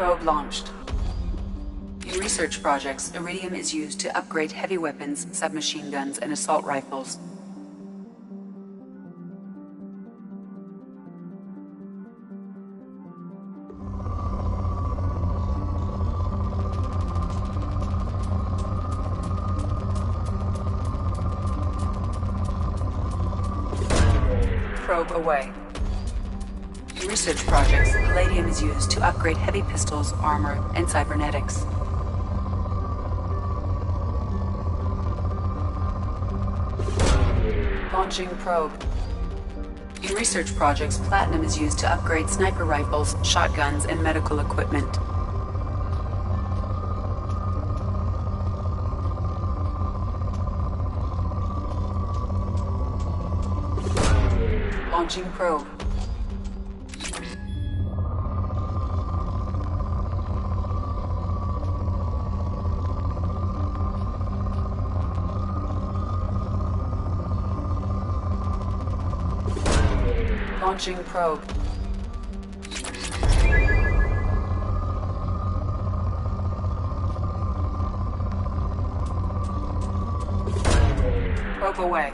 Probe launched. In research projects, iridium is used to upgrade heavy weapons, submachine guns, and assault rifles. Probe away. In research projects, palladium is used to upgrade heavy pistols, armor, and cybernetics. Launching probe. In research projects, platinum is used to upgrade sniper rifles, shotguns, and medical equipment. Launching probe. Launching probe. Probe away.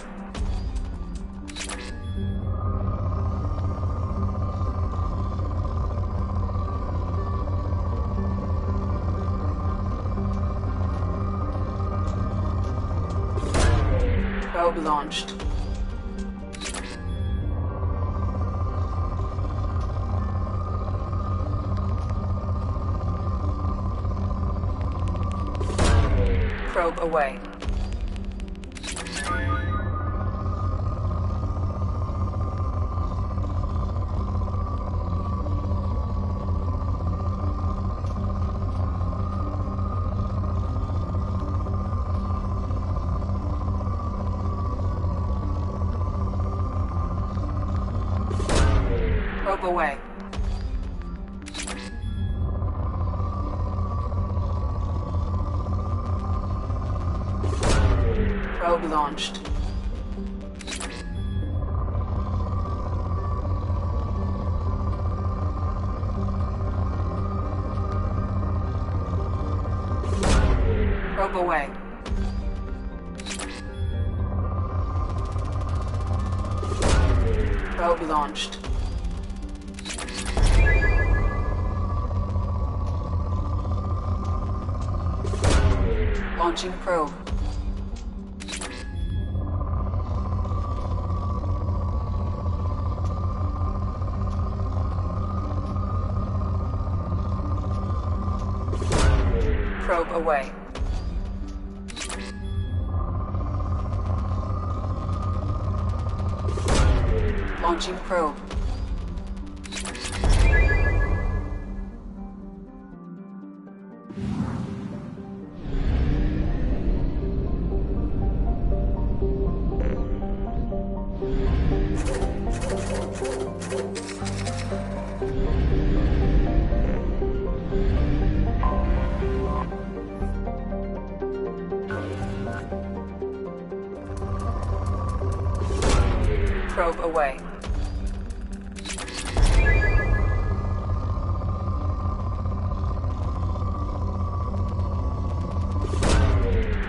Probe launched. Probe away. Probe away. Probe launched. Probe away. Probe launched. Launching probe. Probe away. Launching probe. Probe away.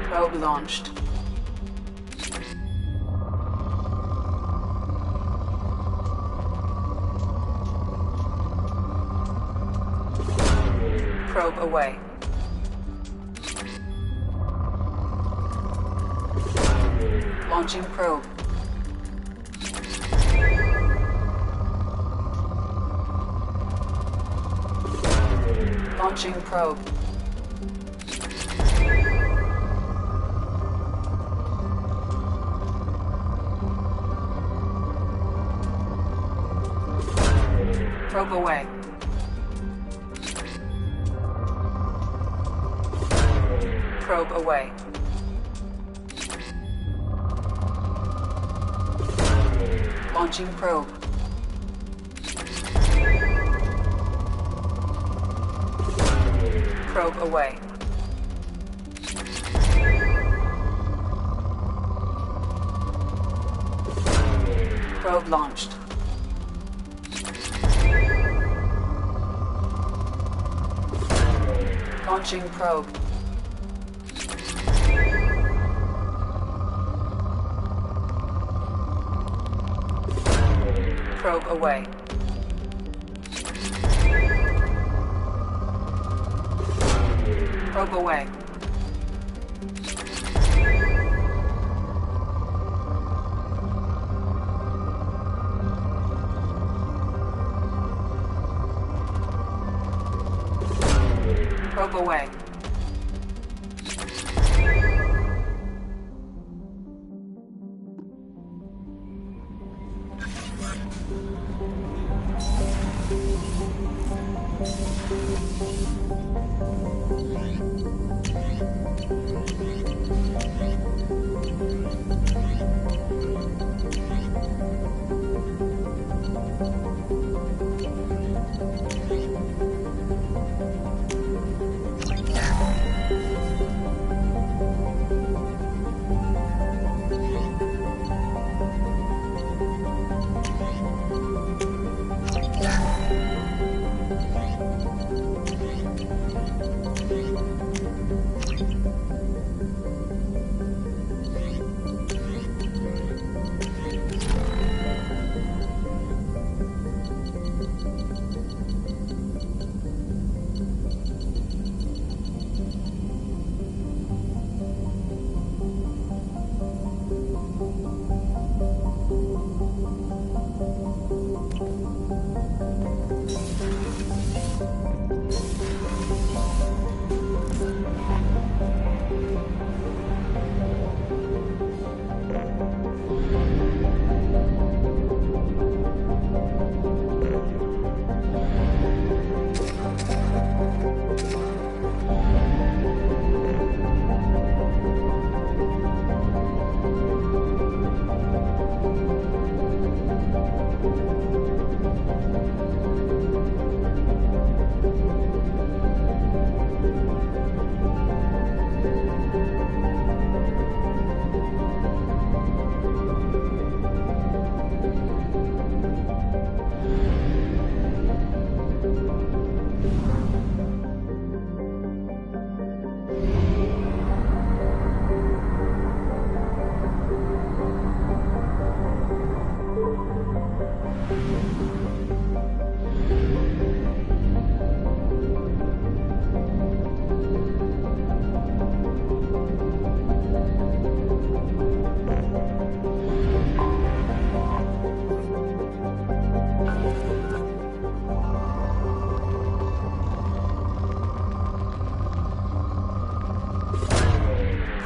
Probe launched. Probe away. Launching probe. Launching probe. Probe away. Probe away. Launching probe. Probe away. Probe launched. Launching probe. Probe away. Probe away. Probe away.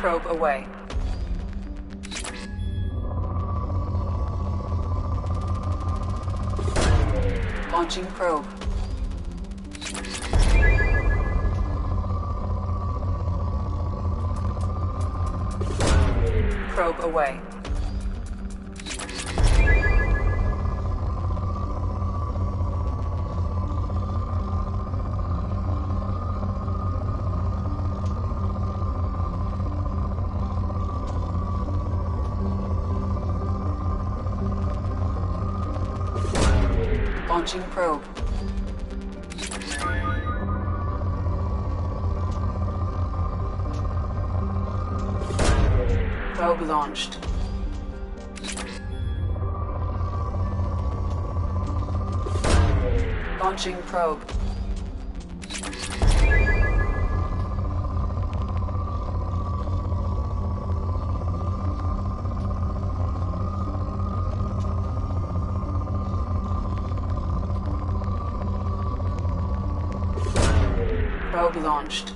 Probe away. Launching probe. Probe away. Launching probe. Probe launched. Launching probe. Probe launched.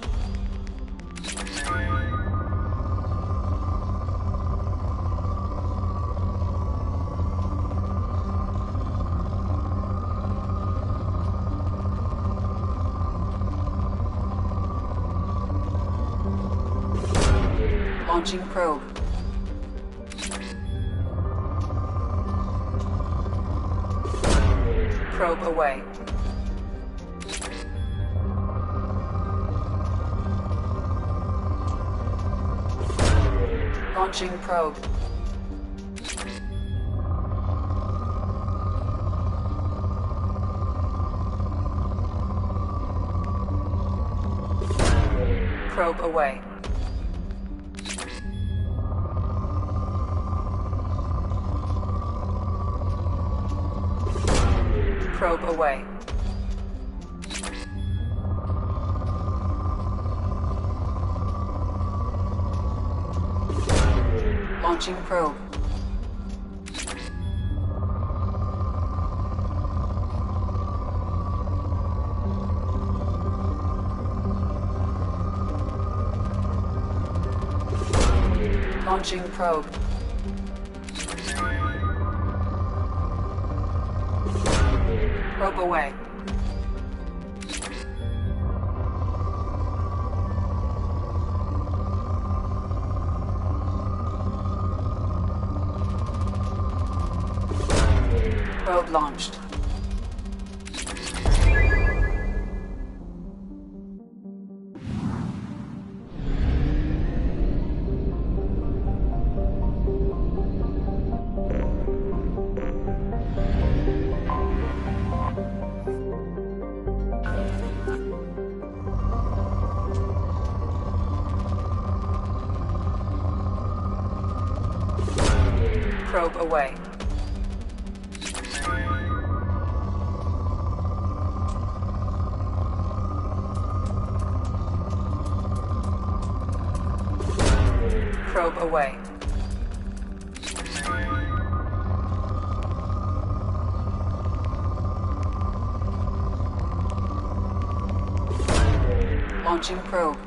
Launching probe. Probe away. Launching probe. Probe away. Probe away. Launching probe. Launching probe. Probe away. Probe launched. Probe away. Probe away. Launching probe.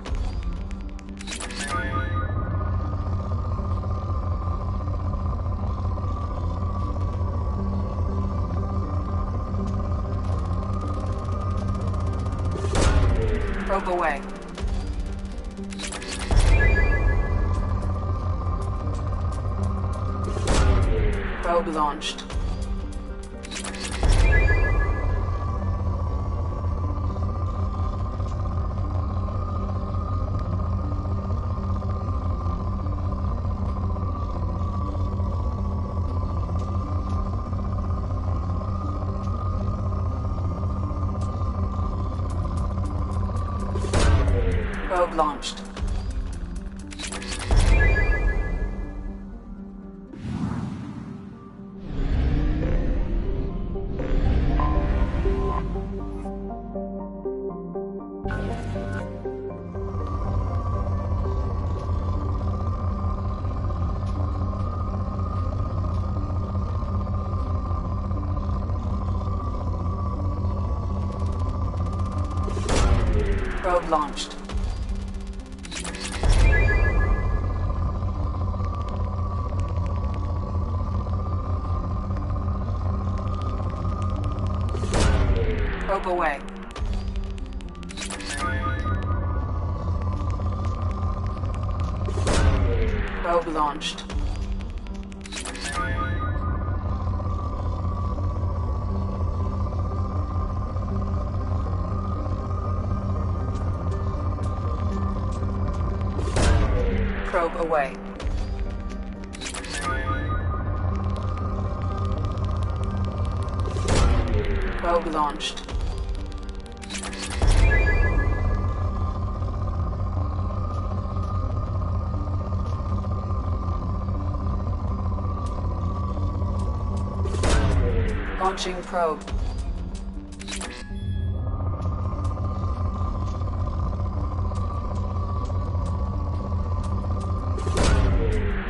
Probe away. Probe launched. Probe launched. Probe launched. Probe away. Probe launched. Probe away. Probe launched. Launching probe.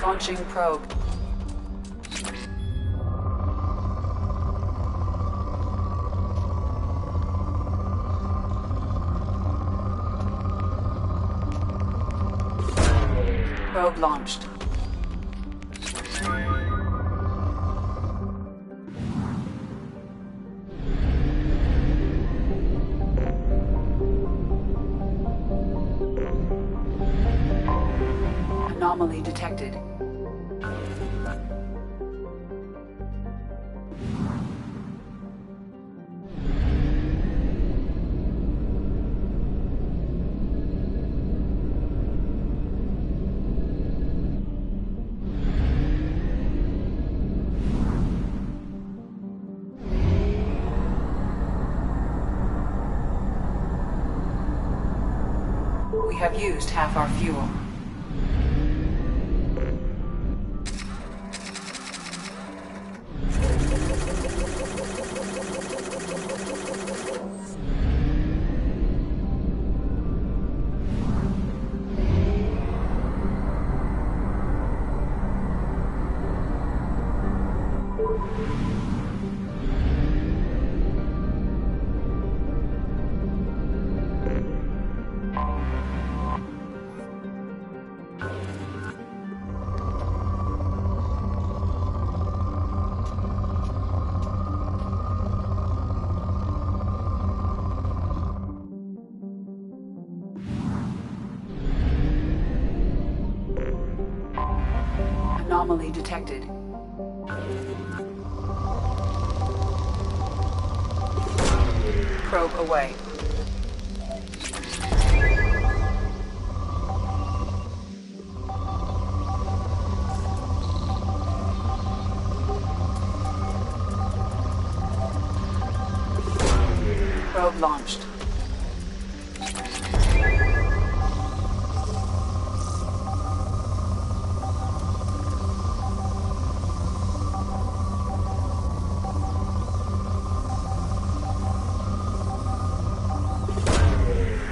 Launching probe. Probe launched. Anomaly detected. We have used half our fuel. Anomaly detected. Probe away. Probe launched.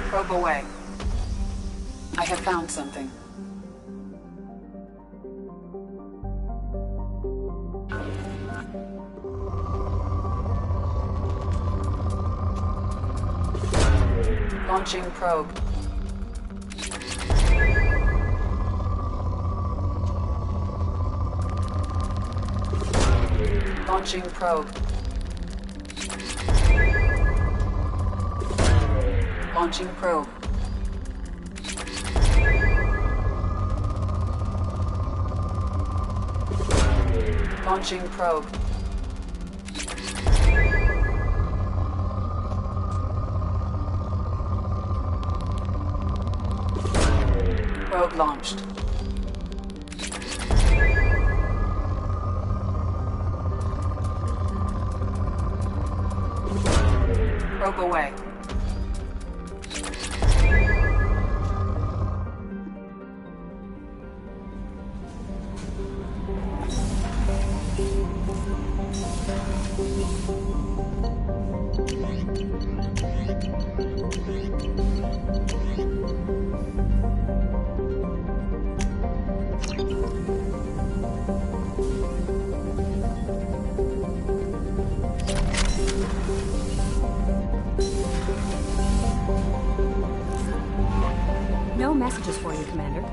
Probe away. I have found something. Launching probe. Launching probe. Launching probe. Launching probe. Probe launched. Probe away. No messages for you, Commander.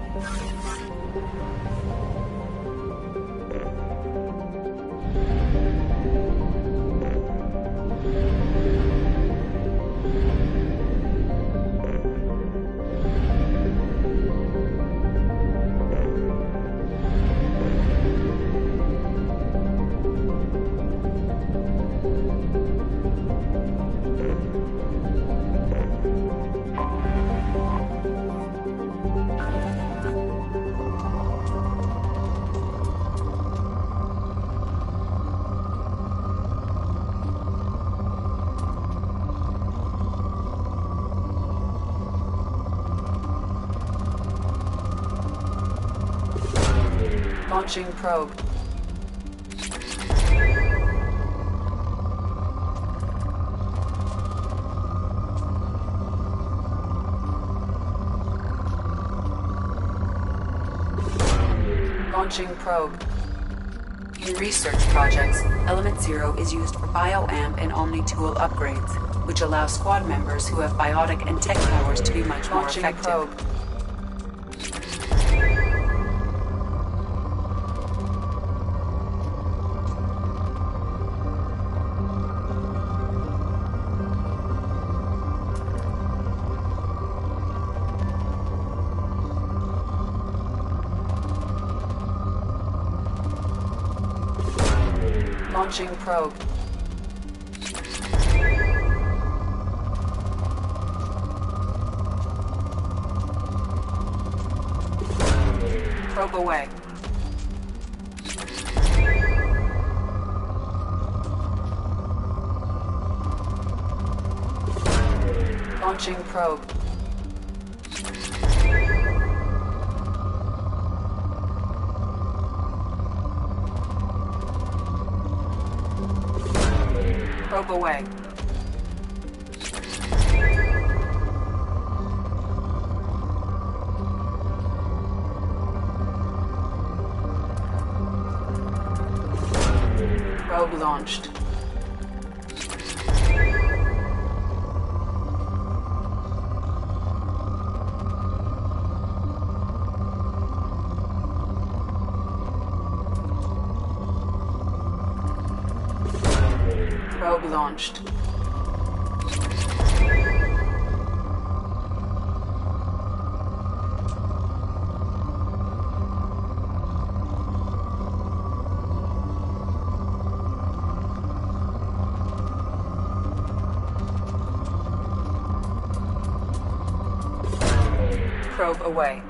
Launching probe. Launching probe. In research projects, Element Zero is used for bioamp and Omni-tool upgrades, which allow squad members who have biotic and tech powers to be much more effective. Probe. Launching probe. Probe away. Launching probe. Probe away. Probe launched. Probe launched. Probe away.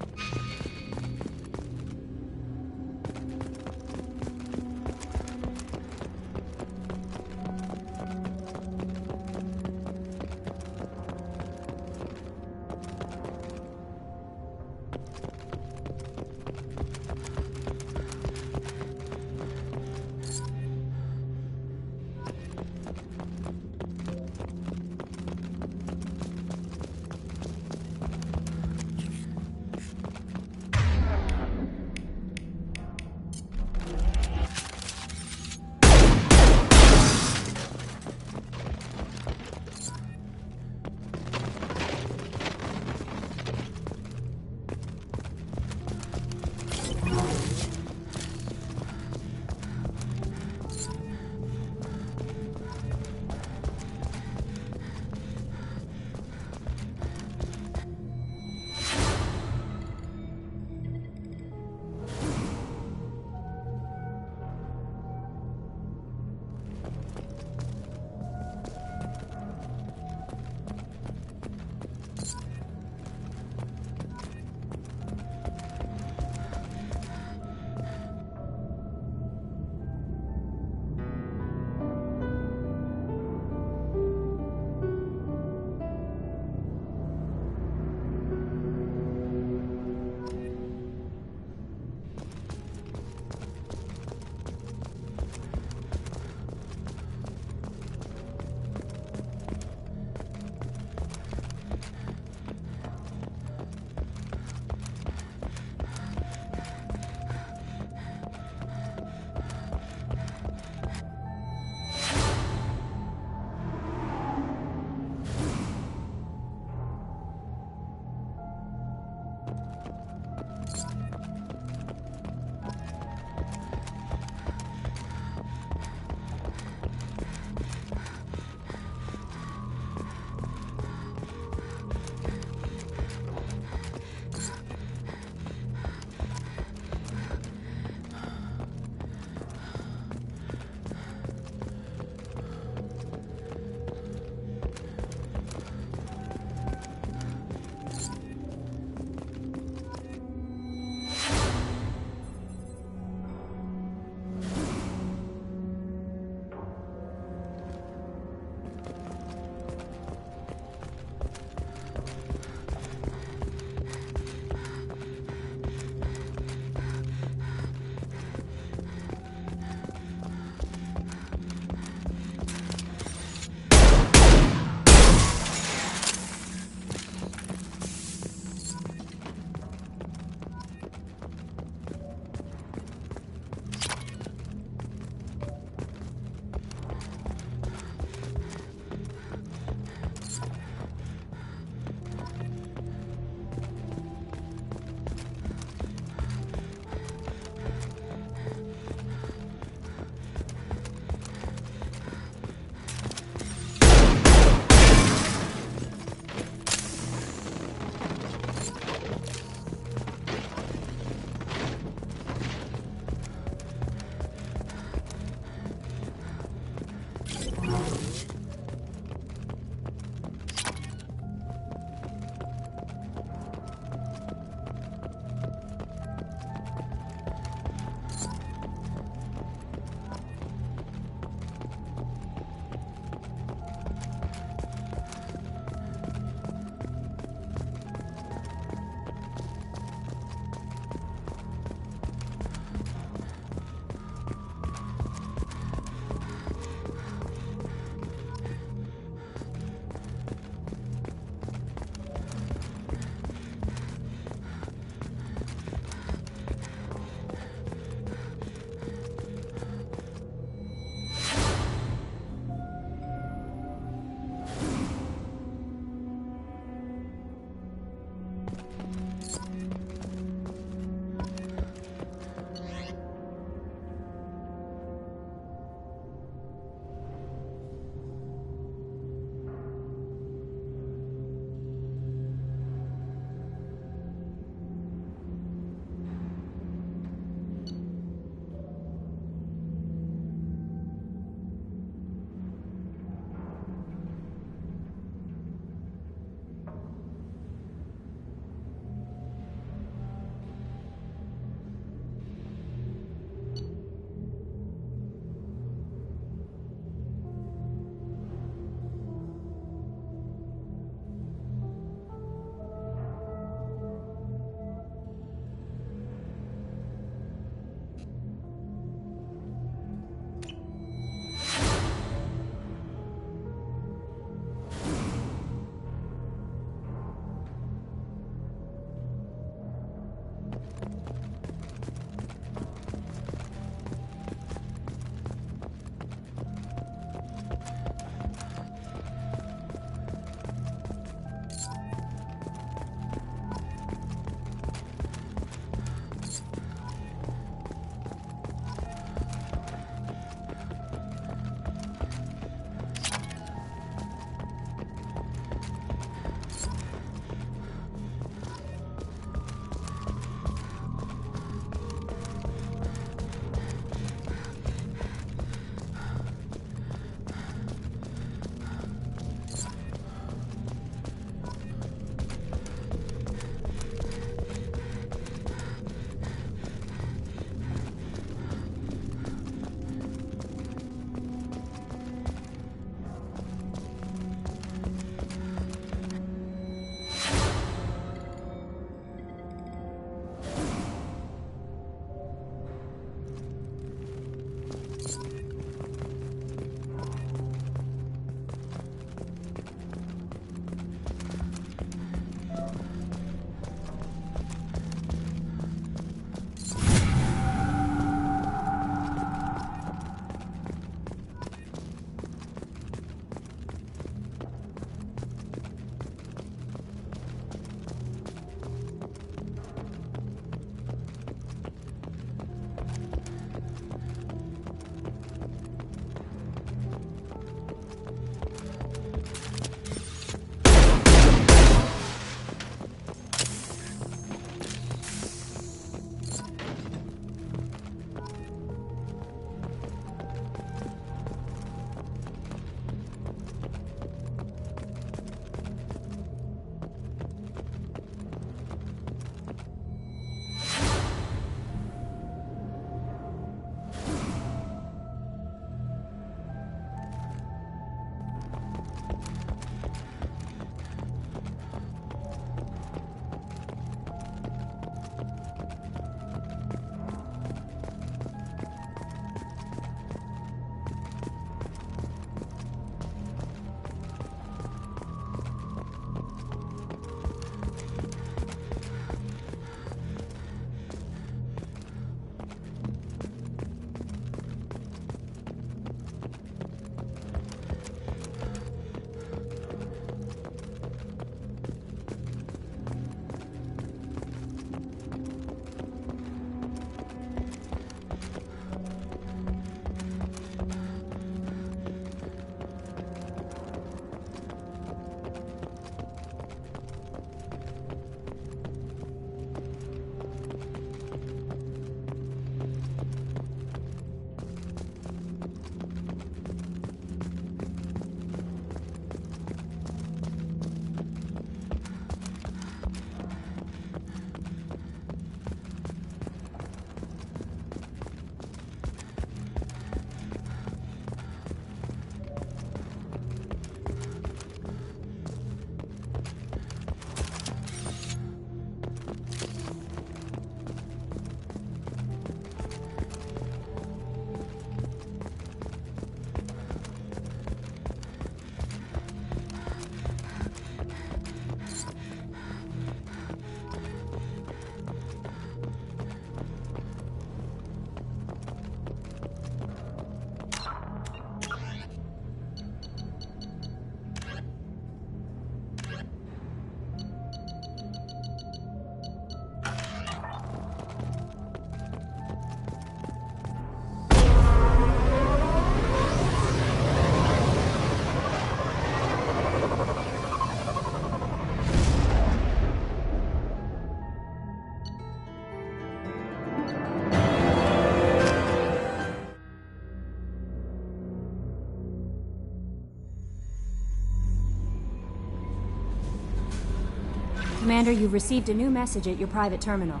Commander, you've received a new message at your private terminal.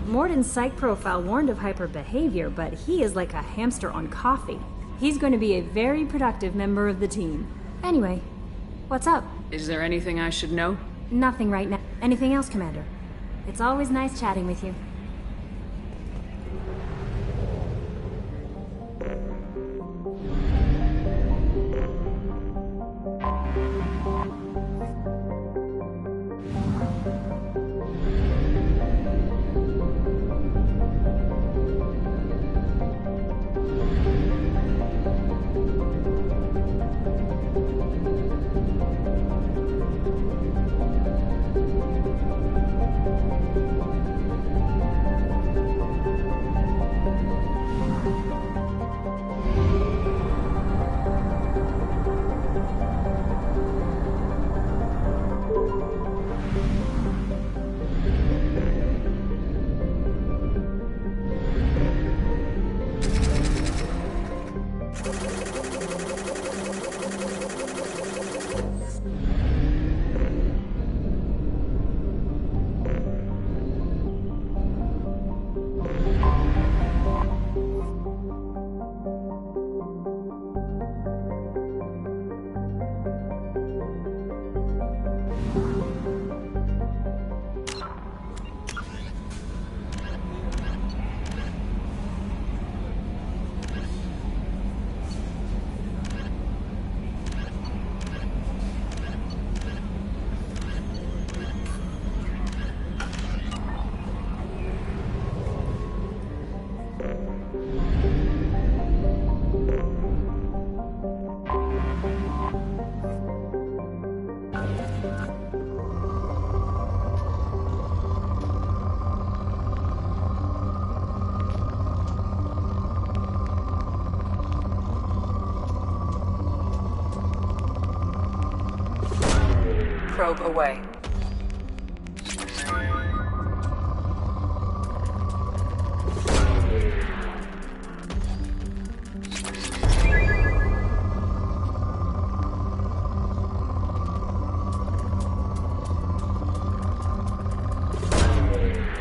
Morden's psych profile warned of hyper behavior, but he is like a hamster on coffee. He's going to be a very productive member of the team. Anyway, what's up? Is there anything I should know? Nothing right now. Anything else, Commander? It's always nice chatting with you. Probe away.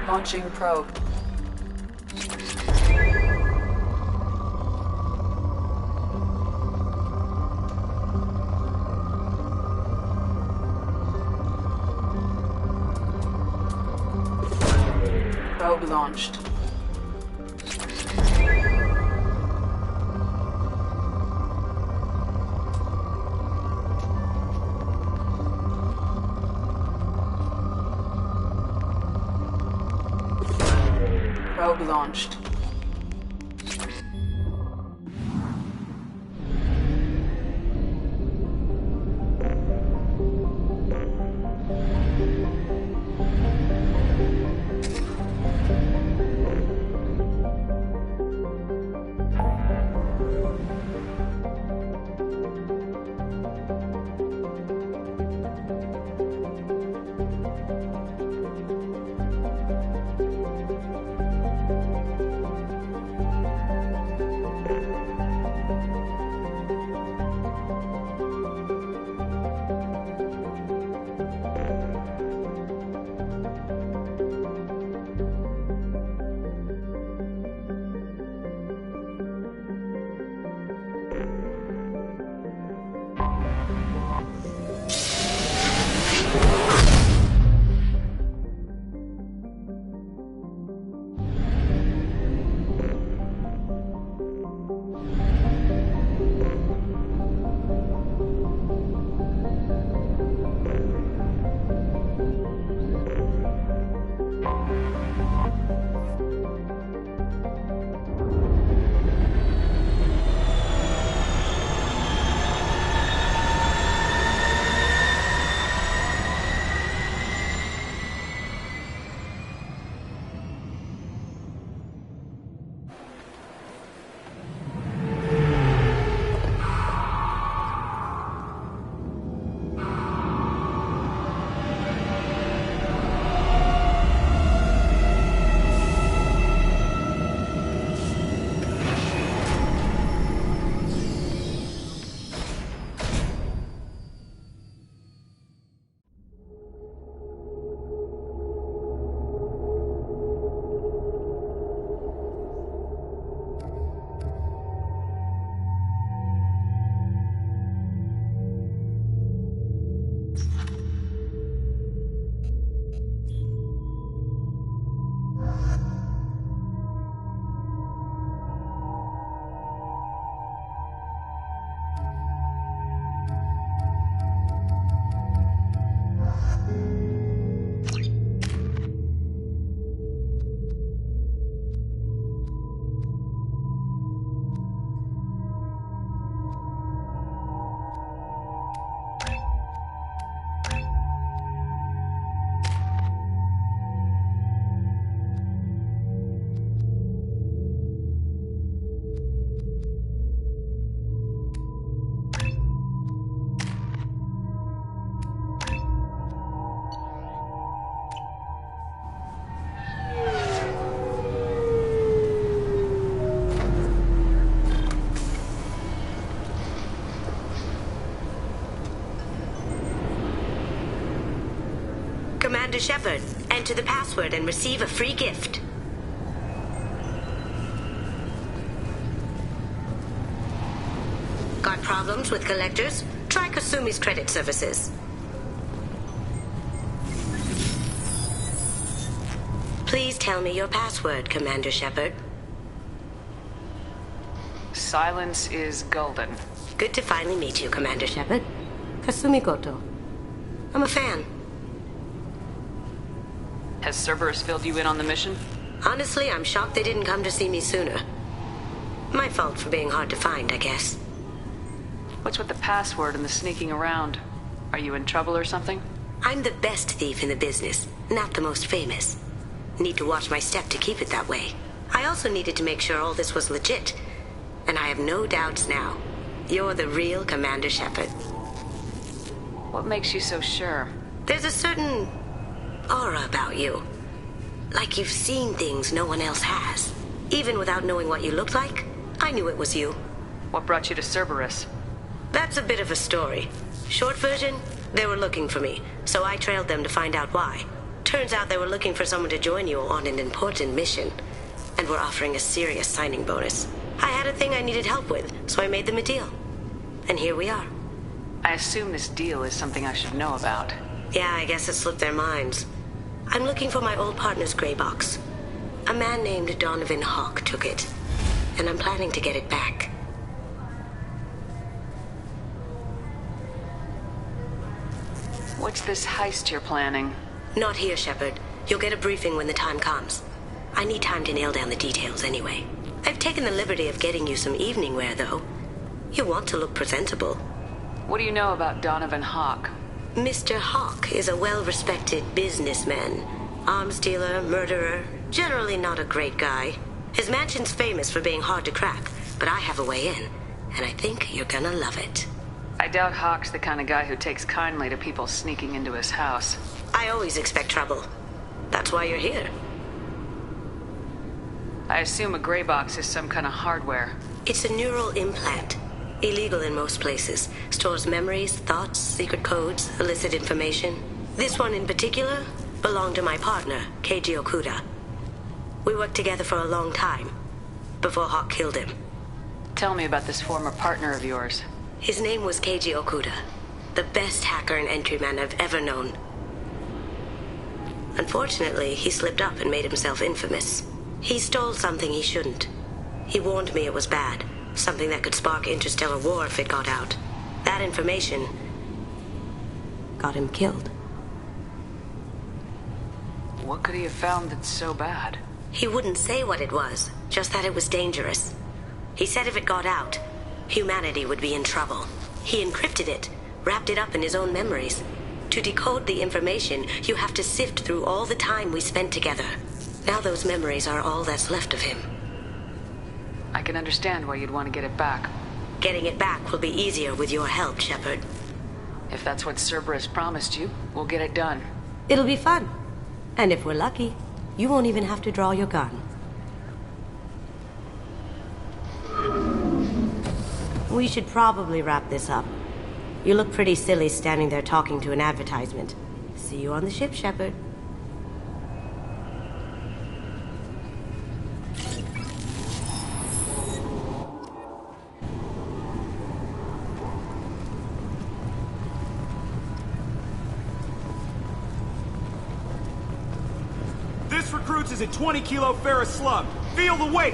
Launching probe. Probe launched. Probe launched. Shepard. Enter the password and receive a free gift. Got problems with collectors? Try Kasumi's credit services. Please tell me your password, Commander Shepard. Silence is golden. Good to finally meet you, Commander Shepard. Kasumi Goto. I'm a fan. Has Cerberus filled you in on the mission? Honestly, I'm shocked they didn't come to see me sooner. My fault for being hard to find, I guess. What's with the password and the sneaking around? Are you in trouble or something? I'm the best thief in the business, not the most famous. Need to watch my step to keep it that way. I also needed to make sure all this was legit. And I have no doubts now. You're the real Commander Shepard. What makes you so sure? There's a certain aura about you. Like you've seen things no one else has. Even without knowing what you looked like, I knew it was you. What brought you to Cerberus? That's a bit of a story. Short version, they were looking for me, so I trailed them to find out why. Turns out they were looking for someone to join you on an important mission, and were offering a serious signing bonus. I had a thing I needed help with, so I made them a deal. And here we are. I assume this deal is something I should know about. Yeah, I guess it slipped their minds. I'm looking for my old partner's gray box. A man named Donovan Hawk took it, and I'm planning to get it back. What's this heist you're planning? Not here, Shepard. You'll get a briefing when the time comes. I need time to nail down the details anyway. I've taken the liberty of getting you some evening wear, though. You want to look presentable. What do you know about Donovan Hawk? Mr. Hawk is a well-respected businessman. Arms dealer, murderer, generally not a great guy. His mansion's famous for being hard to crack, but I have a way in, and I think you're gonna love it. I doubt Hawk's the kind of guy who takes kindly to people sneaking into his house. I always expect trouble. That's why you're here. I assume a gray box is some kind of hardware. It's a neural implant. Illegal in most places. Stores memories, thoughts, secret codes, illicit information. This one in particular belonged to my partner, Keiji Okuda. We worked together for a long time, before Hawk killed him. Tell me about this former partner of yours. His name was Keiji Okuda, the best hacker and entryman I've ever known. Unfortunately, he slipped up and made himself infamous. He stole something he shouldn't. He warned me it was bad, something that could spark interstellar war if it got out. That information got him killed. What could he have found that's so bad? He wouldn't say what it was, just that it was dangerous. He said if it got out, humanity would be in trouble. He encrypted it, wrapped it up in his own memories. To decode the information, you have to sift through all the time we spent together. Now those memories are all that's left of him. I can understand why you'd want to get it back. Getting it back will be easier with your help, Shepard. If that's what Cerberus promised you, we'll get it done. It'll be fun. And if we're lucky, you won't even have to draw your gun. We should probably wrap this up. You look pretty silly standing there talking to an advertisement. See you on the ship, Shepard. This recruits is a 20-kilo ferrous slug. Feel the weight!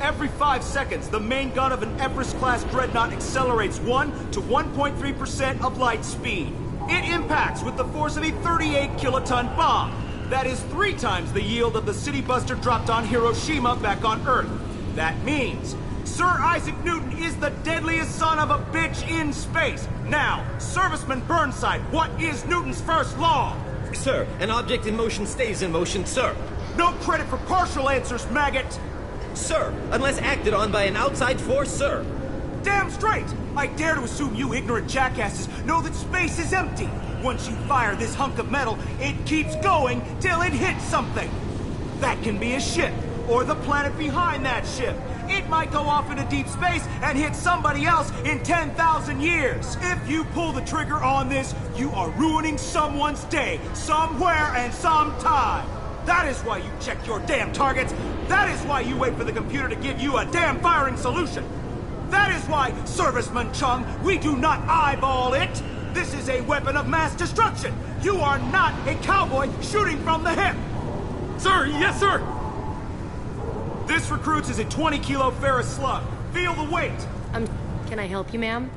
Every 5 seconds, the main gun of an Everest-class dreadnought accelerates 1 to 1.3% of light speed. It impacts with the force of a 38-kiloton bomb. That is 3 times the yield of the city buster dropped on Hiroshima back on Earth. That means Sir Isaac Newton is the deadliest son of a bitch in space. Now, Serviceman Burnside, what is Newton's first law? Sir, an object in motion stays in motion, sir. No credit for partial answers, maggot! Sir, unless acted on by an outside force, sir. Damn straight! I dare to assume you ignorant jackasses know that space is empty. Once you fire this hunk of metal, it keeps going till it hits something. That can be a ship, or the planet behind that ship. It might go off into deep space and hit somebody else in 10,000 years. If you pull the trigger on this, you are ruining someone's day, somewhere and sometime. That is why you check your damn targets. That is why you wait for the computer to give you a damn firing solution. That is why, Serviceman Chung, we do not eyeball it. This is a weapon of mass destruction. You are not a cowboy shooting from the hip. Sir, yes, sir. This recruits is a 20-kilo ferrous slug. Feel the weight. Can I help you, ma'am?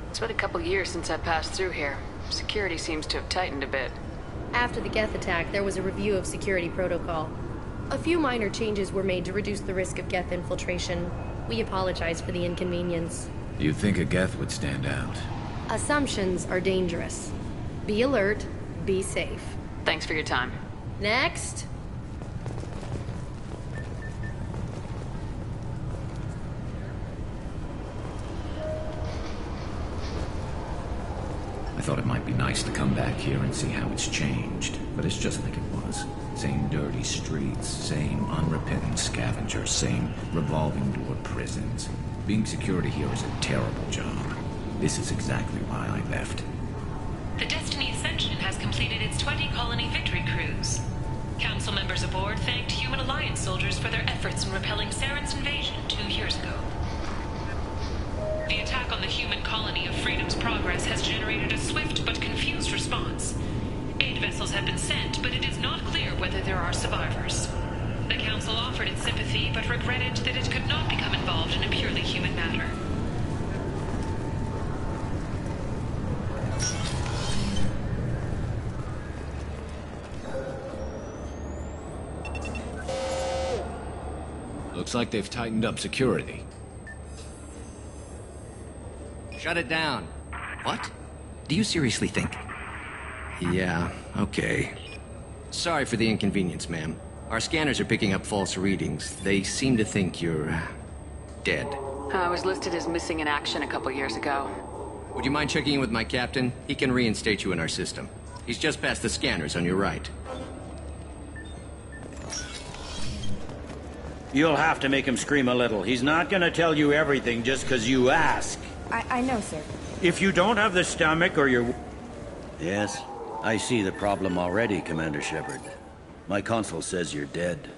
It's been a couple years since I passed through here. Security seems to have tightened a bit. After the Geth attack, there was a review of security protocol. A few minor changes were made to reduce the risk of Geth infiltration. We apologize for the inconvenience. You'd think a Geth would stand out. Assumptions are dangerous. Be alert, be safe. Thanks for your time. Next. I thought it might be nice to come back here and see how it's changed, but it's just like it was. Same dirty streets, same unrepentant scavengers, same revolving door prisons. Being security here is a terrible job. This is exactly why I left. The Destiny Ascension has completed its 20-colony victory cruise. Council members aboard thanked Human Alliance soldiers for their efforts in repelling Saren's invasion 2 years ago. The attack on the human colony of Freedom's Progress has generated a swift but confused response. Aid vessels have been sent, but it is not clear whether there are survivors. The Council offered its sympathy, but regretted that it could not become involved in a purely human matter. Looks like they've tightened up security. Shut it down. What? Do you seriously think? Yeah, okay. Sorry for the inconvenience, ma'am. Our scanners are picking up false readings. They seem to think you're... dead. I was listed as missing in action a couple years ago. Would you mind checking in with my captain? He can reinstate you in our system. He's just past the scanners on your right. You'll have to make him scream a little. He's not gonna tell you everything just because you ask. I know, sir. If you don't have the stomach or you're... Yes, I see the problem already, Commander Shepard. My console says you're dead.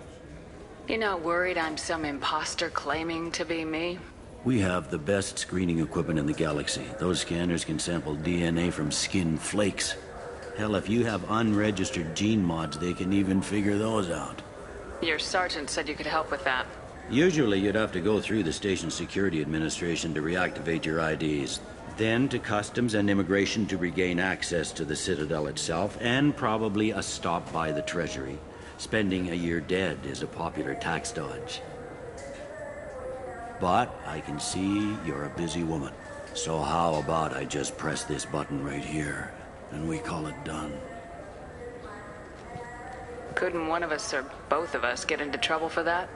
You're not worried I'm some imposter claiming to be me? We have the best screening equipment in the galaxy. Those scanners can sample DNA from skin flakes. Hell, if you have unregistered gene mods, they can even figure those out. Your sergeant said you could help with that. Usually you'd have to go through the station security administration to reactivate your IDs. Then to customs and immigration to regain access to the Citadel itself, and probably a stop by the Treasury. Spending a year dead is a popular tax dodge. But I can see you're a busy woman. So how about I just press this button right here, and we call it done? Couldn't one of us or both of us get into trouble for that?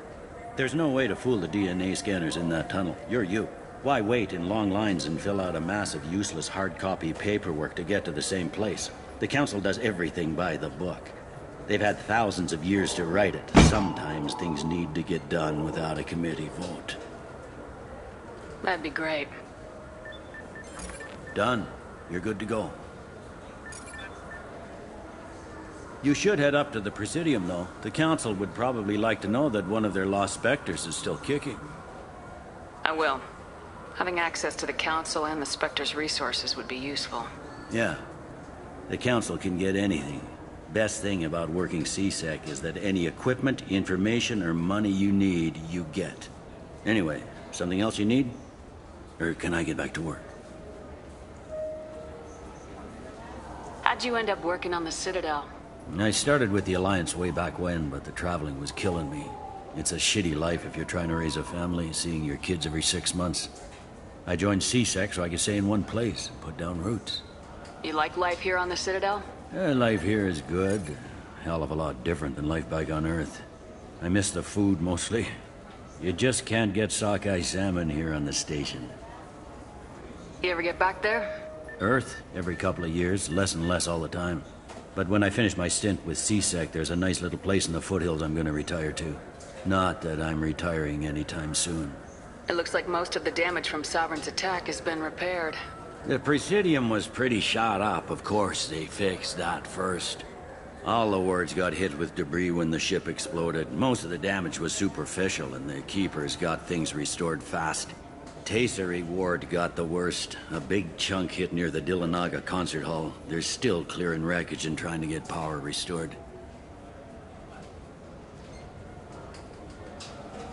There's no way to fool the DNA scanners in that tunnel. You're you. Why wait in long lines and fill out a massive useless hard copy paperwork to get to the same place? The Council does everything by the book. They've had thousands of years to write it. Sometimes things need to get done without a committee vote. That'd be great. Done. You're good to go. You should head up to the Presidium, though. The Council would probably like to know that one of their lost Spectres is still kicking. I will. Having access to the Council and the Spectre's resources would be useful. Yeah. The Council can get anything. Best thing about working CSEC is that any equipment, information, or money you need, you get. Anyway, something else you need? Or can I get back to work? How'd you end up working on the Citadel? I started with the Alliance way back when, but the traveling was killing me. It's a shitty life if you're trying to raise a family, seeing your kids every 6 months. I joined CSEC so I could stay in one place and put down roots. You like life here on the Citadel? Life here is good. Hell of a lot different than life back on Earth. I miss the food mostly. You just can't get sockeye salmon here on the station. You ever get back there? Earth, every couple of years, less and less all the time. But when I finish my stint with CSEC, there's a nice little place in the foothills I'm gonna retire to. Not that I'm retiring anytime soon. It looks like most of the damage from Sovereign's attack has been repaired. The Presidium was pretty shot up. Of course, they fixed that first. All the wards got hit with debris when the ship exploded. Most of the damage was superficial, and the Keepers got things restored fast. Tasery Ward got the worst. A big chunk hit near the Dillanaga concert hall. They're still clearing wreckage and trying to get power restored.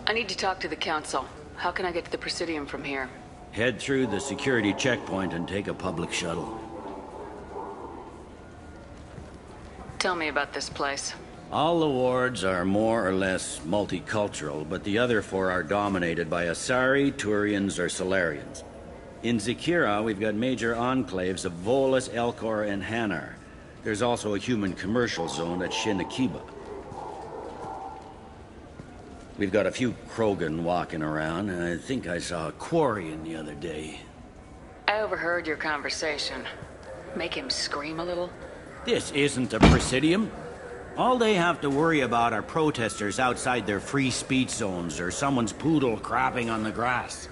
I need to talk to the Council. How can I get to the Presidium from here? Head through the security checkpoint and take a public shuttle. Tell me about this place. All the wards are more or less multicultural, but the other four are dominated by Asari, Turians, or Solarians. In Zakira, we've got major enclaves of Volus, Elcor, and Hanar. There's also a human commercial zone at Shinakiba. We've got a few Krogan walking around, and I think I saw a Quarian the other day. I overheard your conversation. Make him scream a little? This isn't a Presidium. All they have to worry about are protesters outside their free speech zones or someone's poodle crapping on the grass.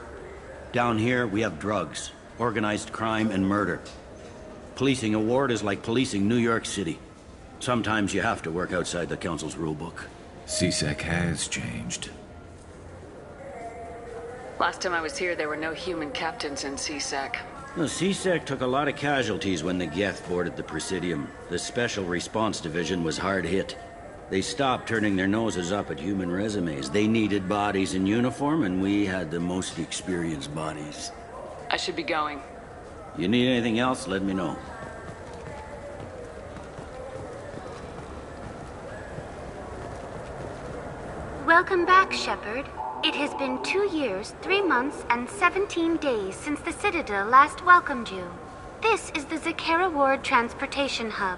Down here, we have drugs, organized crime, and murder. Policing a ward is like policing New York City. Sometimes you have to work outside the Council's rulebook. CSEC has changed. Last time I was here, there were no human captains in CSEC. The CSEC took a lot of casualties when the Geth boarded the Presidium. The Special Response Division was hard hit. They stopped turning their noses up at human resumes. They needed bodies in uniform, and we had the most experienced bodies. I should be going. You need anything else, let me know. Welcome back, Shepard. It has been 2 years, 3 months, and 17 days since the Citadel last welcomed you. This is the Zakera Ward Transportation Hub.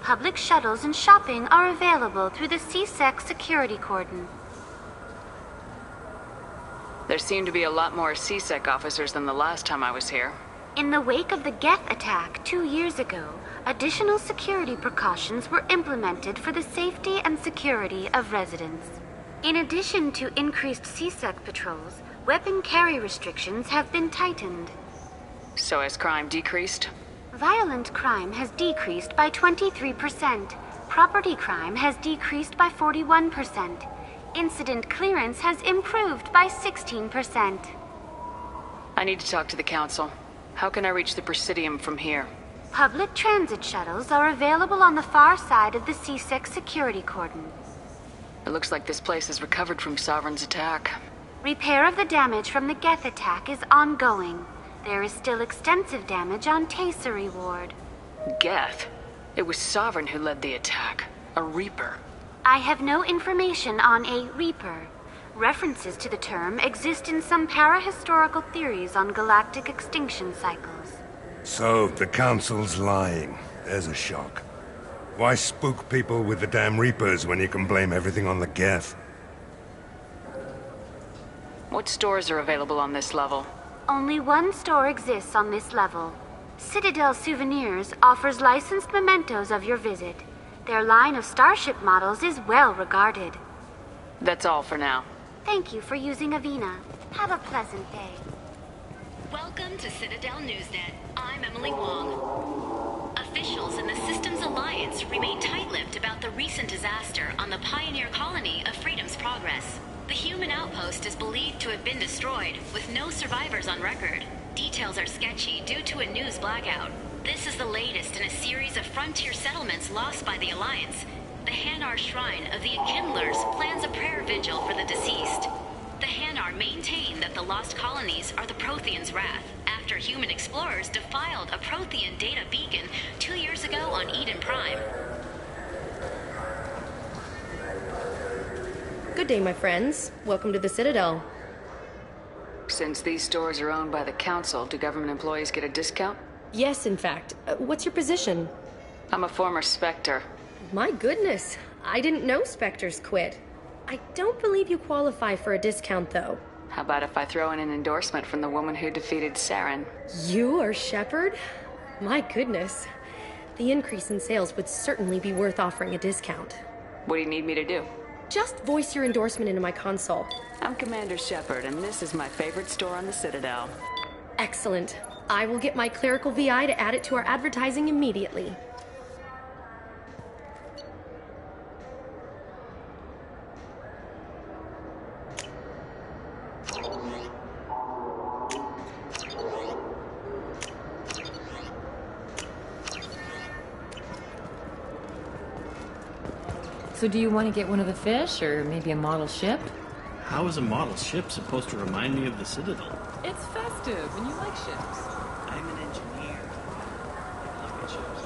Public shuttles and shopping are available through the CSEC security cordon. There seem to be a lot more CSEC officers than the last time I was here. In the wake of the Geth attack 2 years ago, additional security precautions were implemented for the safety and security of residents. In addition to increased CSEC patrols, weapon carry restrictions have been tightened. So has crime decreased? Violent crime has decreased by 23%. Property crime has decreased by 41%. Incident clearance has improved by 16%. I need to talk to the Council. How can I reach the Presidium from here? Public transit shuttles are available on the far side of the CSEC security cordon. It looks like this place has recovered from Sovereign's attack. Repair of the damage from the Geth attack is ongoing. There is still extensive damage on Tasery Ward. Geth? It was Sovereign who led the attack. A Reaper. I have no information on a Reaper. References to the term exist in some parahistorical theories on galactic extinction cycles. So, the Council's lying. There's a shock. Why spook people with the damn Reapers when you can blame everything on the Geth? What stores are available on this level? Only one store exists on this level. Citadel Souvenirs offers licensed mementos of your visit. Their line of starship models is well regarded. That's all for now. Thank you for using Avina. Have a pleasant day. Welcome to Citadel Newsnet. I'm Emily Wong. Officials in the Systems Alliance remain tight-lipped about the recent disaster on the pioneer colony of Freedom's Progress. The human outpost is believed to have been destroyed, with no survivors on record. Details are sketchy due to a news blackout. This is the latest in a series of frontier settlements lost by the Alliance. The Hanar Shrine of the Enkindlers plans a prayer vigil for the deceased. The Hanar maintain that the lost colonies are the Protheans' wrath, after human explorers defiled a Prothean data beacon 2 years ago on Eden Prime. Good day, my friends. Welcome to the Citadel. Since these stores are owned by the Council, do government employees get a discount? Yes, in fact. What's your position? I'm a former Spectre. My goodness. I didn't know Spectres quit. I don't believe you qualify for a discount, though. How about if I throw in an endorsement from the woman who defeated Saren? You are Shepard? My goodness. The increase in sales would certainly be worth offering a discount. What do you need me to do? Just voice your endorsement into my console. I'm Commander Shepard, and this is my favorite store on the Citadel. Excellent. I will get my clerical VI to add it to our advertising immediately. So do you want to get one of the fish, or maybe a model ship? How is a model ship supposed to remind me of the Citadel? It's festive, and you like ships. I'm an engineer. I look at ships.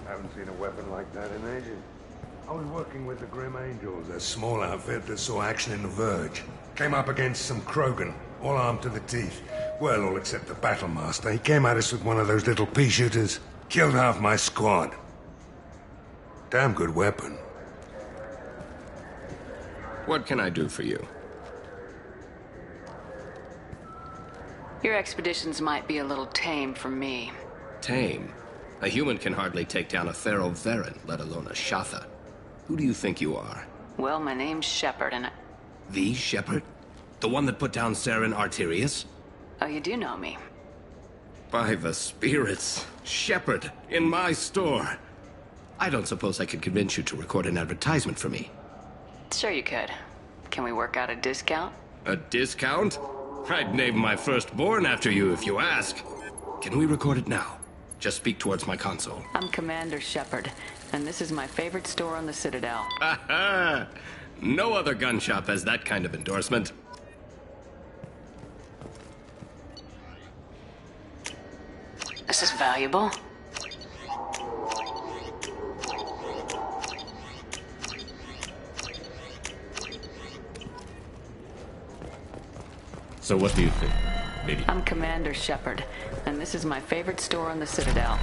Haven't seen a weapon like that in ages. I was working with the Grim Angels, a small outfit that saw action in the Verge. Came up against some Krogan, all armed to the teeth. Well, all except the Battlemaster. He came at us with one of those little pea shooters. Killed half my squad. Damn good weapon. What can I do for you? Your expeditions might be a little tame for me. Tame? A human can hardly take down a Thero Varen, let alone a Shatha. Who do you think you are? Well, my name's Shepard, and The Shepard? The one that put down Saren Arterius? Oh, you do know me. By the spirits. Shepard, in my store. I don't suppose I could convince you to record an advertisement for me. Sure you could. Can we work out a discount? A discount? I'd name my firstborn after you if you ask. Can we record it now? Just speak towards my console. I'm Commander Shepard, and this is my favorite store on the Citadel. Ha! No other gun shop has that kind of endorsement. This is valuable. So what do you think? Maybe. I'm Commander Shepard, and this is my favorite store on the Citadel.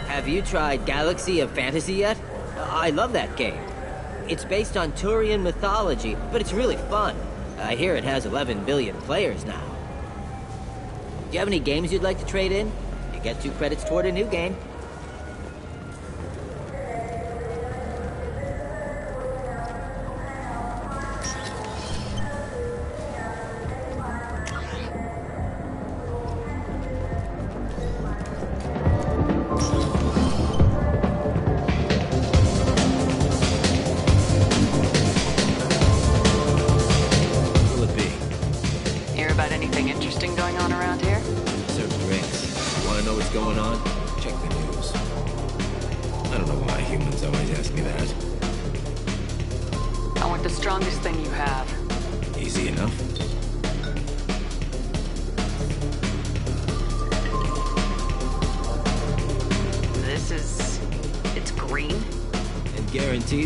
Have you tried Galaxy of Fantasy yet? I love that game. It's based on Turian mythology, but it's really fun. I hear it has 11 billion players now. Do you have any games you'd like to trade in? You get 2 credits toward a new game.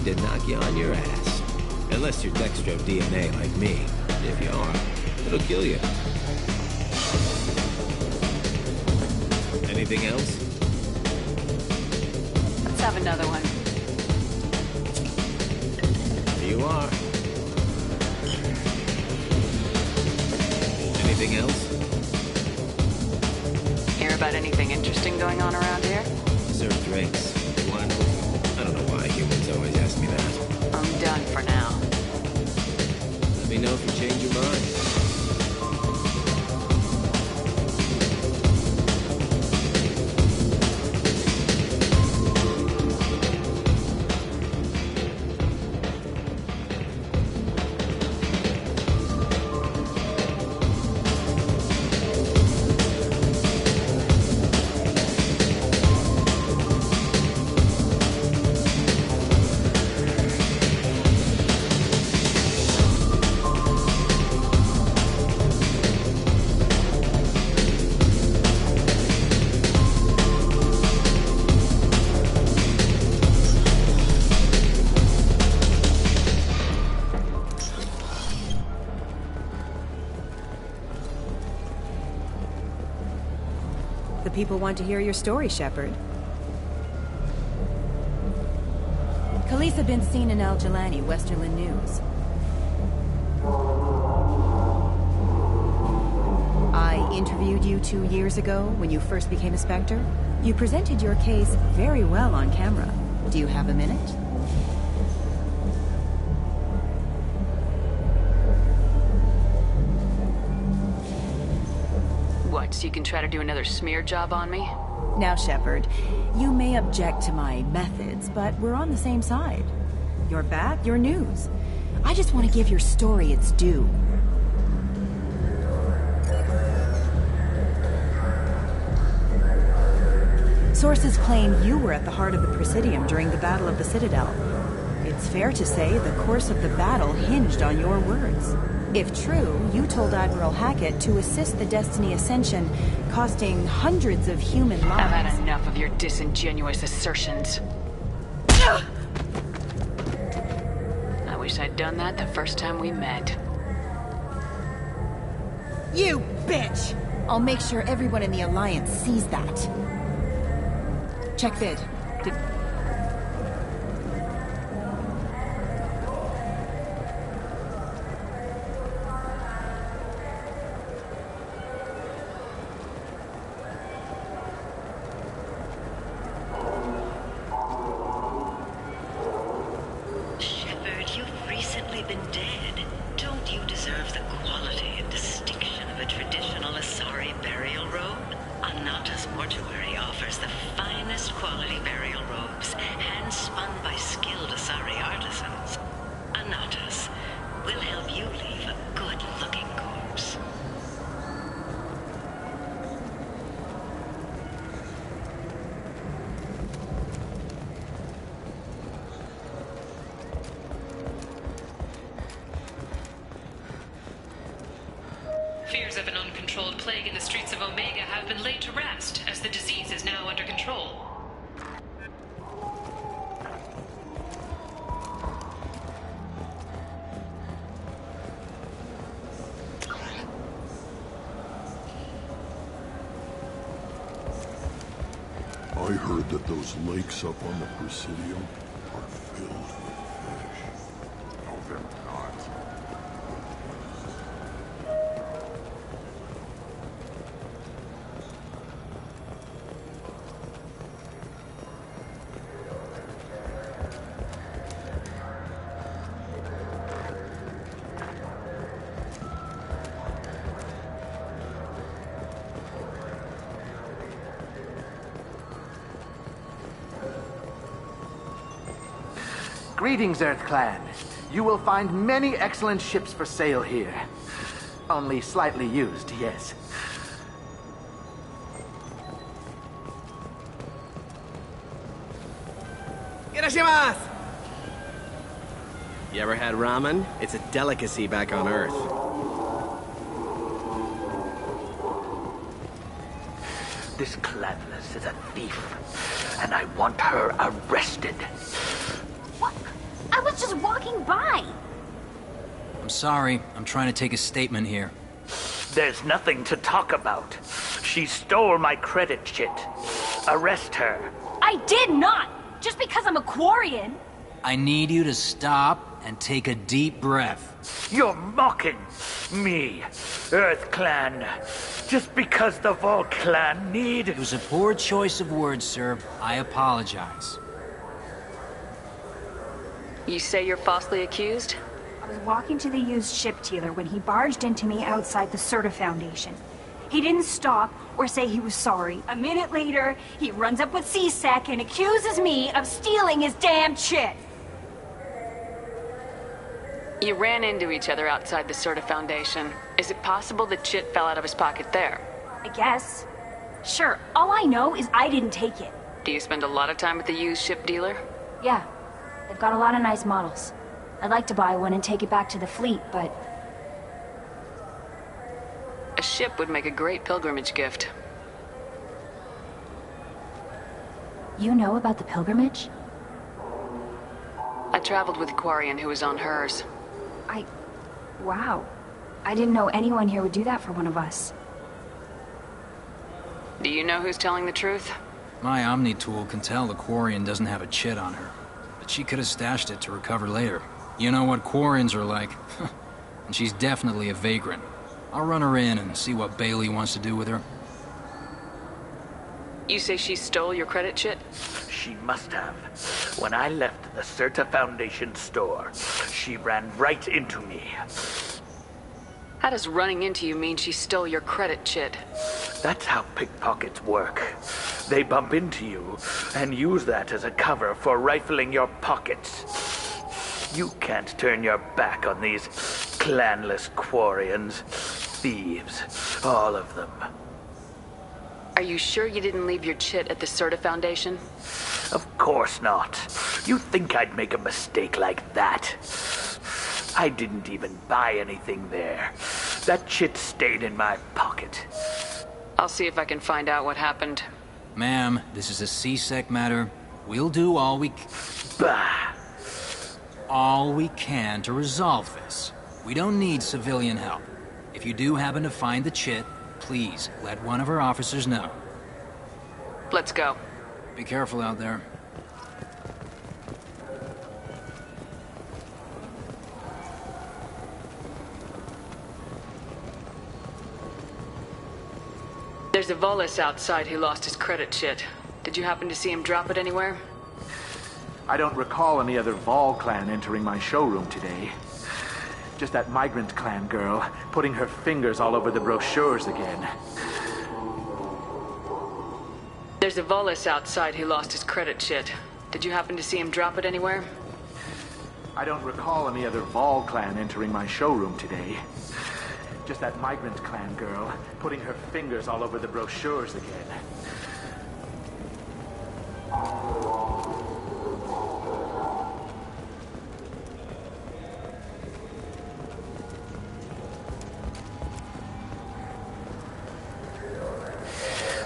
To knock you on your ass. Unless you're dextro DNA like me. If you are, it'll kill you. Anything else? Let's have another one. Here you are. Anything else? Hear about anything interesting going on around here? Serve drinks. One. I don't know why humans always ask me that. I'm done for now. Let me know if you change your mind. The people want to hear your story, Shepard. Khaleesa been seen in Al Jalani, Westerland News. I interviewed you 2 years ago when you first became a Spectre. You presented your case very well on camera. Do you have a minute? What, so you can try to do another smear job on me? Now, Shepard, you may object to my methods, but we're on the same side. You're back, you're news. I just want to give your story its due. Sources claim you were at the heart of the Presidium during the Battle of the Citadel. It's fair to say the course of the battle hinged on your words. If true, you told Admiral Hackett to assist the Destiny Ascension, costing hundreds of human lives. I've had enough of your disingenuous assertions. I wish I'd done that the first time we met. You bitch! I'll make sure everyone in the Alliance sees that. Check vid. Shepard, you've recently been dead. Don't you deserve the quality and distinction of a traditional Asari burial robe? Anata's mortuary offers the finest quality burial robes, hand-spun by skilled Asari artisans. Anata's will help you leave a good-looking corpse. Fears of an uncontrolled plague in the streets of Omega have been laid to rest, as the disease is now under control. I heard that those lakes up on the Presidium are filled with fish. No, they're not. Greetings, Earth Clan. You will find many excellent ships for sale here. Only slightly used, yes. Irashimasu! You ever had ramen? It's a delicacy back on Earth. This Clanless is a thief, and I want her arrested. What? I was just walking by. I'm sorry. I'm trying to take a statement here. There's nothing to talk about. She stole my credit chit. Arrest her. I did not! Just because I'm a Quarian. I need you to stop and take a deep breath. You're mocking me, Earth Clan. Just because the Vol Clan need... It was a poor choice of words, sir. I apologize. You say you're falsely accused? I was walking to the used ship dealer when he barged into me outside the Serta Foundation. He didn't stop or say he was sorry. A minute later, he runs up with C-Sec and accuses me of stealing his damn chit. You ran into each other outside the Serta Foundation. Is it possible the chit fell out of his pocket there? I guess. Sure, all I know is I didn't take it. Do you spend a lot of time at the used ship dealer? Yeah, they've got a lot of nice models. I'd like to buy one and take it back to the fleet, but... A ship would make a great pilgrimage gift. You know about the pilgrimage? I traveled with a Quarian who was on hers. Wow. I didn't know anyone here would do that for one of us. Do you know who's telling the truth? My Omni tool can tell the Quarian doesn't have a chit on her, but she could have stashed it to recover later. You know what Quarians are like. And she's definitely a vagrant. I'll run her in and see what Bailey wants to do with her. You say she stole your credit chit? She must have. When I left the Certa Foundation store, she ran right into me. How does running into you mean she stole your credit chit? That's how pickpockets work. They bump into you and use that as a cover for rifling your pockets. You can't turn your back on these clanless Quarians. Thieves, all of them. Are you sure you didn't leave your chit at the Certa Foundation? Of course not. You think I'd make a mistake like that? I didn't even buy anything there. That chit stayed in my pocket. I'll see if I can find out what happened. Ma'am, this is a C-Sec matter. We'll do all we can to resolve this. We don't need civilian help. If you do happen to find the chit, please let one of our officers know. Let's go. Be careful out there. There's a Volus outside who lost his credit chit. Did you happen to see him drop it anywhere? I don't recall any other Vol clan entering my showroom today. Just that migrant clan girl putting her fingers all over the brochures again. There's a Volus outside who lost his credit chit. Did you happen to see him drop it anywhere? I don't recall any other Vol clan entering my showroom today. Just that migrant clan girl putting her fingers all over the brochures again.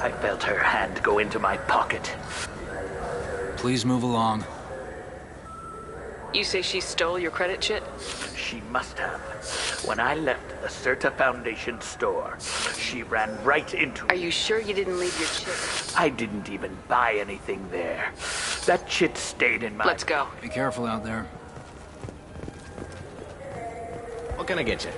I felt her hand go into my pocket. Please move along. You say she stole your credit chit? She must have. When I left the Certa Foundation store, she ran right into me. Are you sure you didn't leave your chit? I didn't even buy anything there. That chit stayed in my... Let's go. Be careful out there. What can I get you?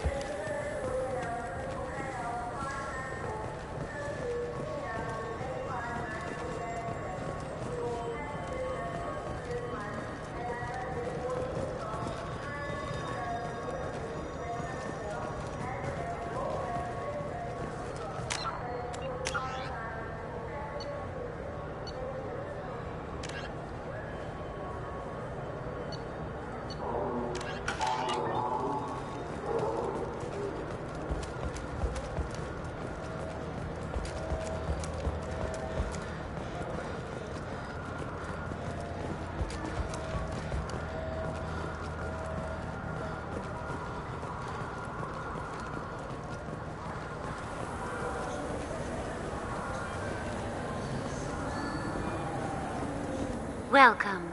Welcome.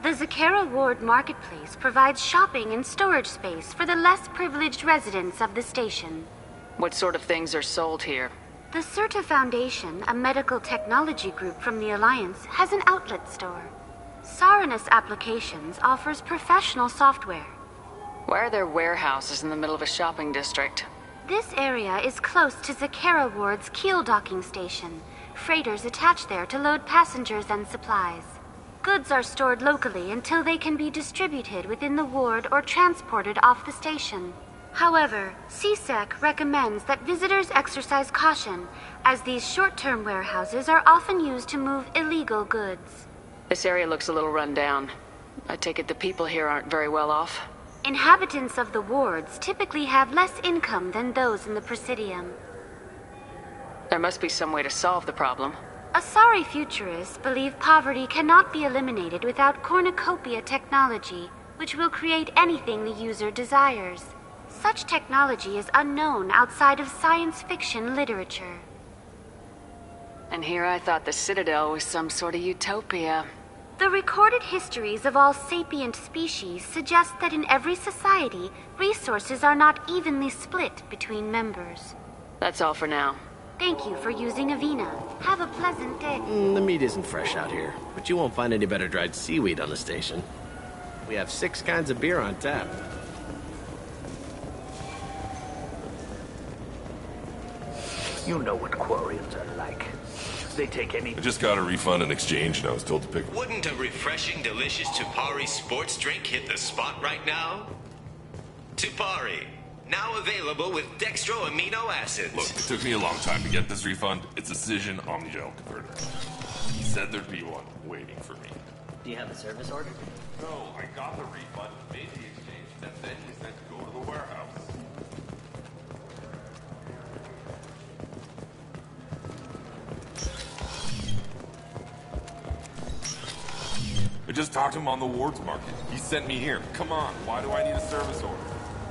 The Zakera Ward Marketplace provides shopping and storage space for the less privileged residents of the station. What sort of things are sold here? The Certa Foundation, a medical technology group from the Alliance, has an outlet store. Saranus Applications offers professional software. Why are there warehouses in the middle of a shopping district? This area is close to Zakera Ward's keel docking station. Freighters attach there to load passengers and supplies. Goods are stored locally until they can be distributed within the ward or transported off the station. However, CSEC recommends that visitors exercise caution, as these short-term warehouses are often used to move illegal goods. This area looks a little run down. I take it the people here aren't very well off? Inhabitants of the wards typically have less income than those in the Presidium. There must be some way to solve the problem. Asari futurists believe poverty cannot be eliminated without cornucopia technology, which will create anything the user desires. Such technology is unknown outside of science fiction literature. And here I thought the Citadel was some sort of utopia. The recorded histories of all sapient species suggest that in every society, resources are not evenly split between members. That's all for now. Thank you for using Avena. Have a pleasant day. The meat isn't fresh out here, but you won't find any better dried seaweed on the station. We have 6 kinds of beer on tap. You know what Quarians are like. They take any... I just got a refund in exchange and I was told to pick... Wouldn't a refreshing, delicious Tupari sports drink hit the spot right now? Tupari, now available with dextro amino acids. Look, it took me a long time to get this refund. It's a Cision Omnigel converter. He said there'd be one waiting for me. Do you have a service order? No, I got the refund, made the exchange, and then he said to go to the warehouse. I just talked to him on the Wards Market. He sent me here. Come on, why do I need a service order?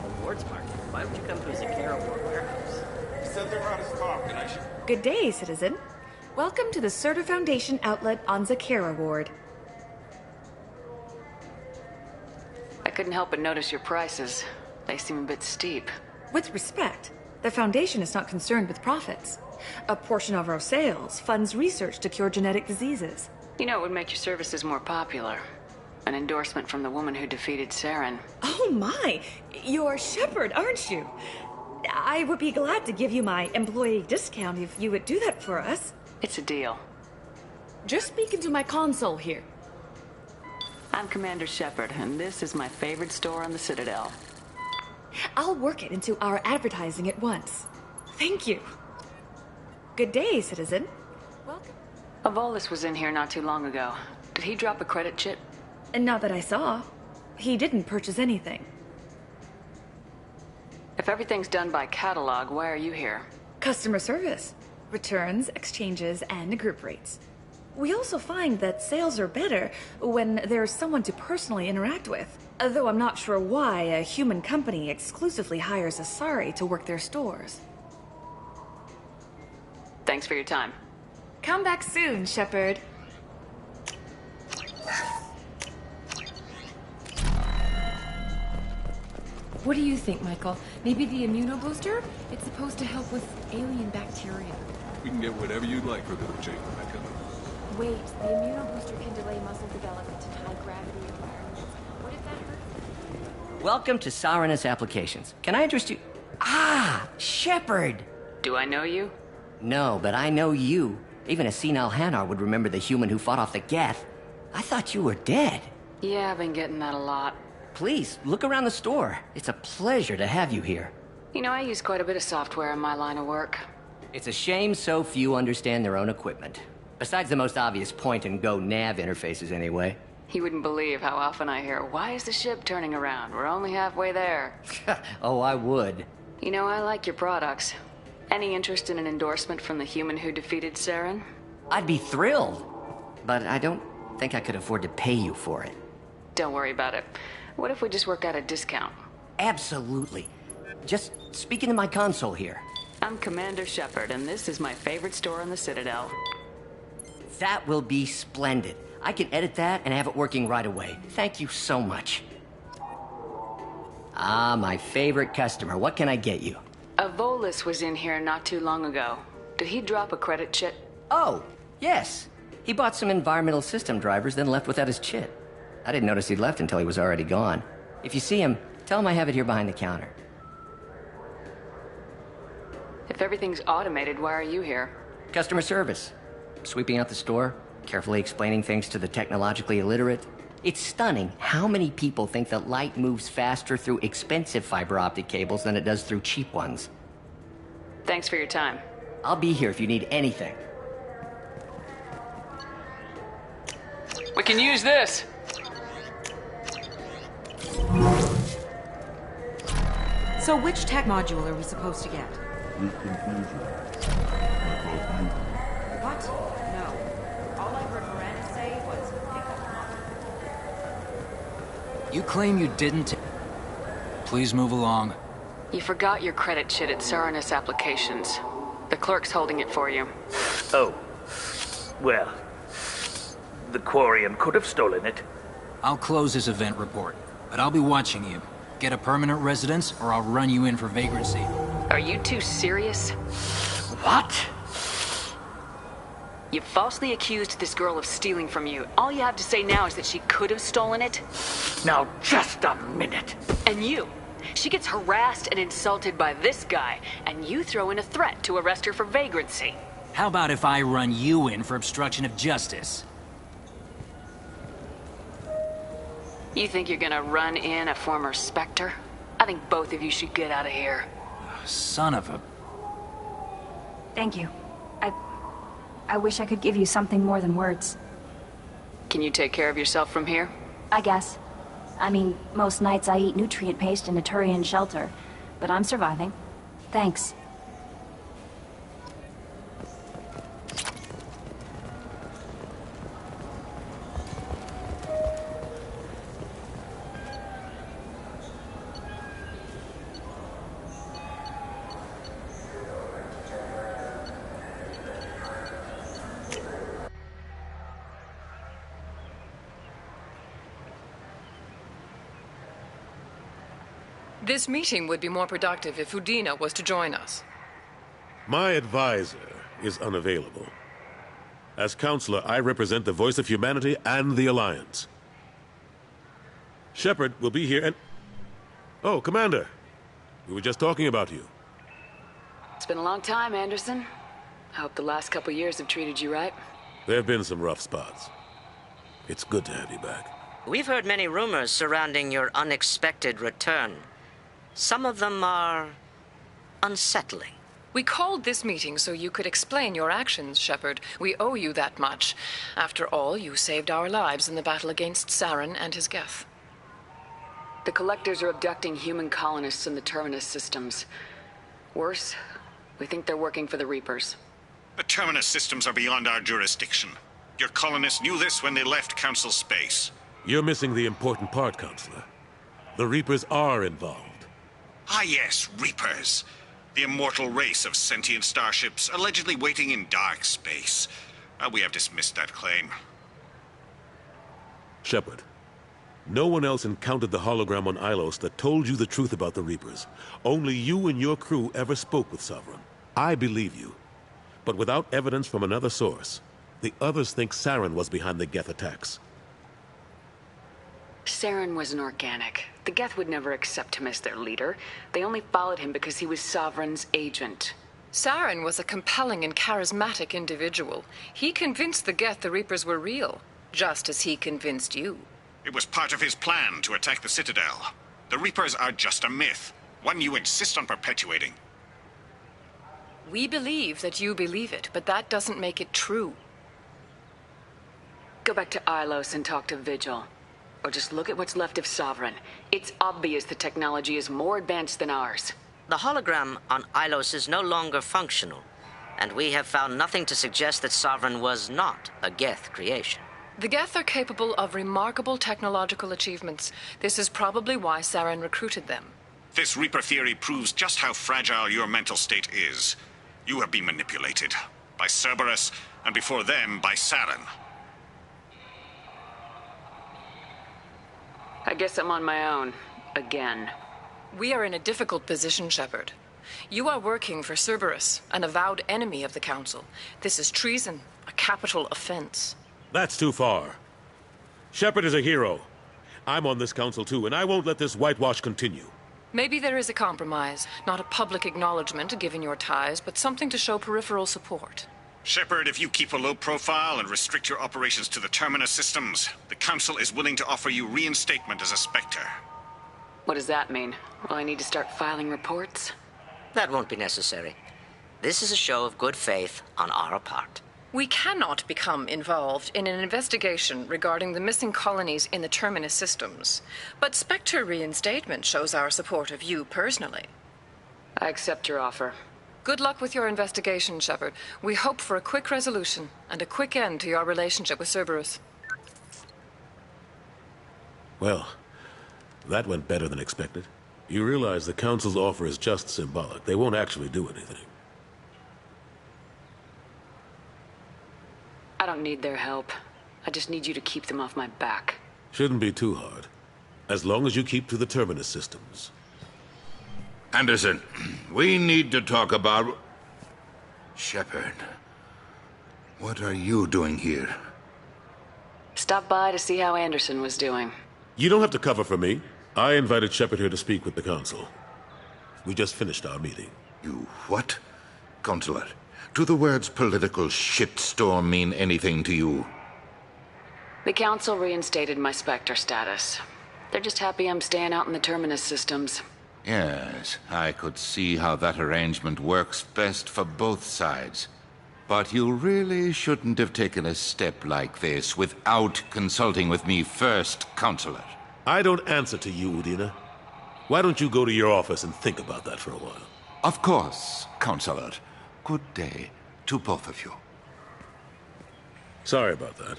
The Wards Market? Why would you come to a Zakara Ward warehouse? He said they were out of stock and I should... Good day, citizen. Welcome to the Serta Foundation outlet on Zakara Ward. I couldn't help but notice your prices. They seem a bit steep. With respect, the Foundation is not concerned with profits. A portion of our sales funds research to cure genetic diseases. You know, it would make your services more popular. An endorsement from the woman who defeated Saren. Oh my! You're Shepard, aren't you? I would be glad to give you my employee discount if you would do that for us. It's a deal. Just speak into my console here. I'm Commander Shepard, and this is my favorite store on the Citadel. I'll work it into our advertising at once. Thank you. Good day, citizen. Welcome. Avolis was in here not too long ago. Did he drop a credit chip? Not that I saw. He didn't purchase anything. If everything's done by catalog, why are you here? Customer service. Returns, exchanges, and group rates. We also find that sales are better when there's someone to personally interact with. Though I'm not sure why a human company exclusively hires Asari to work their stores. Thanks for your time. Come back soon, Shepard. What do you think, Michael? Maybe the immunobooster? It's supposed to help with alien bacteria. We can get whatever you'd like for little Jake, Rebecca. Wait, the immunobooster can delay muscle development in high-gravity environments. What if that hurts? Welcome to Sarenus Applications. Can I interest you? Ah, Shepard! Do I know you? No, but I know you. Even a senile Hanar would remember the human who fought off the Geth. I thought you were dead. Yeah, I've been getting that a lot. Please, look around the store. It's a pleasure to have you here. You know, I use quite a bit of software in my line of work. It's a shame so few understand their own equipment. Besides the most obvious point-and-go nav interfaces, anyway. You wouldn't believe how often I hear, "Why is the ship turning around? We're only halfway there." Oh, I would. You know, I like your products. Any interest in an endorsement from the human who defeated Saren? I'd be thrilled. But I don't think I could afford to pay you for it. Don't worry about it. What if we just work out a discount? Absolutely. Just speak into my console here. I'm Commander Shepard, and this is my favorite store on the Citadel. That will be splendid. I can edit that and have it working right away. Thank you so much. Ah, my favorite customer. What can I get you? Avolis was in here not too long ago. Did he drop a credit chit? Oh, yes. He bought some environmental system drivers, then left without his chit. I didn't notice he'd left until he was already gone. If you see him, tell him I have it here behind the counter. If everything's automated, why are you here? Customer service. Sweeping out the store, carefully explaining things to the technologically illiterate. It's stunning how many people think that light moves faster through expensive fiber optic cables than it does through cheap ones. Thanks for your time. I'll be here if you need anything. We can use this! So which tech module are we supposed to get? What? No. All I heard Miranda say was pick up module. You claim you didn't... Please move along. You forgot your credit chit at Sarenus Applications. The clerk's holding it for you. Oh. Well, the Quarian could have stolen it. I'll close this event report, but I'll be watching you. Get a permanent residence, or I'll run you in for vagrancy. Are you two serious? What? You falsely accused this girl of stealing from you. All you have to say now is that she could have stolen it. Now, just a minute. And you. She gets harassed and insulted by this guy, and you throw in a threat to arrest her for vagrancy. How about if I run you in for obstruction of justice? You think you're gonna run in a former Spectre? I think both of you should get out of here. Son of a... Thank you. I wish I could give you something more than words. Can you take care of yourself from here? I guess. I mean, most nights I eat nutrient paste in a Turian shelter, but I'm surviving. Thanks. This meeting would be more productive if Udina was to join us. My advisor is unavailable. As counselor, I represent the voice of humanity and the Alliance. Shepard will be here and... Oh, Commander. We were just talking about you. It's been a long time, Anderson. I hope the last couple years have treated you right. There have been some rough spots. It's good to have you back. We've heard many rumors surrounding your unexpected return. Some of them are unsettling. We called this meeting so you could explain your actions, Shepard. We owe you that much. After all, you saved our lives in the battle against Saren and his Geth. The Collectors are abducting human colonists in the Terminus systems. Worse, we think they're working for the Reapers. The Terminus systems are beyond our jurisdiction. Your colonists knew this when they left Council space. You're missing the important part, Counselor. The Reapers are involved. Ah yes, Reapers. The immortal race of sentient starships allegedly waiting in dark space. We have dismissed that claim. Shepard, no one else encountered the hologram on Ilos that told you the truth about the Reapers. Only you and your crew ever spoke with Sovereign. I believe you. But without evidence from another source, the others think Saren was behind the Geth attacks. Saren was an organic. The Geth would never accept him as their leader. They only followed him because he was Sovereign's agent. Saren was a compelling and charismatic individual. He convinced the Geth the Reapers were real, just as he convinced you. It was part of his plan to attack the Citadel. The Reapers are just a myth, one you insist on perpetuating. We believe that you believe it, but that doesn't make it true. Go back to Ilos and talk to Vigil. Or just look at what's left of Sovereign. It's obvious the technology is more advanced than ours. The hologram on Ilos is no longer functional, and we have found nothing to suggest that Sovereign was not a Geth creation. The Geth are capable of remarkable technological achievements. This is probably why Saren recruited them. This Reaper theory proves just how fragile your mental state is. You have been manipulated. By Cerberus, and before them, by Saren. I guess I'm on my own. Again. We are in a difficult position, Shepard. You are working for Cerberus, an avowed enemy of the Council. This is treason, a capital offense. That's too far. Shepard is a hero. I'm on this council too, and I won't let this whitewash continue. Maybe there is a compromise. Not a public acknowledgement given your ties, but something to show peripheral support. Shepard, if you keep a low profile and restrict your operations to the Terminus systems, the Council is willing to offer you reinstatement as a Spectre. What does that mean? Will I need to start filing reports? That won't be necessary. This is a show of good faith on our part. We cannot become involved in an investigation regarding the missing colonies in the Terminus systems. But Spectre reinstatement shows our support of you personally. I accept your offer. Good luck with your investigation, Shepard. We hope for a quick resolution and a quick end to your relationship with Cerberus. Well, that went better than expected. You realize the Council's offer is just symbolic. They won't actually do anything. I don't need their help. I just need you to keep them off my back. Shouldn't be too hard. As long as you keep to the Terminus systems. Anderson, we need to talk about... Shepard. What are you doing here? Stopped by to see how Anderson was doing. You don't have to cover for me. I invited Shepard here to speak with the Council. We just finished our meeting. You what? Counselor, do the words political shitstorm mean anything to you? The Council reinstated my Spectre status. They're just happy I'm staying out in the Terminus systems. Yes, I could see how that arrangement works best for both sides. But you really shouldn't have taken a step like this without consulting with me first, Counselor. I don't answer to you, Udina. Why don't you go to your office and think about that for a while? Of course, Counselor. Good day to both of you. Sorry about that.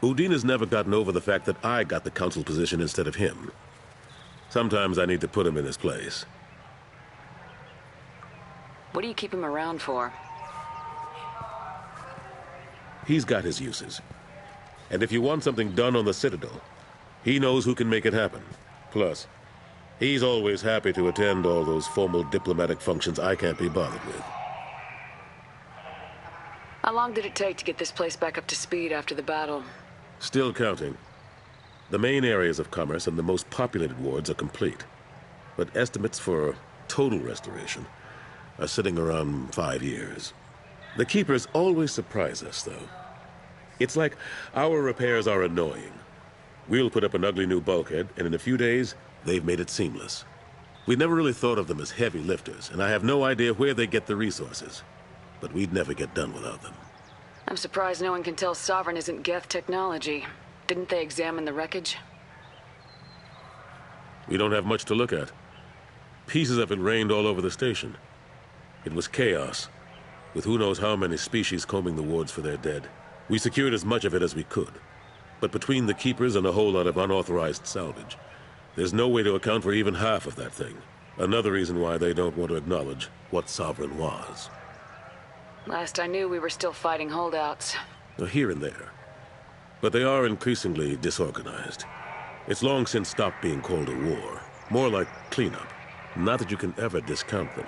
Udina's never gotten over the fact that I got the Council position instead of him. Sometimes I need to put him in his place. What do you keep him around for? He's got his uses. And if you want something done on the Citadel, he knows who can make it happen. Plus, he's always happy to attend all those formal diplomatic functions I can't be bothered with. How long did it take to get this place back up to speed after the battle? Still counting. The main areas of commerce and the most populated wards are complete. But estimates for total restoration are sitting around 5 years. The Keepers always surprise us, though. It's like our repairs are annoying. We'll put up an ugly new bulkhead, and in a few days, they've made it seamless. We never really thought of them as heavy lifters, and I have no idea where they get the resources. But we'd never get done without them. I'm surprised no one can tell Sovereign isn't Geth technology. Didn't they examine the wreckage? We don't have much to look at. Pieces of it rained all over the station. It was chaos, with who knows how many species combing the wards for their dead. We secured as much of it as we could. But between the Keepers and a whole lot of unauthorized salvage, there's no way to account for even half of that thing. Another reason why they don't want to acknowledge what Sovereign was. Last I knew, we were still fighting holdouts. Here and there. But they are increasingly disorganized. It's long since stopped being called a war. More like cleanup. Not that you can ever discount them.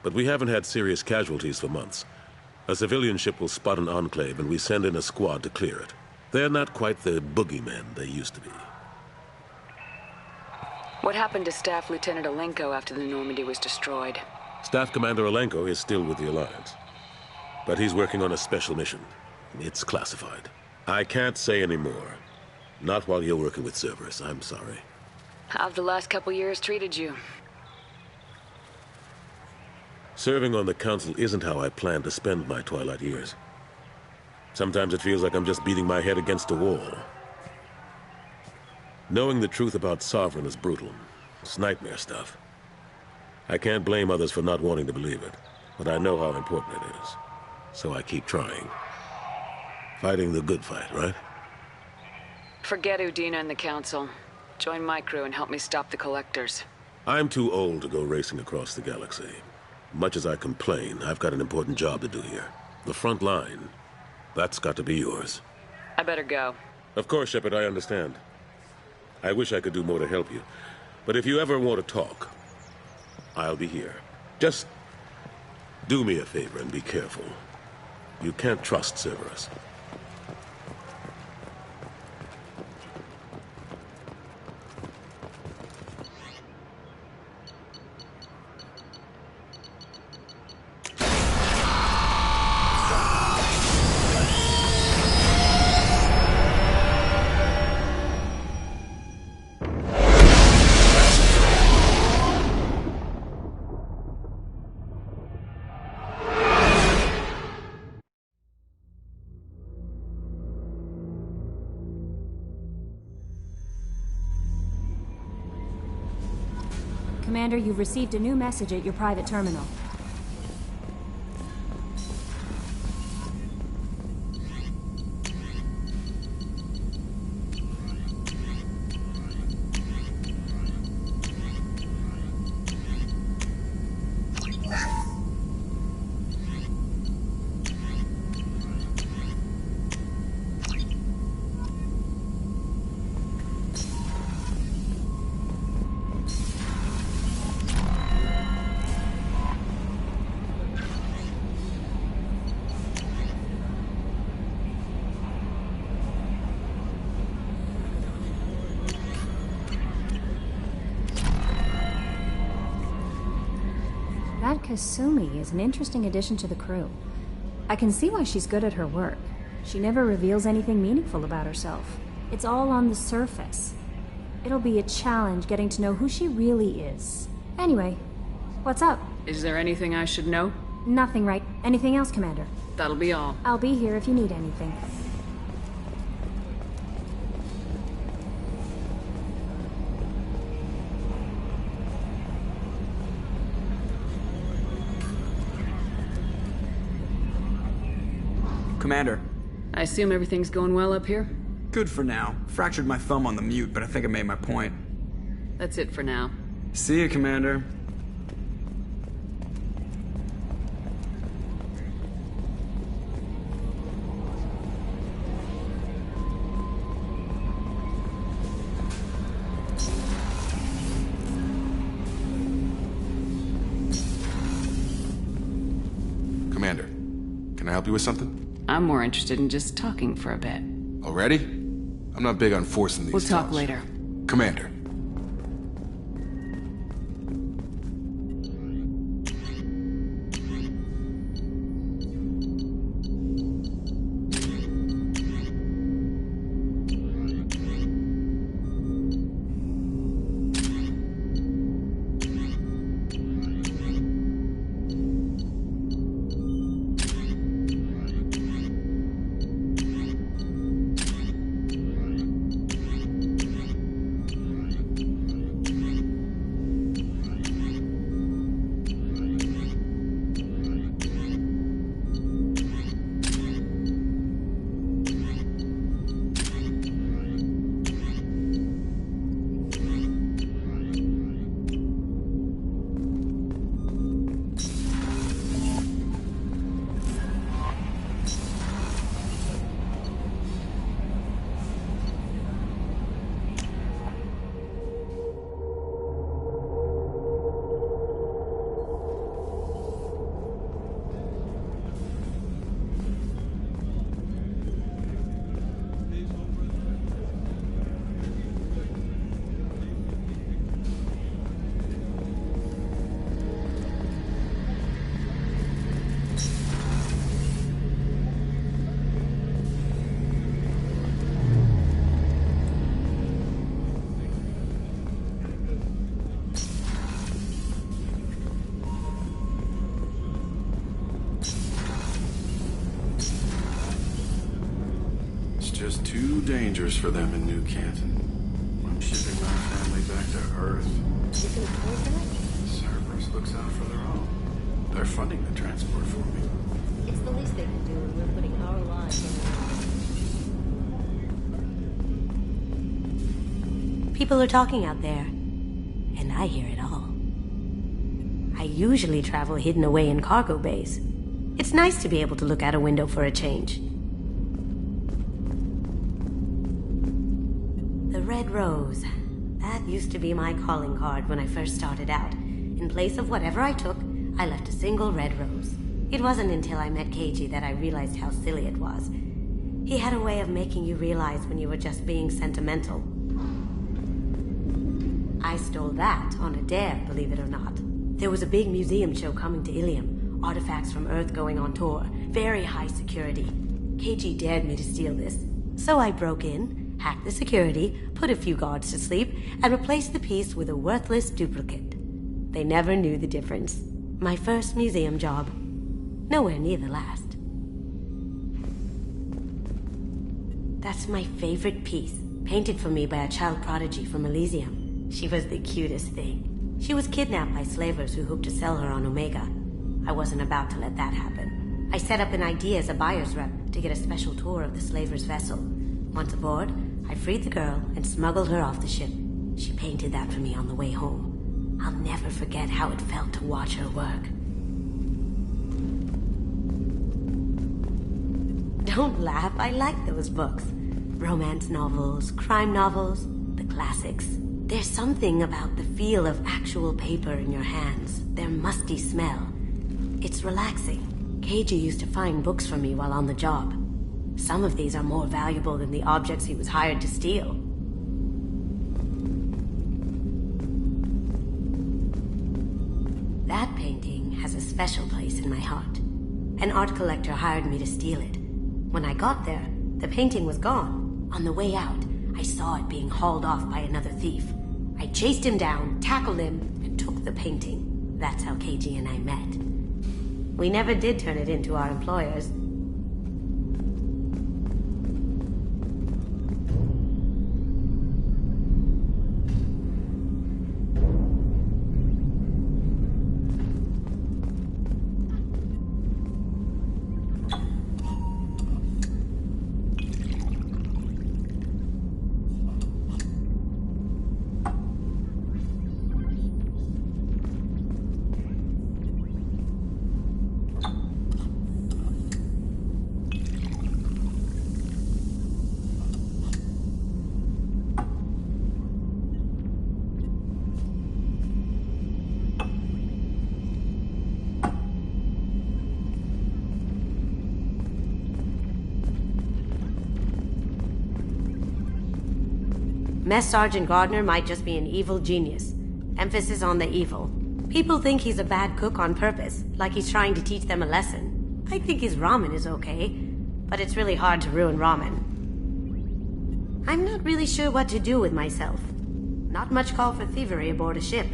But we haven't had serious casualties for months. A civilian ship will spot an enclave and we send in a squad to clear it. They're not quite the boogeymen they used to be. What happened to Staff Lieutenant Alenko after the Normandy was destroyed? Staff Commander Alenko is still with the Alliance. But he's working on a special mission. It's classified. I can't say any more. Not while you're working with Cerberus, I'm sorry. How've the last couple years treated you? Serving on the Council isn't how I plan to spend my twilight years. Sometimes it feels like I'm just beating my head against a wall. Knowing the truth about Sovereign is brutal. It's nightmare stuff. I can't blame others for not wanting to believe it, but I know how important it is. So I keep trying. Fighting the good fight, right? Forget Udina and the Council. Join my crew and help me stop the Collectors. I'm too old to go racing across the galaxy. Much as I complain, I've got an important job to do here. The front line. That's got to be yours. I better go. Of course, Shepard, I understand. I wish I could do more to help you. But if you ever want to talk, I'll be here. Just do me a favor and be careful. You can't trust Cerberus. Commander, you've received a new message at your private terminal. Kasumi is an interesting addition to the crew. I can see why she's good at her work. She never reveals anything meaningful about herself. It's all on the surface. It'll be a challenge getting to know who she really is. Anyway, what's up? Is there anything I should know? Nothing, right? Anything else, Commander? That'll be all. I'll be here if you need anything. Commander. I assume everything's going well up here? Good for now. Fractured my thumb on the mute, but I think I made my point. That's it for now. See you, Commander. Commander, can I help you with something? I'm more interested in just talking for a bit. Already? I'm not big on forcing these We'll talk talks. later. Commander. Just too dangerous for them in New Canton. I'm shipping my family back to Earth. You can afford that? Cerberus looks out for their own. They're funding the transport for me. It's the least they can do when we're putting our lives on. People are talking out there, and I hear it all. I usually travel hidden away in cargo bays. It's nice to be able to look out a window for a change. The Red Rose. That used to be my calling card when I first started out. In place of whatever I took, I left a single red rose. It wasn't until I met Keiji that I realized how silly it was. He had a way of making you realize when you were just being sentimental. I stole that on a dare, believe it or not. There was a big museum show coming to Ilium. Artifacts from Earth going on tour. Very high security. Keiji dared me to steal this. So I broke in, hacked the security, put a few guards to sleep, and replaced the piece with a worthless duplicate. They never knew the difference. My first museum job. Nowhere near the last. That's my favorite piece, painted for me by a child prodigy from Elysium. She was the cutest thing. She was kidnapped by slavers who hoped to sell her on Omega. I wasn't about to let that happen. I set up an idea as a buyer's rep to get a special tour of the slaver's vessel. Once aboard, I freed the girl and smuggled her off the ship. She painted that for me on the way home. I'll never forget how it felt to watch her work. Don't laugh, I like those books. Romance novels, crime novels, the classics. There's something about the feel of actual paper in your hands, their musty smell. It's relaxing. Keiji used to find books for me while on the job. Some of these are more valuable than the objects he was hired to steal. That painting has a special place in my heart. An art collector hired me to steal it. When I got there, the painting was gone. On the way out, I saw it being hauled off by another thief. I chased him down, tackled him, and took the painting. That's how KG and I met. We never did turn it into our employers. Mess Sergeant Gardner might just be an evil genius. Emphasis on the evil. People think he's a bad cook on purpose, like he's trying to teach them a lesson. I think his ramen is okay, but it's really hard to ruin ramen. I'm not really sure what to do with myself. Not much call for thievery aboard a ship.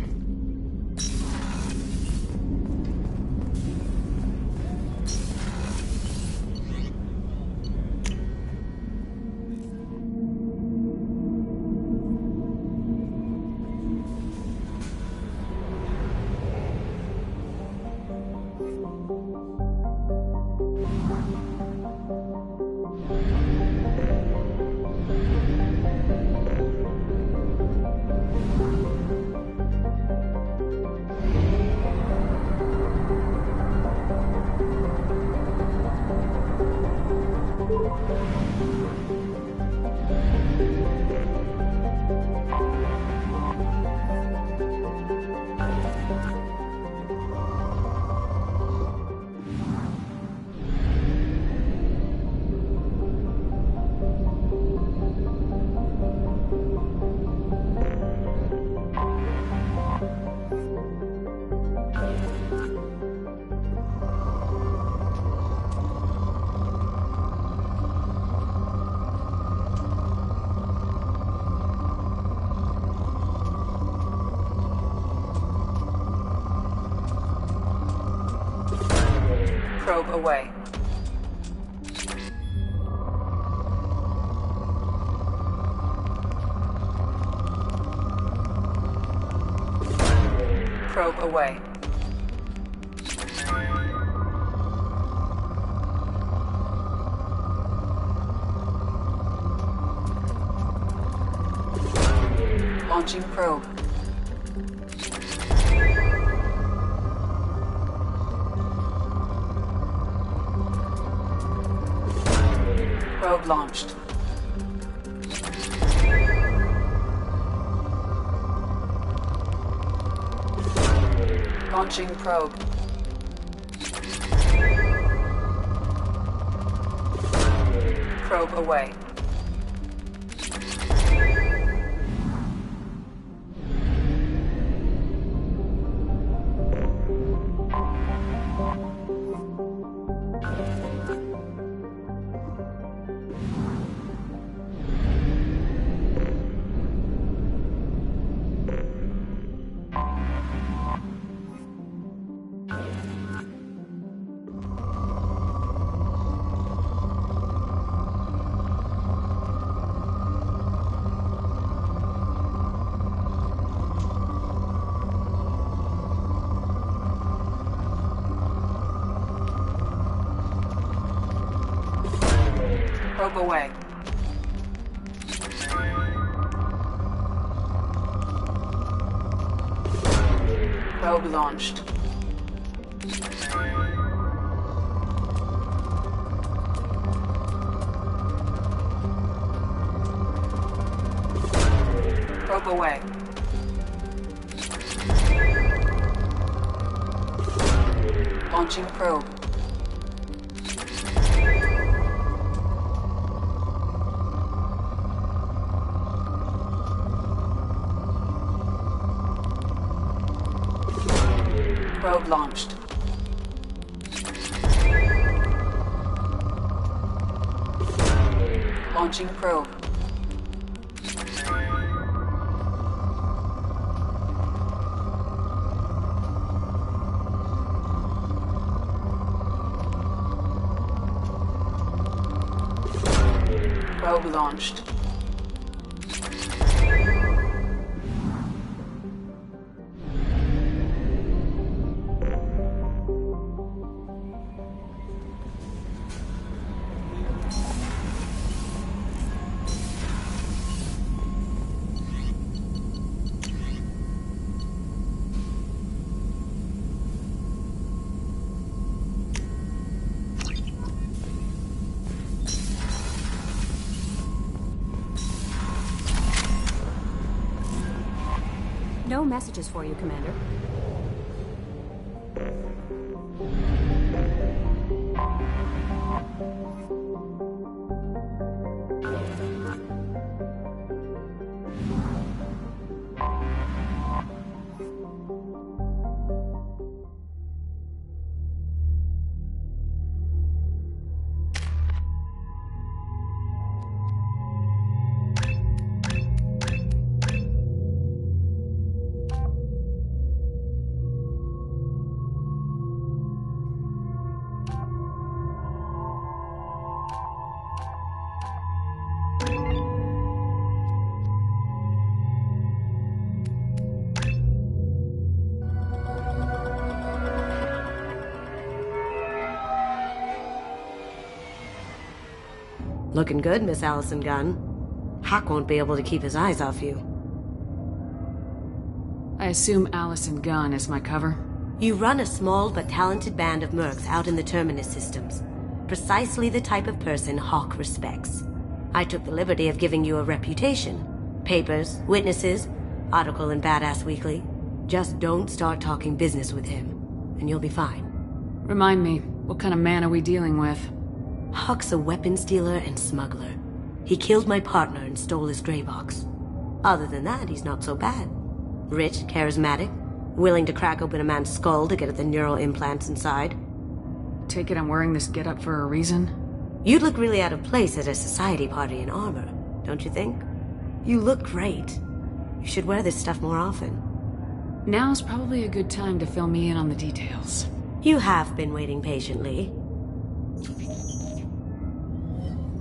Probe away. Probe away. Launching probe. Probe launched. Launching probe. Probe away. Probe away. Probe launched. Probe away. Launching probe. Probe launched. Launching probe. Probe launched. No messages for you, Commander. Looking good, Miss Allison Gunn. Hawk won't be able to keep his eyes off you. I assume Allison Gunn is my cover? You run a small but talented band of mercs out in the Terminus systems. Precisely the type of person Hawk respects. I took the liberty of giving you a reputation. Papers, witnesses, article in Badass Weekly. Just don't start talking business with him, and you'll be fine. Remind me, what kind of man are we dealing with? Hawk's a weapons dealer and smuggler. He killed my partner and stole his gray box. Other than that, he's not so bad. Rich, charismatic, willing to crack open a man's skull to get at the neural implants inside. Take it I'm wearing this getup for a reason? You'd look really out of place at a society party in armor, don't you think? You look great. You should wear this stuff more often. Now's probably a good time to fill me in on the details. You have been waiting patiently.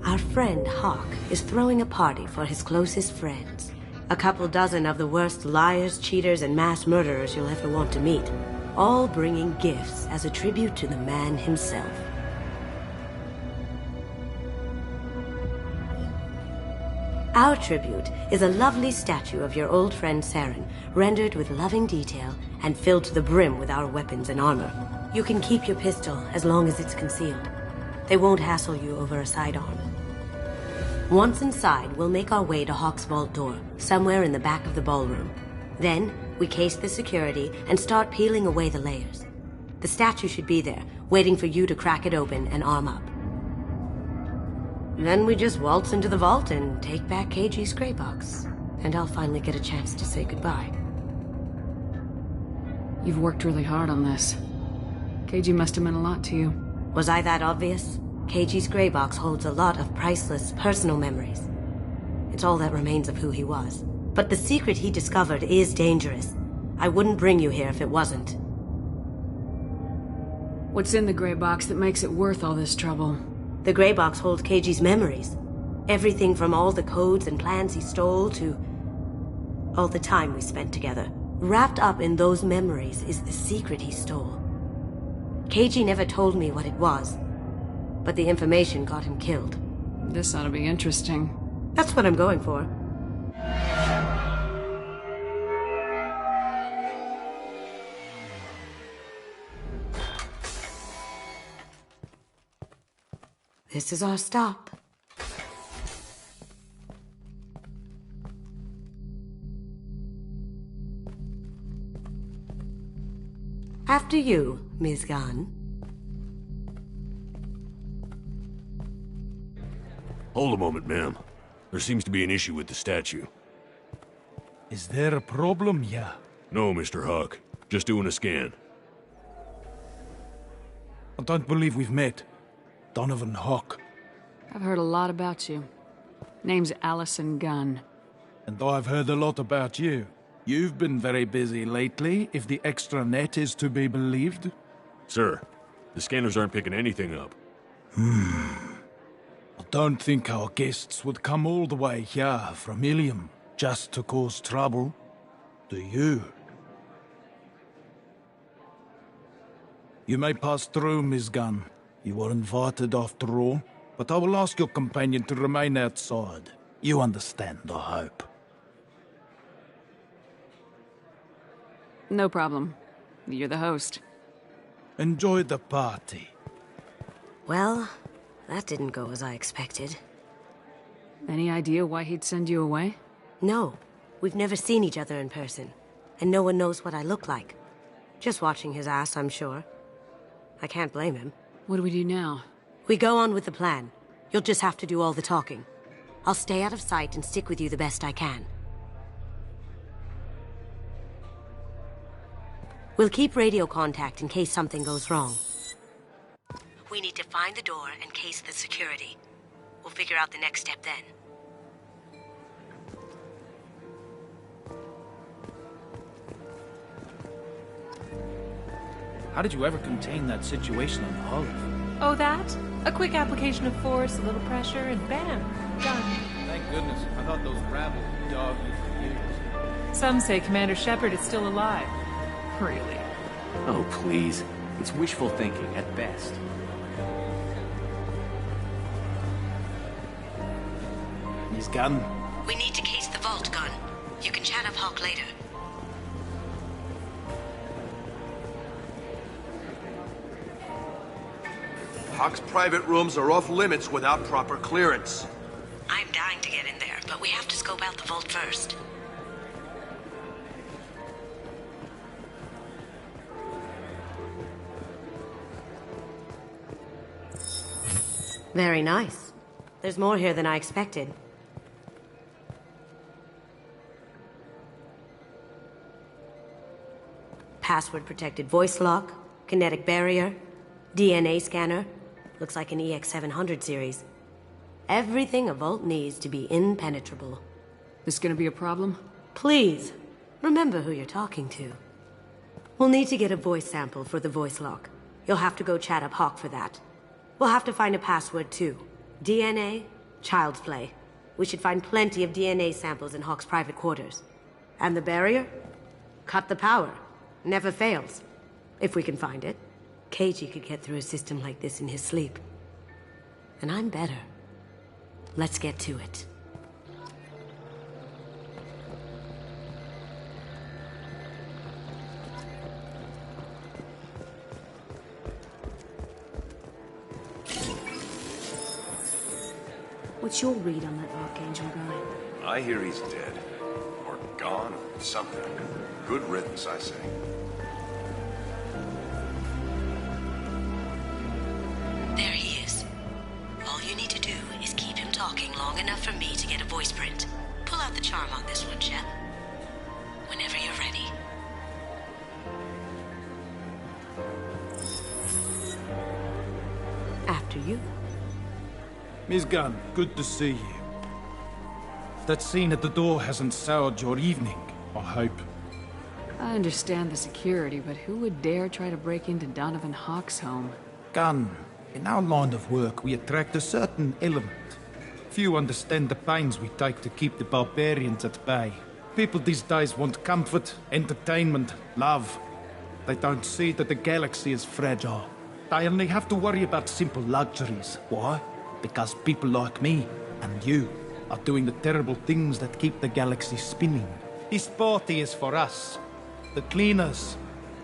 Our friend Hawk is throwing a party for his closest friends. A couple dozen of the worst liars, cheaters, and mass murderers you'll ever want to meet. All bringing gifts as a tribute to the man himself. Our tribute is a lovely statue of your old friend Saren, rendered with loving detail and filled to the brim with our weapons and armor. You can keep your pistol as long as it's concealed. They won't hassle you over a sidearm. Once inside, we'll make our way to Hawk's vault door, somewhere in the back of the ballroom. Then, we case the security and start peeling away the layers. The statue should be there, waiting for you to crack it open and arm up. Then we just waltz into the vault and take back KG's gray box. And I'll finally get a chance to say goodbye. You've worked really hard on this. KG must have meant a lot to you. Was I that obvious? KG's gray box holds a lot of priceless personal memories. It's all that remains of who he was. But the secret he discovered is dangerous. I wouldn't bring you here if it wasn't. What's in the gray box that makes it worth all this trouble? The gray box holds KG's memories. Everything from all the codes and plans he stole to all the time we spent together. Wrapped up in those memories is the secret he stole. KG never told me what it was, but the information got him killed. This ought to be interesting. That's what I'm going for. This is our stop. After you, Ms. Gunn. Hold a moment, ma'am. There seems to be an issue with the statue. Is there a problem, yeah? No, Mr. Hawk. Just doing a scan. I don't believe we've met. Donovan Hawk. I've heard a lot about you. Name's Allison Gunn. And I've heard a lot about you. You've been very busy lately, if the extranet is to be believed. Sir, the scanners aren't picking anything up. I don't think our guests would come all the way here from Ilium just to cause trouble. Do you? You may pass through, Miss Gunn. You were invited after all, but I will ask your companion to remain outside. You understand, I hope. No problem. You're the host. Enjoy the party. Well, that didn't go as I expected. Any idea why he'd send you away? No. We've never seen each other in person, and no one knows what I look like. Just watching his ass, I'm sure. I can't blame him. What do we do now? We go on with the plan. You'll just have to do all the talking. I'll stay out of sight and stick with you the best I can. We'll keep radio contact in case something goes wrong. We need to find the door and case the security. We'll figure out the next step then. How did you ever contain that situation on Olive? Oh, that? A quick application of force, a little pressure, and bam, done. Thank goodness. I thought those rabble would dog you for years. Some say Commander Shepard is still alive. Really? Oh, please. It's wishful thinking at best. His gun. We need to case the vault gun. You can chat up Hawk later. Hawk's private rooms are off limits without proper clearance. I'm dying to get in there, but we have to scope out the vault first. Very nice. There's more here than I expected. Password-protected voice lock, kinetic barrier, DNA scanner. Looks like an EX700 series. Everything a vault needs to be impenetrable. This gonna be a problem? Please, remember who you're talking to. We'll need to get a voice sample for the voice lock. You'll have to go chat up Hawk for that. We'll have to find a password too. DNA, child's play. We should find plenty of DNA samples in Hawk's private quarters. And the barrier? Cut the power. Never fails. If we can find it. KG could get through a system like this in his sleep. And I'm better. Let's get to it. What's your read on that Archangel guy? I hear he's dead. Or gone, or something. Good riddance, I say. There he is. All you need to do is keep him talking long enough for me to get a voice print. Pull out the charm on this one, Shep. Whenever you're ready. After you. Miss Gunn, good to see you. That scene at the door hasn't soured your evening, I hope. I understand the security, but who would dare try to break into Donovan Hawk's home? Gunn, in our line of work, we attract a certain element. Few understand the pains we take to keep the barbarians at bay. People these days want comfort, entertainment, love. They don't see that the galaxy is fragile. They only have to worry about simple luxuries. Why? Because people like me and you are doing the terrible things that keep the galaxy spinning. This party is for us, the cleaners,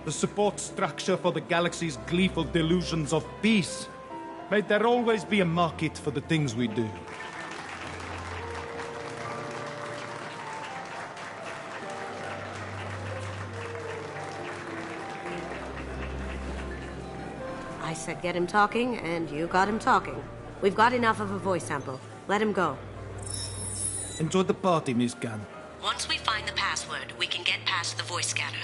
the support structure for the galaxy's gleeful delusions of peace. May there always be a market for the things we do. I said get him talking, and you got him talking. We've got enough of a voice sample. Let him go. Enjoy the party, Miss Gunn. Once we find the password, we can get past the voice scanner.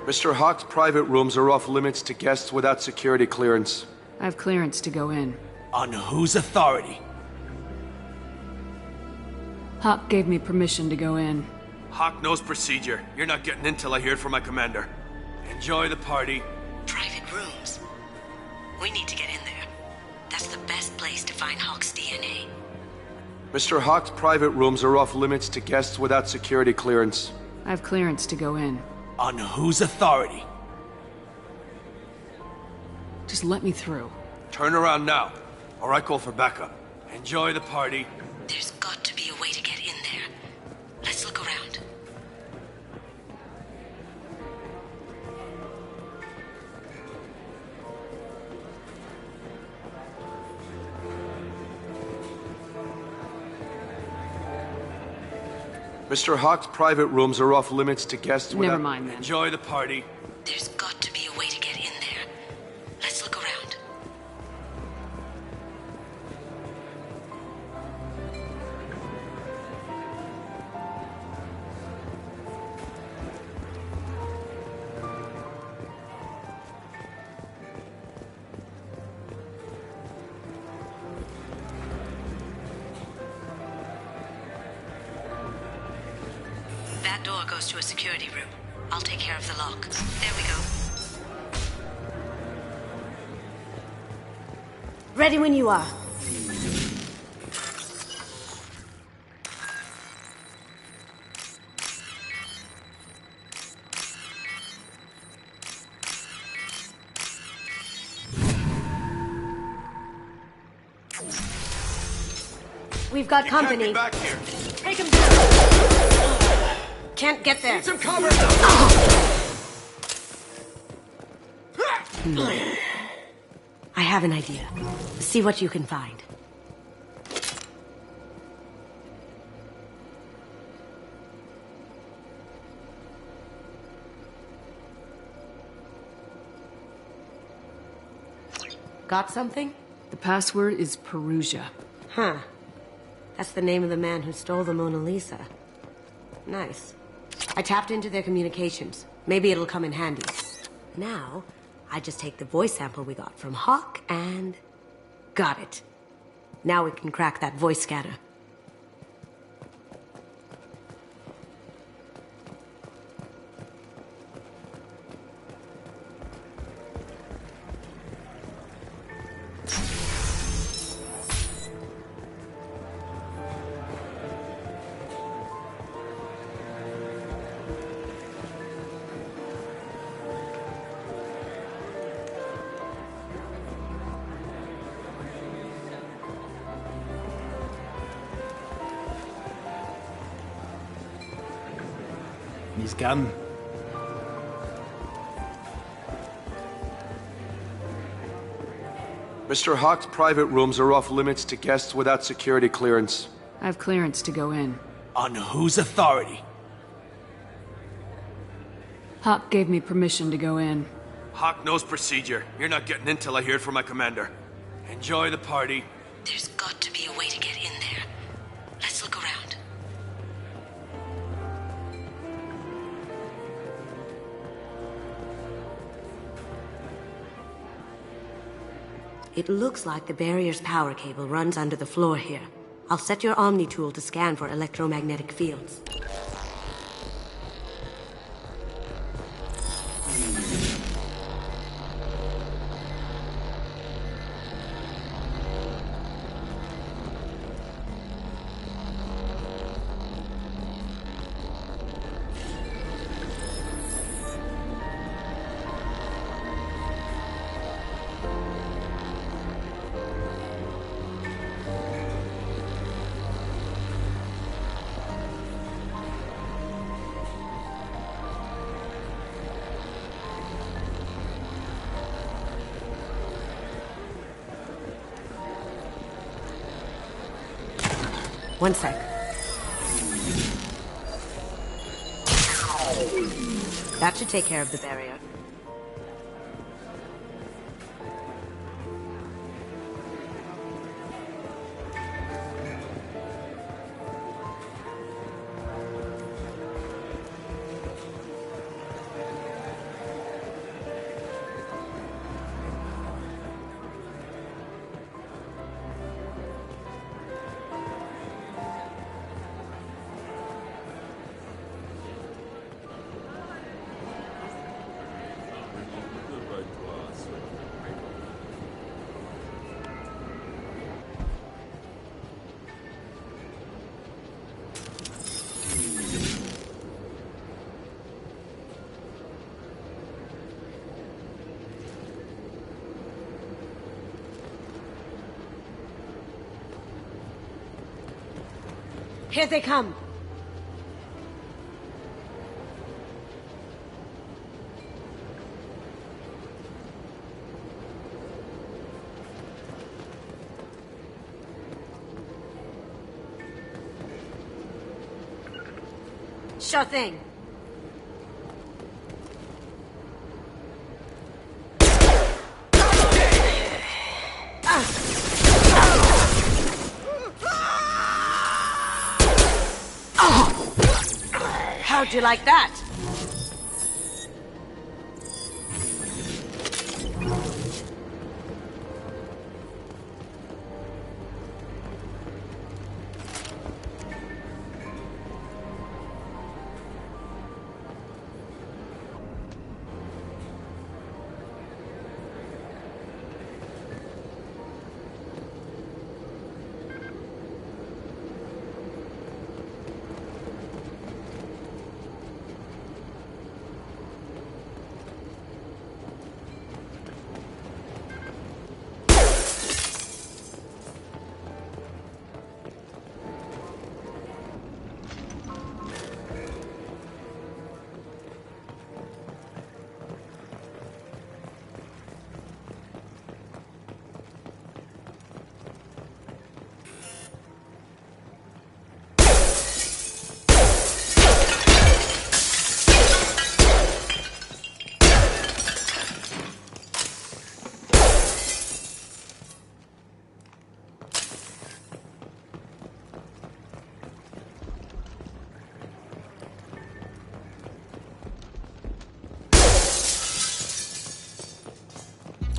Mr. Hawk's private rooms are off limits to guests without security clearance. I have clearance to go in. On whose authority? Hawk gave me permission to go in. Hawk knows procedure. You're not getting in till I hear it from my commander. Enjoy the party. Private rooms. We need to get in there. That's the best place to find Hawk's DNA. Mr. Hawk's private rooms are off limits to guests without security clearance. I have clearance to go in. On whose authority? Just let me through. Turn around now, or I call for backup. Enjoy the party. There's got to be a way to get in there. Let's look around. Mr. Hawk's private rooms are off limits to guests without... Never mind, then. Enjoy the party. There's got to be a way to get in there. Let's look around. That door goes to a security room. I'll take care of the lock. There we go. Ready when you are. We've got company. Get back here. Take him down. Can't get there. Need some cover. I have an idea. See what you can find. Got something? The password is Perugia. Huh. That's the name of the man who stole the Mona Lisa. Nice. I tapped into their communications. Maybe it'll come in handy. Now, I just take the voice sample we got from Hawk and... got it. Now we can crack that voice scanner. He's gone. Mr. Hawk's private rooms are off limits to guests without security clearance. I have clearance to go in. On whose authority? Hawk gave me permission to go in. Hawk knows procedure. You're not getting in till I hear it from my commander. Enjoy the party. There's got to be a way to get in there. Let's look around. It looks like the barrier's power cable runs under the floor here. I'll set your Omni tool to scan for electromagnetic fields. One sec. That should take care of the barrier. Here they come. Sure thing. How'd you like that?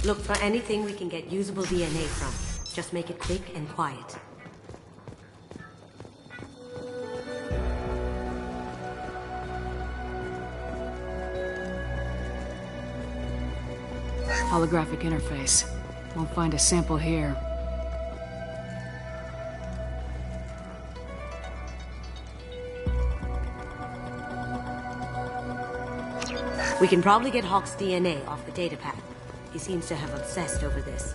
Look for anything we can get usable DNA from. Just make it quick and quiet. Holographic interface. Won't find a sample here. We can probably get Hawk's DNA off the datapad. He seems to have obsessed over this.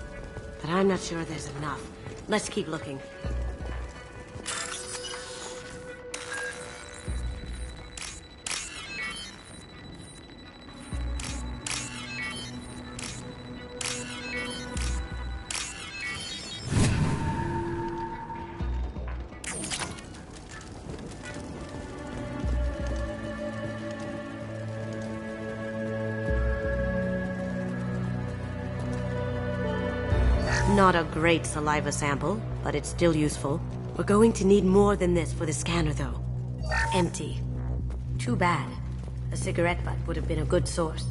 But I'm not sure there's enough. Let's keep looking. Not a great saliva sample, but it's still useful. We're going to need more than this for the scanner, though. Empty. Too bad. A cigarette butt would have been a good source.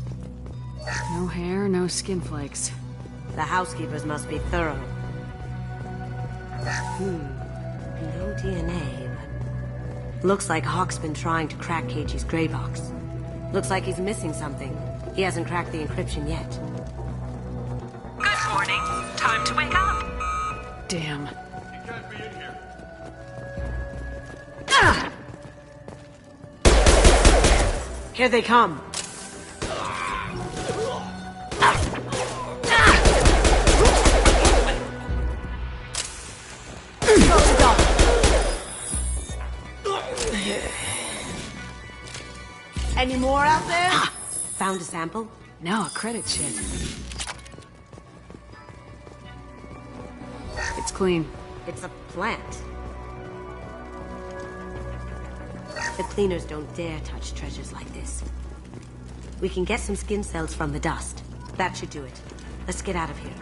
No hair, no skin flakes. The housekeepers must be thorough. No DNA, but... Looks like Hawk's been trying to crack Keiji's gray box. Looks like he's missing something. He hasn't cracked the encryption yet. Good morning. Time to wake up. Damn. He can't be in here. Here they come. Any more out there? Found a sample? Now a credit check. It's clean. It's a plant. The cleaners don't dare touch treasures like this. We can get some skin cells from the dust. That should do it. Let's get out of here.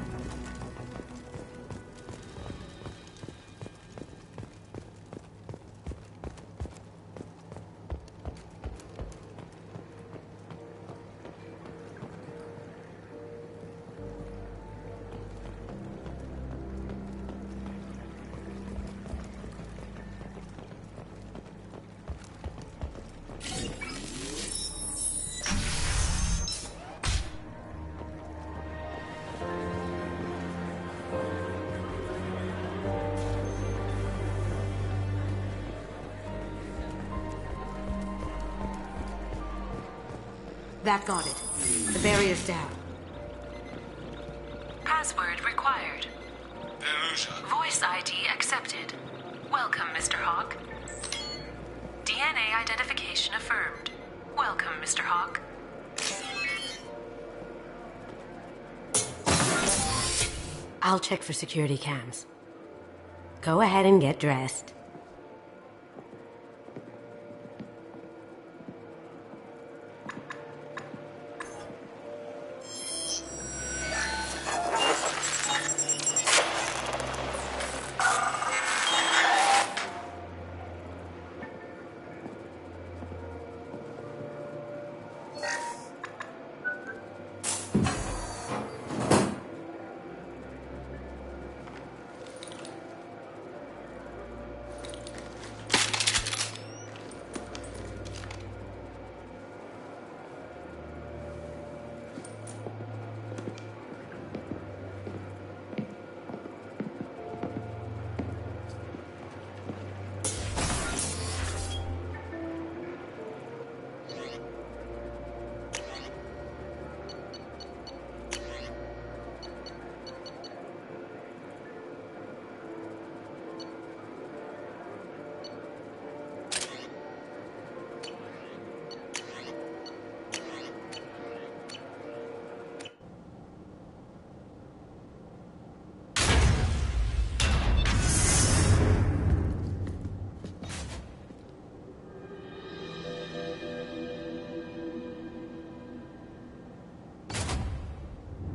That got it. The barrier's down. Password required. Voice ID accepted. Welcome, Mr. Hawk. identification affirmed. Welcome, Mr. Hawk. I'll check for security cams. Go ahead and get dressed.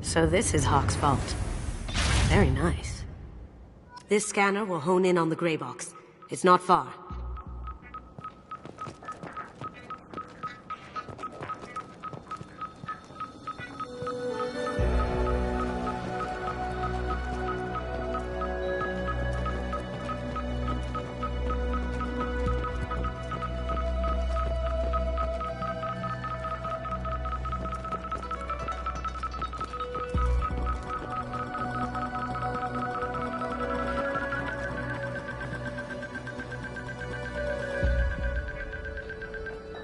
So this is Hawk's vault. Very nice. This scanner will hone in on the gray box. It's not far.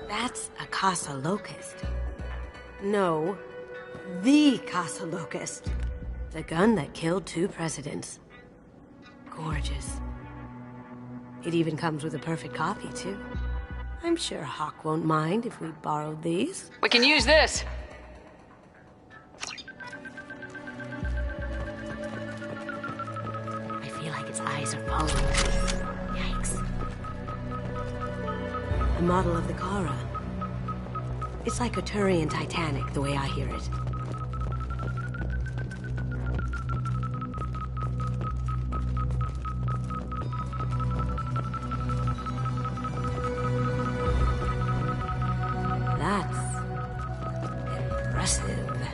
That's a Casa Locust. No, the Casa Locust. The gun that killed 2 presidents. Gorgeous. It even comes with a perfect copy, too. I'm sure Hawk won't mind if we borrowed these. We can use this. I feel like its eyes are following me. Yikes. A model of the Kara. It's like a Turian Titanic, the way I hear it. That's impressive.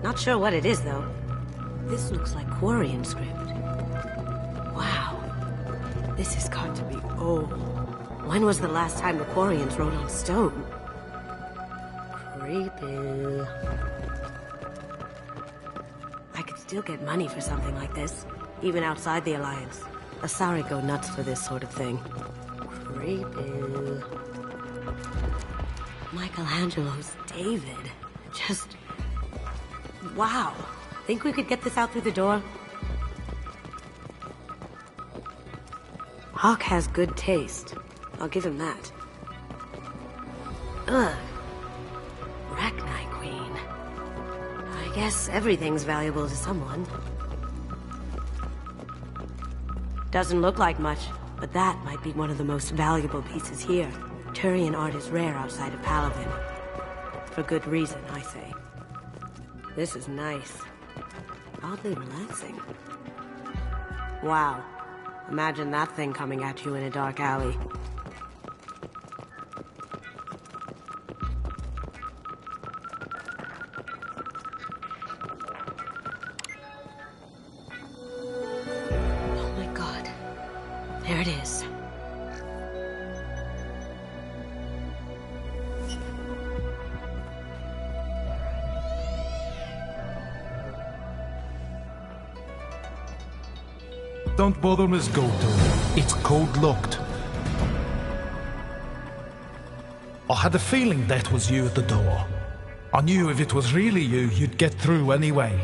Not sure what it is, though. This looks like Quarian script. Wow. This has got to be old. When was the last time the Quarians wrote on stone? Creepy. I could still get money for something like this, even outside the Alliance. Asari go nuts for this sort of thing. Creepy. Michelangelo's David. Just... wow. Think we could get this out through the door? Hawk has good taste. I'll give him that. Ugh. Rachni Queen. I guess everything's valuable to someone. Doesn't look like much, but that might be one of the most valuable pieces here. Turian art is rare outside of Paladin. For good reason, I say. This is nice. Oddly relaxing. Wow. Imagine that thing coming at you in a dark alley. Oh my god. There it is. Don't bother, Miss Goto. It's code-locked. I had a feeling that was you at the door. I knew if it was really you, you'd get through anyway.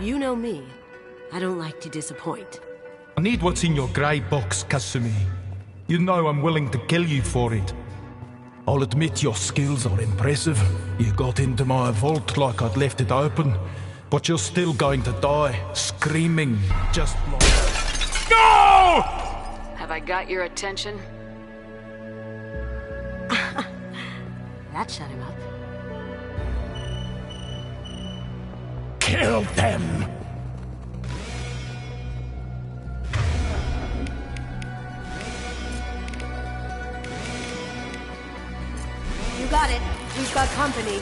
You know me. I don't like to disappoint. I need what's in your grey box, Kasumi. You know I'm willing to kill you for it. I'll admit your skills are impressive. You got into my vault like I'd left it open, but you're still going to die, screaming, just like... No! Have I got your attention? That shut him up. Kill them! You got it. We've got company.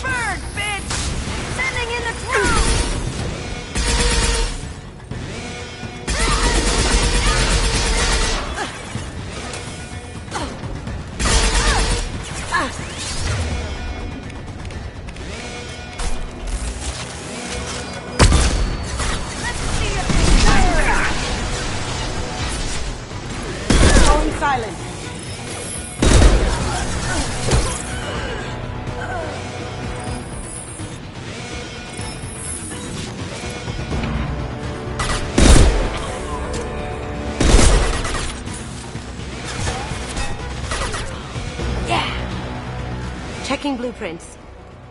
Bird, bitch! Sending in the crew! Going silent. Yeah. Checking blueprints.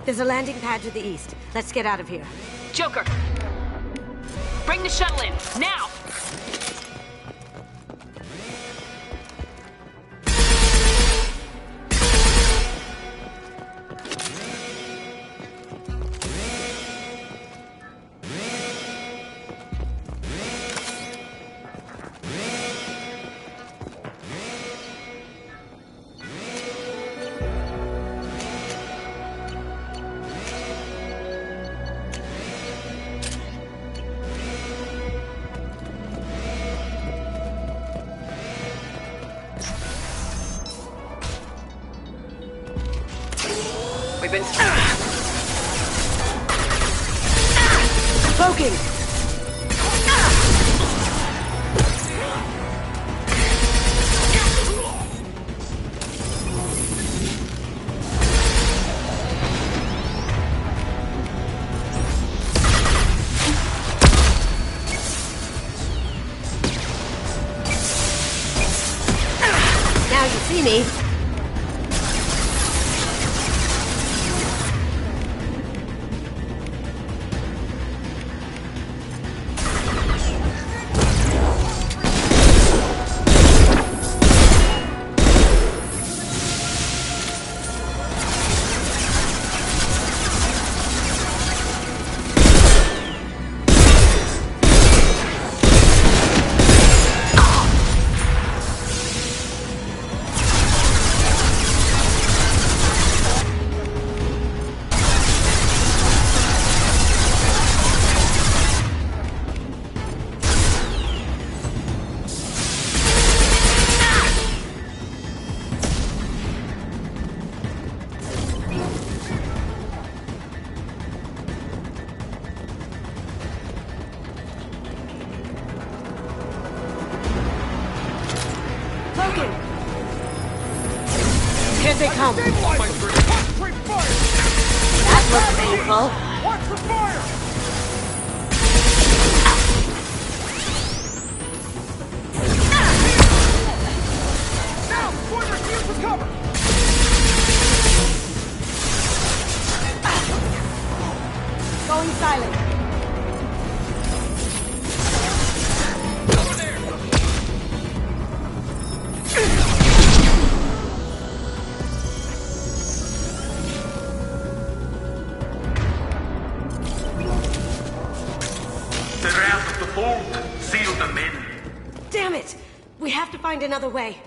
There's a landing pad to the east. Let's get out of here. Joker! Bring the shuttle in, now! We've been... Cloaking! Now you see me. Cloaking! Here they come. That looks painful. Watch the fire! Now, before their shields recover! Going silent. They're out of the vault. Seal them in. Damn it! We have to find another way.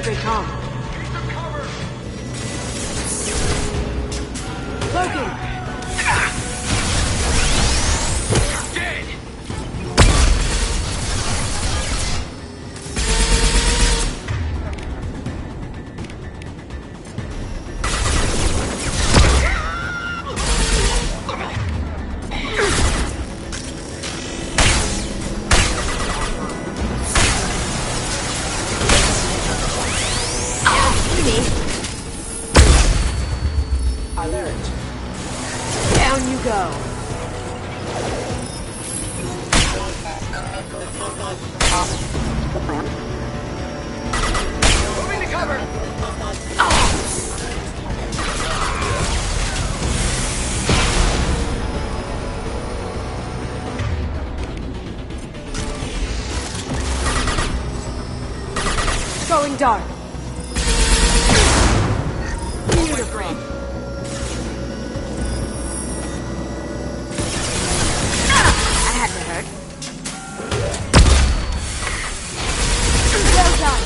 good calm. Cloaking! Alert. Down you go. Moving to cover. Going dark. Beautiful. That had to hurt. Well done.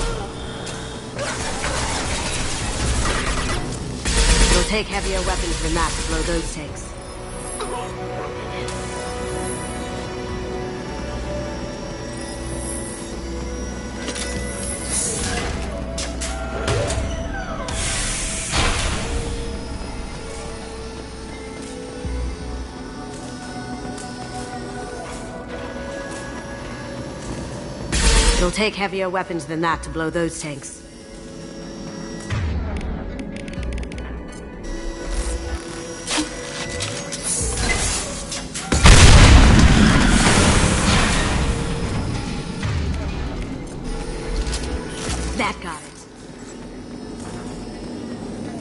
It'll take heavier weapons than that to blow those tanks. It'll take heavier weapons than that to blow those tanks. That got it.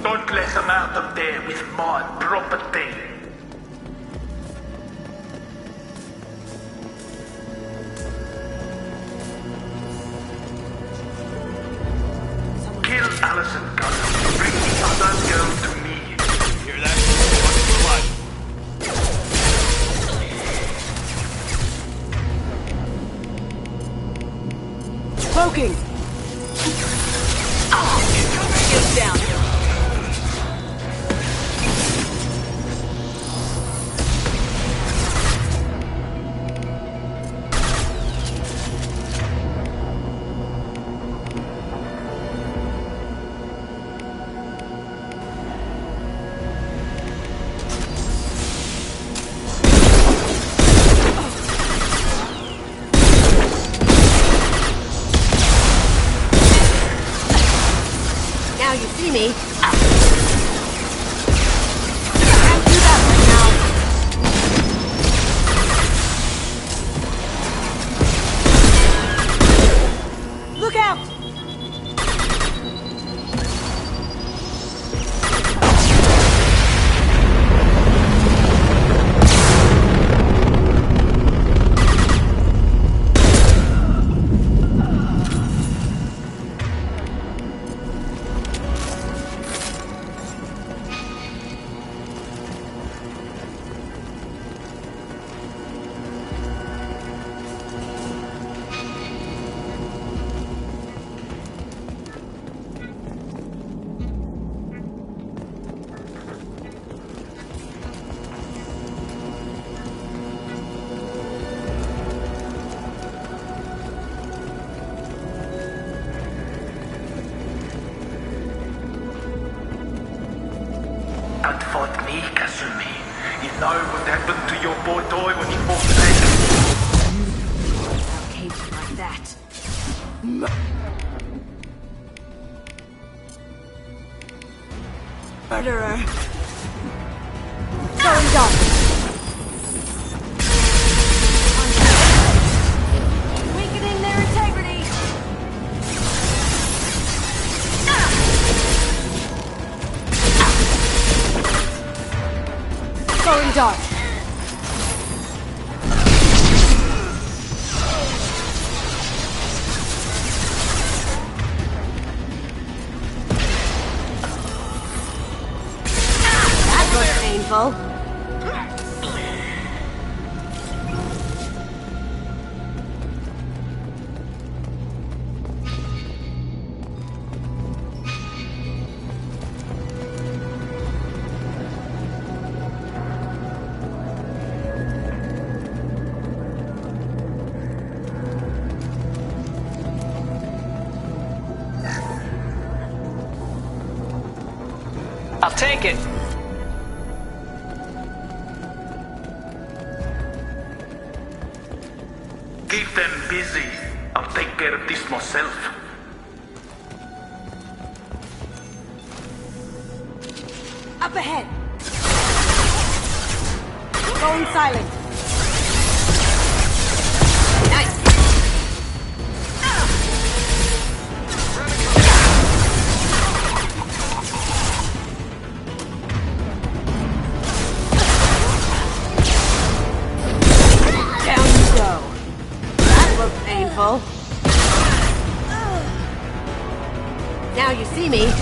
Don't let them out of there with my property. Kill Allison Gunn. Bring the other girl to me. Hear that? Blood. Poking! Get down. Now you see me. Can't do that right now. Look out! Don't fight me, Kasumi. You know what happened to your boy toy when he fought back. How came to like that? Murderer. Going dark. Weakening their integrity. Going dark. That was painful. I'll take it. Keep them busy. I'll take care of this myself. Up ahead! Going silent. Nice! Down you go. That looked painful. Now you see me.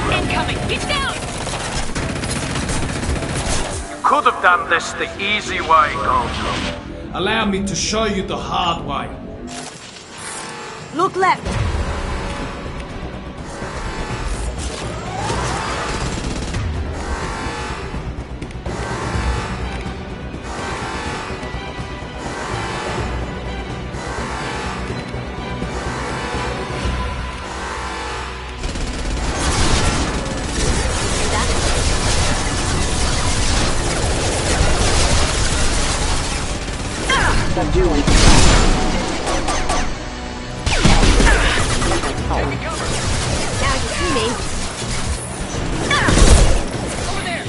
Incoming! Get down! Could have done this the easy way, Gold. Allow me to show you the hard way. Look left. I'm doing. Now you see me. Over there!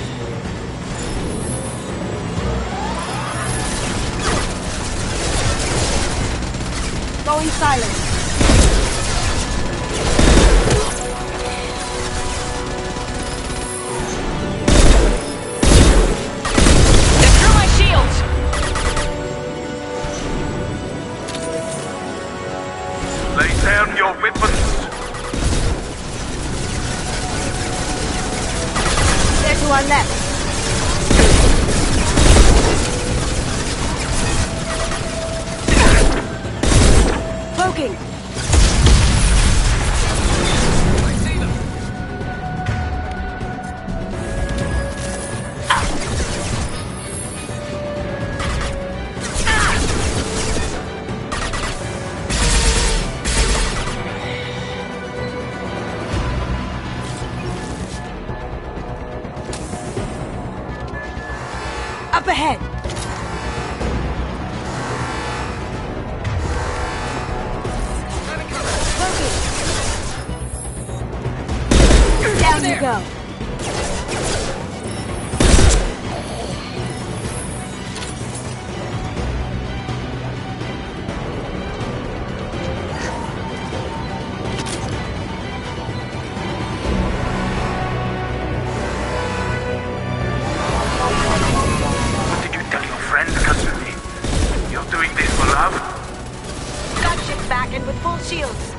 Going silent. Through my shields! Lay down your weapons. They're to our left. Cloaking. I see them! Up ahead. Cloaking. Down you go. What did you tell your friends, Kasumi? You're doing this for love? Gunship's back and with full shields.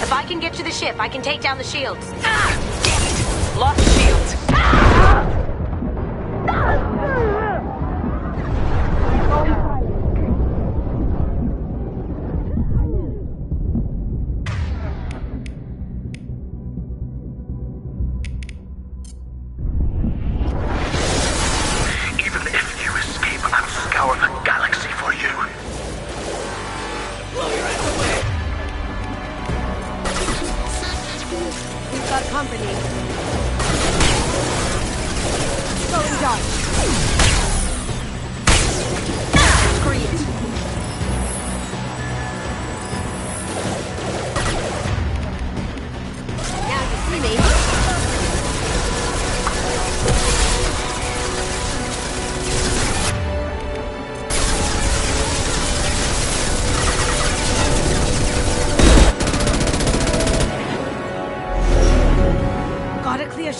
If I can get to the ship, I can take down the shields. Lost shields.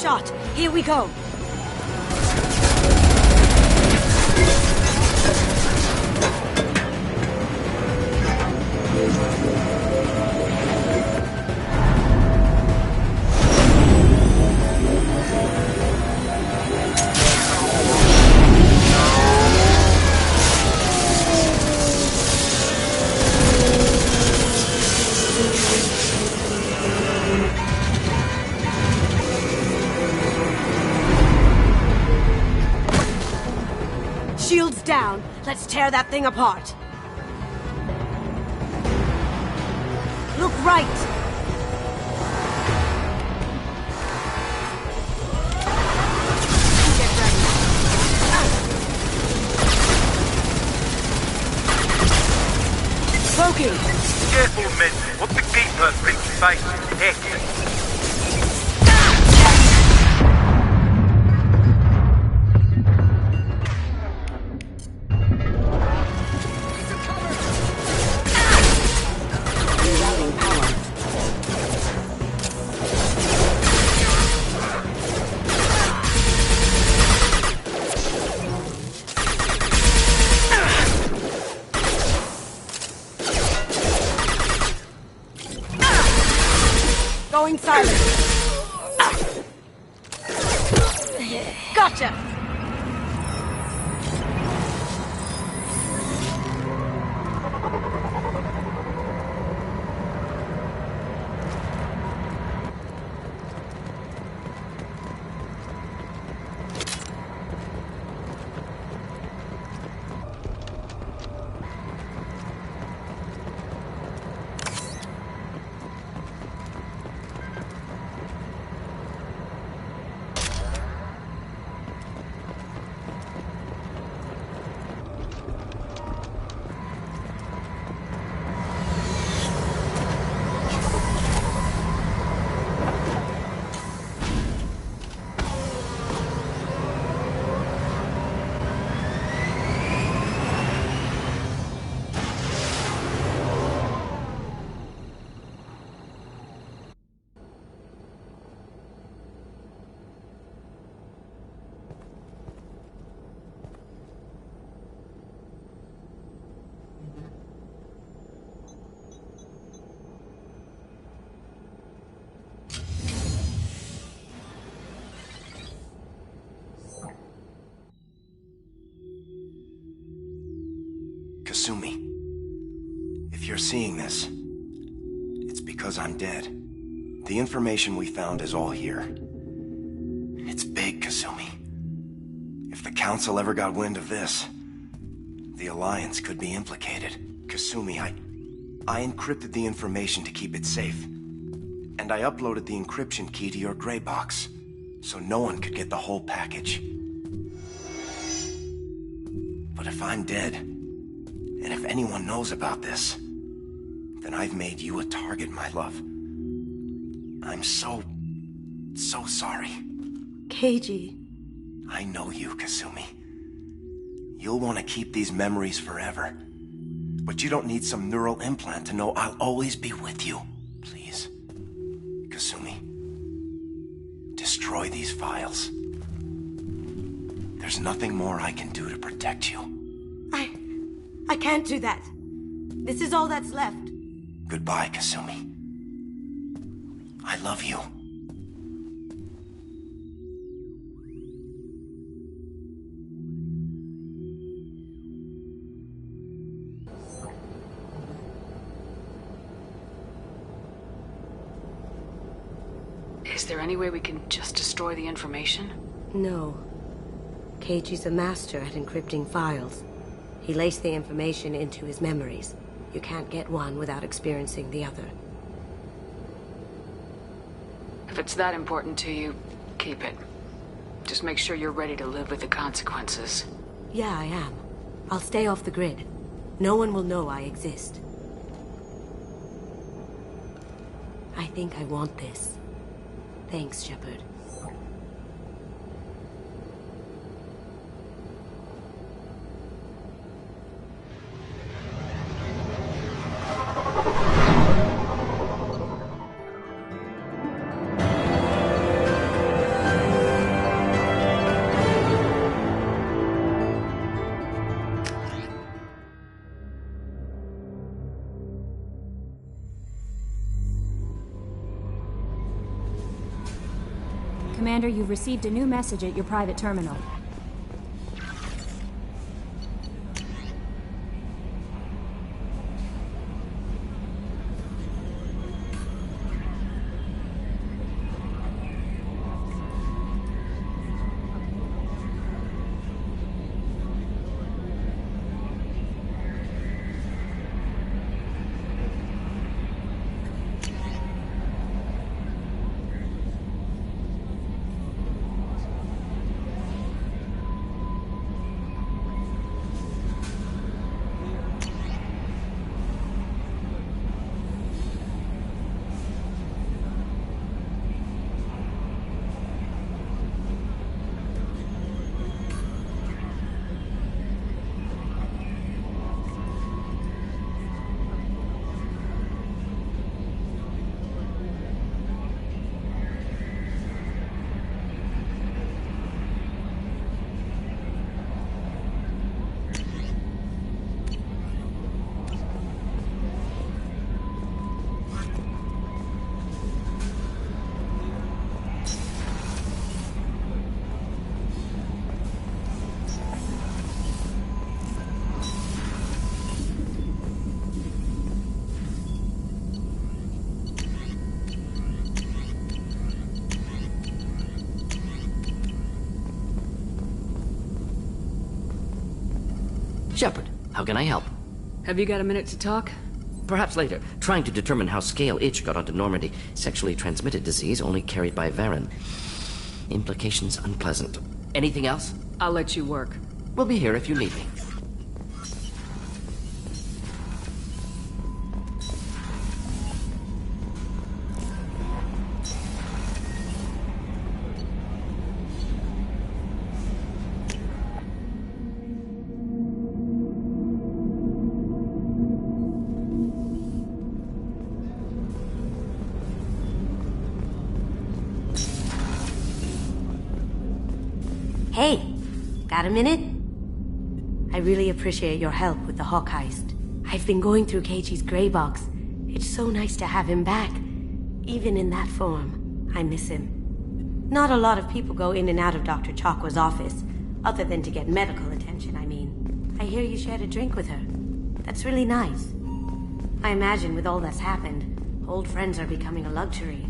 shot. Here we go. Shields down. Let's tear that thing apart. Look right. Get ready. Smoking. Careful, men. What the keeper thinks face is heck. Going silent. Gotcha! Kasumi, if you're seeing this, it's because I'm dead. The information we found is all here. It's big, Kasumi. If the Council ever got wind of this, the Alliance could be implicated. Kasumi, I encrypted the information to keep it safe. And I uploaded the encryption key to your gray box, so no one could get the whole package. But if I'm dead, and if anyone knows about this, then I've made you a target, my love. I'm so sorry. Keiji. I know you, Kasumi. You'll want to keep these memories forever. But you don't need some neural implant to know I'll always be with you. Please. Kasumi. Destroy these files. There's nothing more I can do to protect you. I can't do that. This is all that's left. Goodbye, Kasumi. I love you. Is there any way we can just destroy the information? No. Keiji's a master at encrypting files. He laced the information into his memories. You can't get one without experiencing the other. If it's that important to you, keep it. Just make sure you're ready to live with the consequences. Yeah, I am. I'll stay off the grid. No one will know I exist. I think I want this. Thanks, Shepard. Commander, you've received a new message at your private terminal. Shepard, how can I help? Have you got a minute to talk? Perhaps later. Trying to determine how Scale Itch got onto Normandy. Sexually transmitted disease only carried by Varen. Implications unpleasant. Anything else? I'll let you work. We'll be here if you need me. Hey, got a minute? I really appreciate your help with the Hawk heist. I've been going through Keiichi's gray box. It's so nice to have him back. Even in that form, I miss him. Not a lot of people go in and out of Dr. Chakwa's office, other than to get medical attention, I mean. I hear you shared a drink with her. That's really nice. I imagine with all that's happened, old friends are becoming a luxury.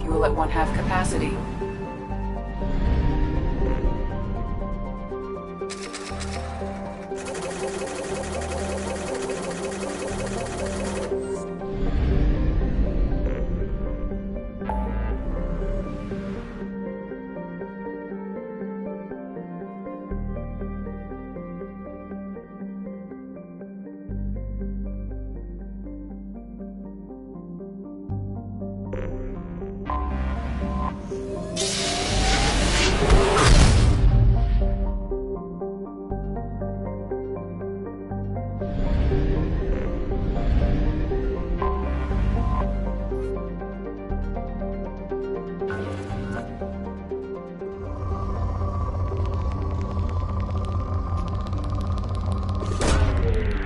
Fuel at 1/2 capacity.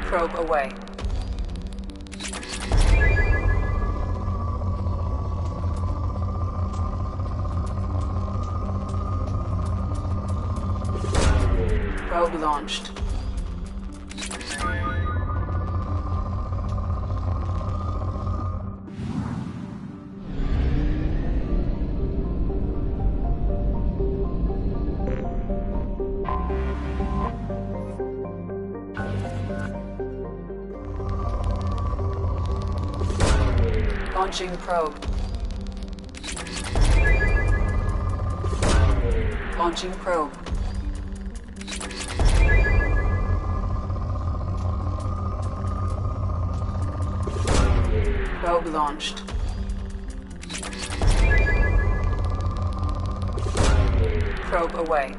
Probe away. Probe launched. Launching probe. Launching probe. Probe launched. Probe away.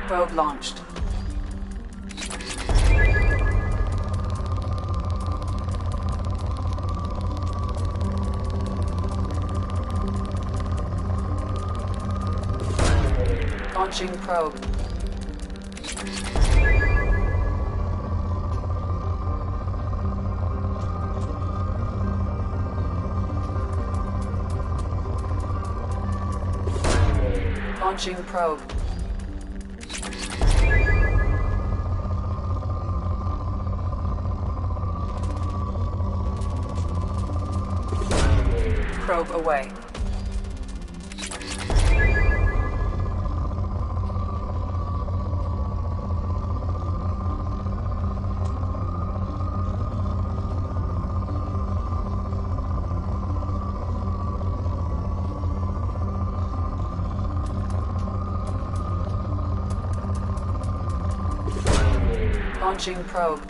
Probe launched. Launching probe. Launching probe. Probe away. Launching probe.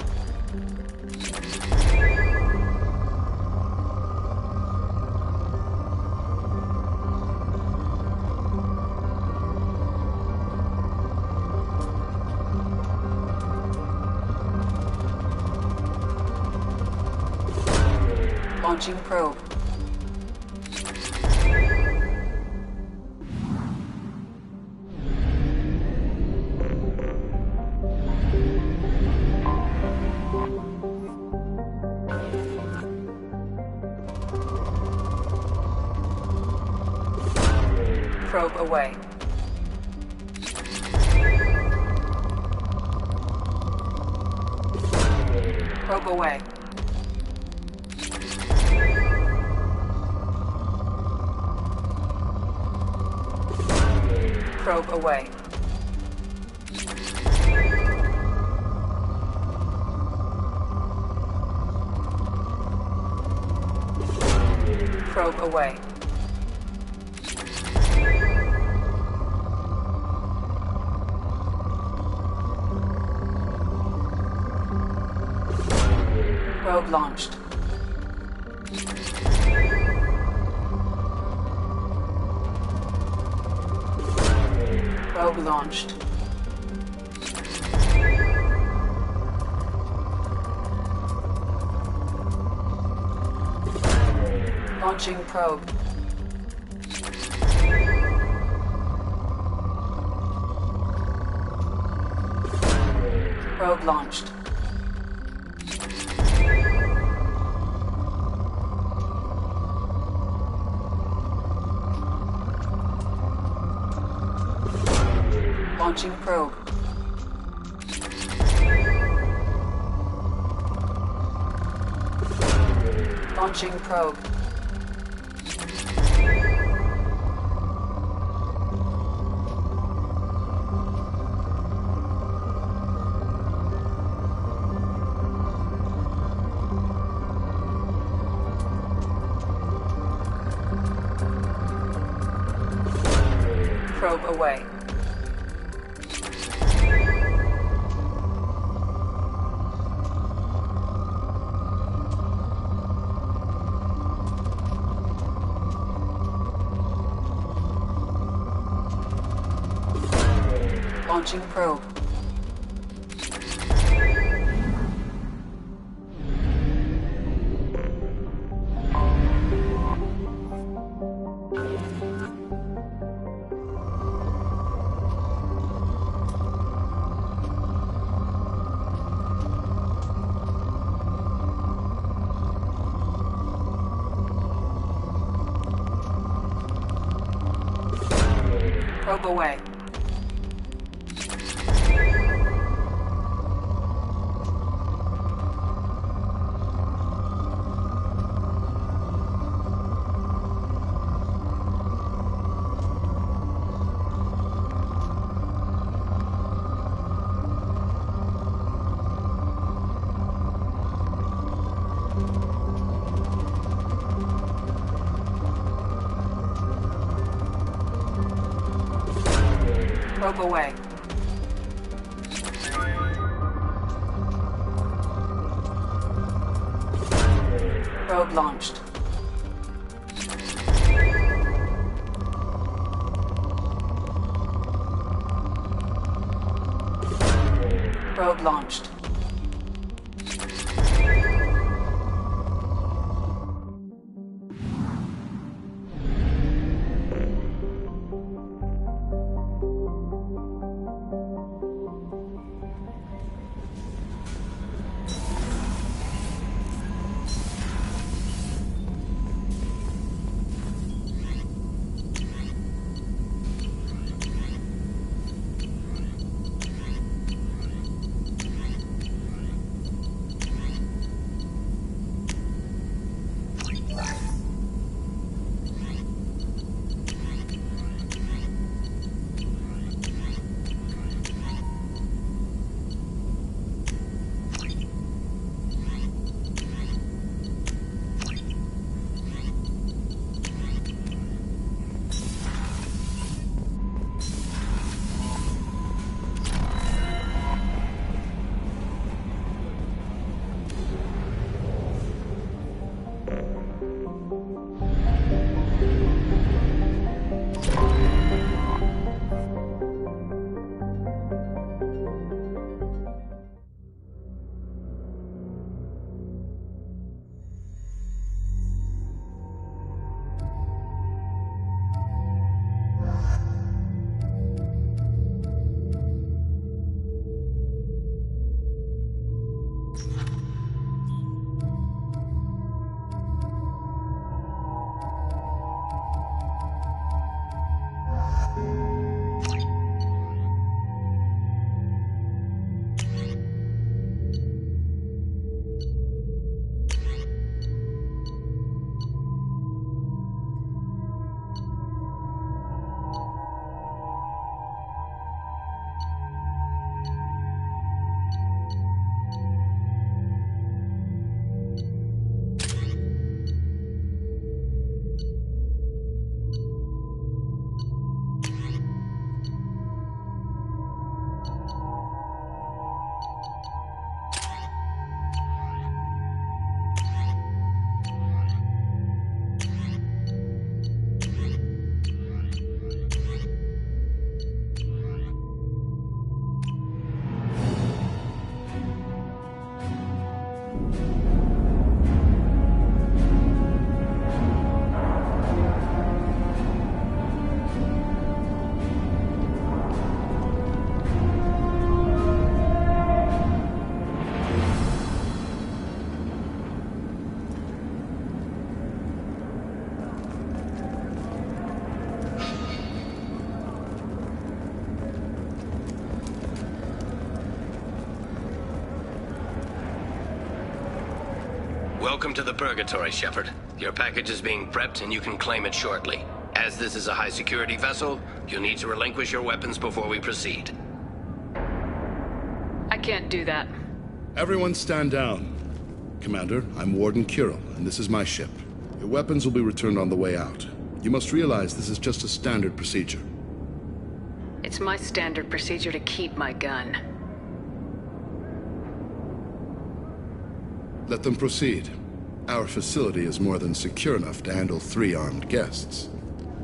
Launching probe. Probe away. Probe away. Probe away. Probe away. Probe launched. Probe launched. Launching probe. Probe launched. Launching probe. Launching probe. Probe away. Launching probe. Probe away. Probe away. Probe launched. Probe launched. Welcome to the Purgatory, Shepard. Your package is being prepped and you can claim it shortly. As this is a high-security vessel, you'll need to relinquish your weapons before we proceed. I can't do that. Everyone stand down. Commander, I'm Warden Kirill, and this is my ship. Your weapons will be returned on the way out. You must realize this is just a standard procedure. It's my standard procedure to keep my gun. Let them proceed. Our facility is more than secure enough to handle 3 armed guests.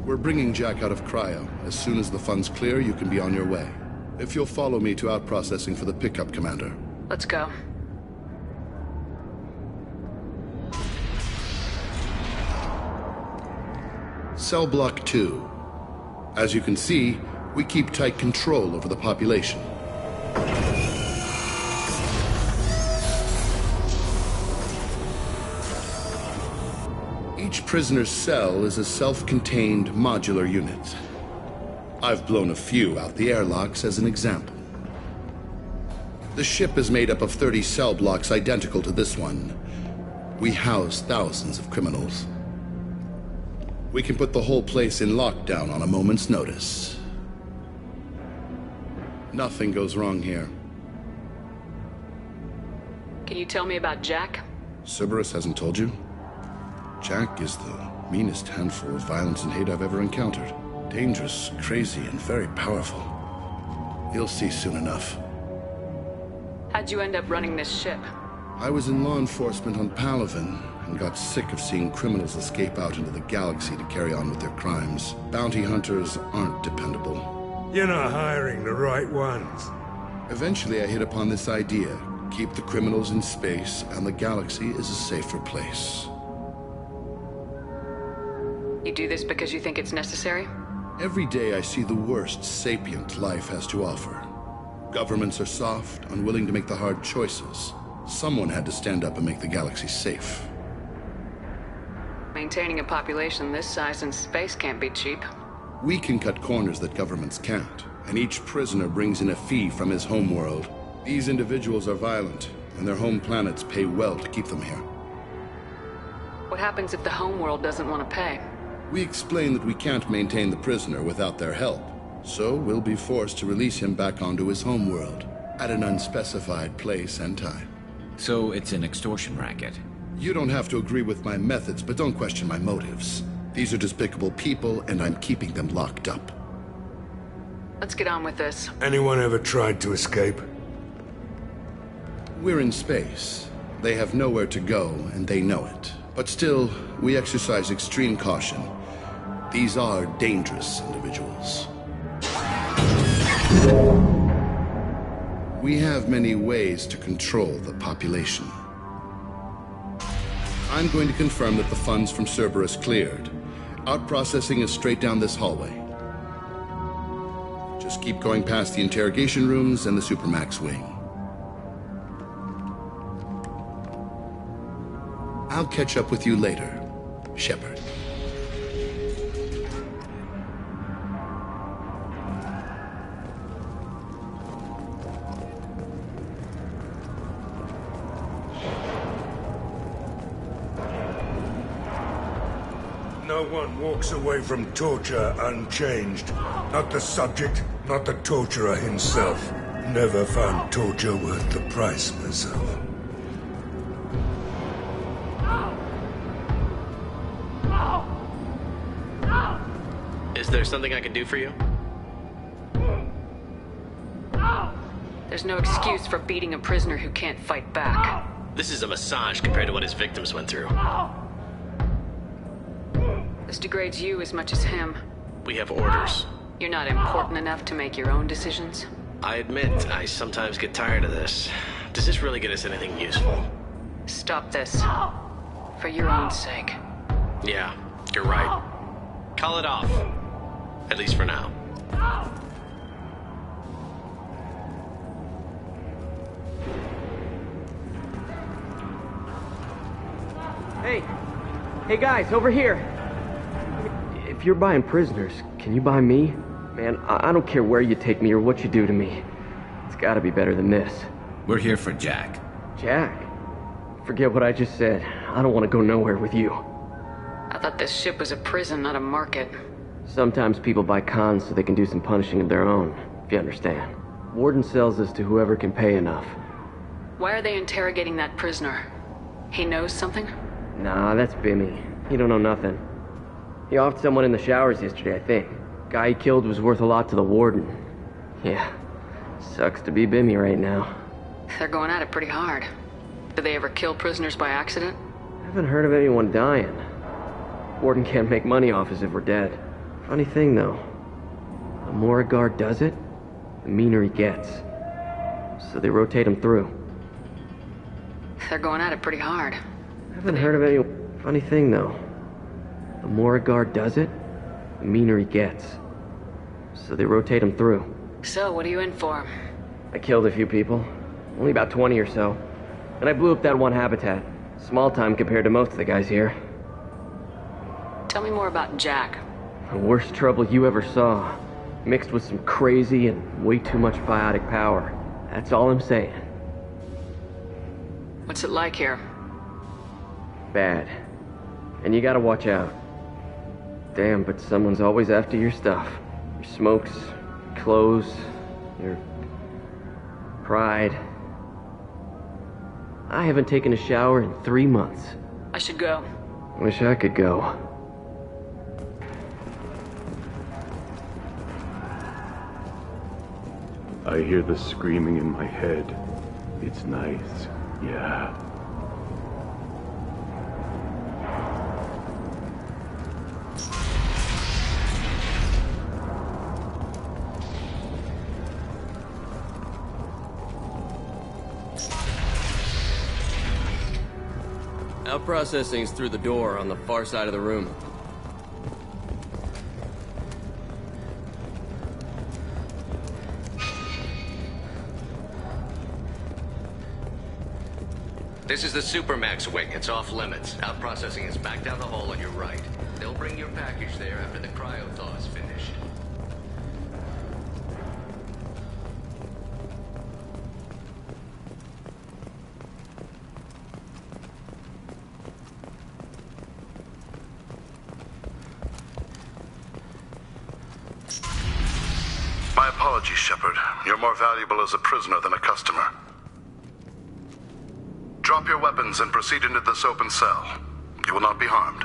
We're bringing Jack out of cryo. As soon as the funds clear, you can be on your way. If you'll follow me to out-processing for the pickup, Commander. Let's go. Cell Block 2. As you can see, we keep tight control over the population. Each prisoner's cell is a self-contained modular unit. I've blown a few out the airlocks as an example. The ship is made up of 30 cell blocks identical to this one. We house thousands of criminals. We can put the whole place in lockdown on a moment's notice. Nothing goes wrong here. Can you tell me about Jack? Cerberus hasn't told you? Jack is the meanest handful of violence and hate I've ever encountered. Dangerous, crazy, and very powerful. You'll see soon enough. How'd you end up running this ship? I was in law enforcement on Palaven and got sick of seeing criminals escape out into the galaxy to carry on with their crimes. Bounty hunters aren't dependable. You're not hiring the right ones. Eventually I hit upon this idea. Keep the criminals in space, and the galaxy is a safer place. You do this because you think it's necessary? Every day I see the worst sapient life has to offer. Governments are soft, unwilling to make the hard choices. Someone had to stand up and make the galaxy safe. Maintaining a population this size in space can't be cheap. We can cut corners that governments can't, and each prisoner brings in a fee from his homeworld. These individuals are violent, and their home planets pay well to keep them here. What happens if the homeworld doesn't want to pay? We explain that we can't maintain the prisoner without their help, so we'll be forced to release him back onto his homeworld, at an unspecified place and time. So it's an extortion racket? You don't have to agree with my methods, but don't question my motives. These are despicable people, and I'm keeping them locked up. Let's get on with this. Anyone ever tried to escape? We're in space. They have nowhere to go, and they know it. But still, we exercise extreme caution. These are dangerous individuals. We have many ways to control the population. I'm going to confirm that the funds from Cerberus cleared. Out-processing is straight down this hallway. Just keep going past the interrogation rooms and the Supermax wing. I'll catch up with you later, Shepard. No one walks away from torture unchanged. Not the subject, not the torturer himself. Never found torture worth the price myself. Is there something I can do for you? There's no excuse for beating a prisoner who can't fight back. This is a massage compared to what his victims went through. This degrades you as much as him. We have orders. You're not important enough to make your own decisions? I admit, I sometimes get tired of this. Does this really get us anything useful? Stop this. For your own sake. Yeah, you're right. Call it off. At least for now. Hey! Hey guys, over here! If you're buying prisoners, can you buy me? Man, I don't care where you take me or what you do to me. It's gotta be better than this. We're here for Jack. Jack? Forget what I just said. I don't want to go nowhere with you. I thought this ship was a prison, not a market. Sometimes people buy cons so they can do some punishing of their own, if you understand. Warden sells this to whoever can pay enough. Why are they interrogating that prisoner? He knows something? Nah, that's Bimmy. He don't know nothing. He offed someone in the showers yesterday, I think. Guy he killed was worth a lot to the warden. Yeah, sucks to be Bimmy right now. They're going at it pretty hard. Did they ever kill prisoners by accident? I haven't heard of anyone dying. Warden can't make money off us if we're dead. Funny thing, though. The more a guard does it, the meaner he gets. So they rotate him through. They're going at it pretty hard. I haven't heard of anyone. Funny thing, though. The more a guard does it, the meaner he gets. So they rotate him through. So, what are you in for? I killed a few people. Only about 20 or so. And I blew up that one habitat. Small time compared to most of the guys here. Tell me more about Jack. The worst trouble you ever saw. Mixed with some crazy and way too much biotic power. That's all I'm saying. What's it like here? Bad. And you gotta watch out. Damn, but someone's always after your stuff. Your smokes, your clothes, your pride. I haven't taken a shower in 3 months. I should go. Wish I could go. I hear the screaming in my head. It's nice, yeah. Out processing's through the door on the far side of the room. This is the Supermax wing. It's off limits. Out processing is back down the hall on your right. They'll bring your package there after the cryo-thaw is finished. My apologies, Shepard. You're more valuable as a prisoner than a customer. Drop your weapons and proceed into this open cell. You will not be harmed.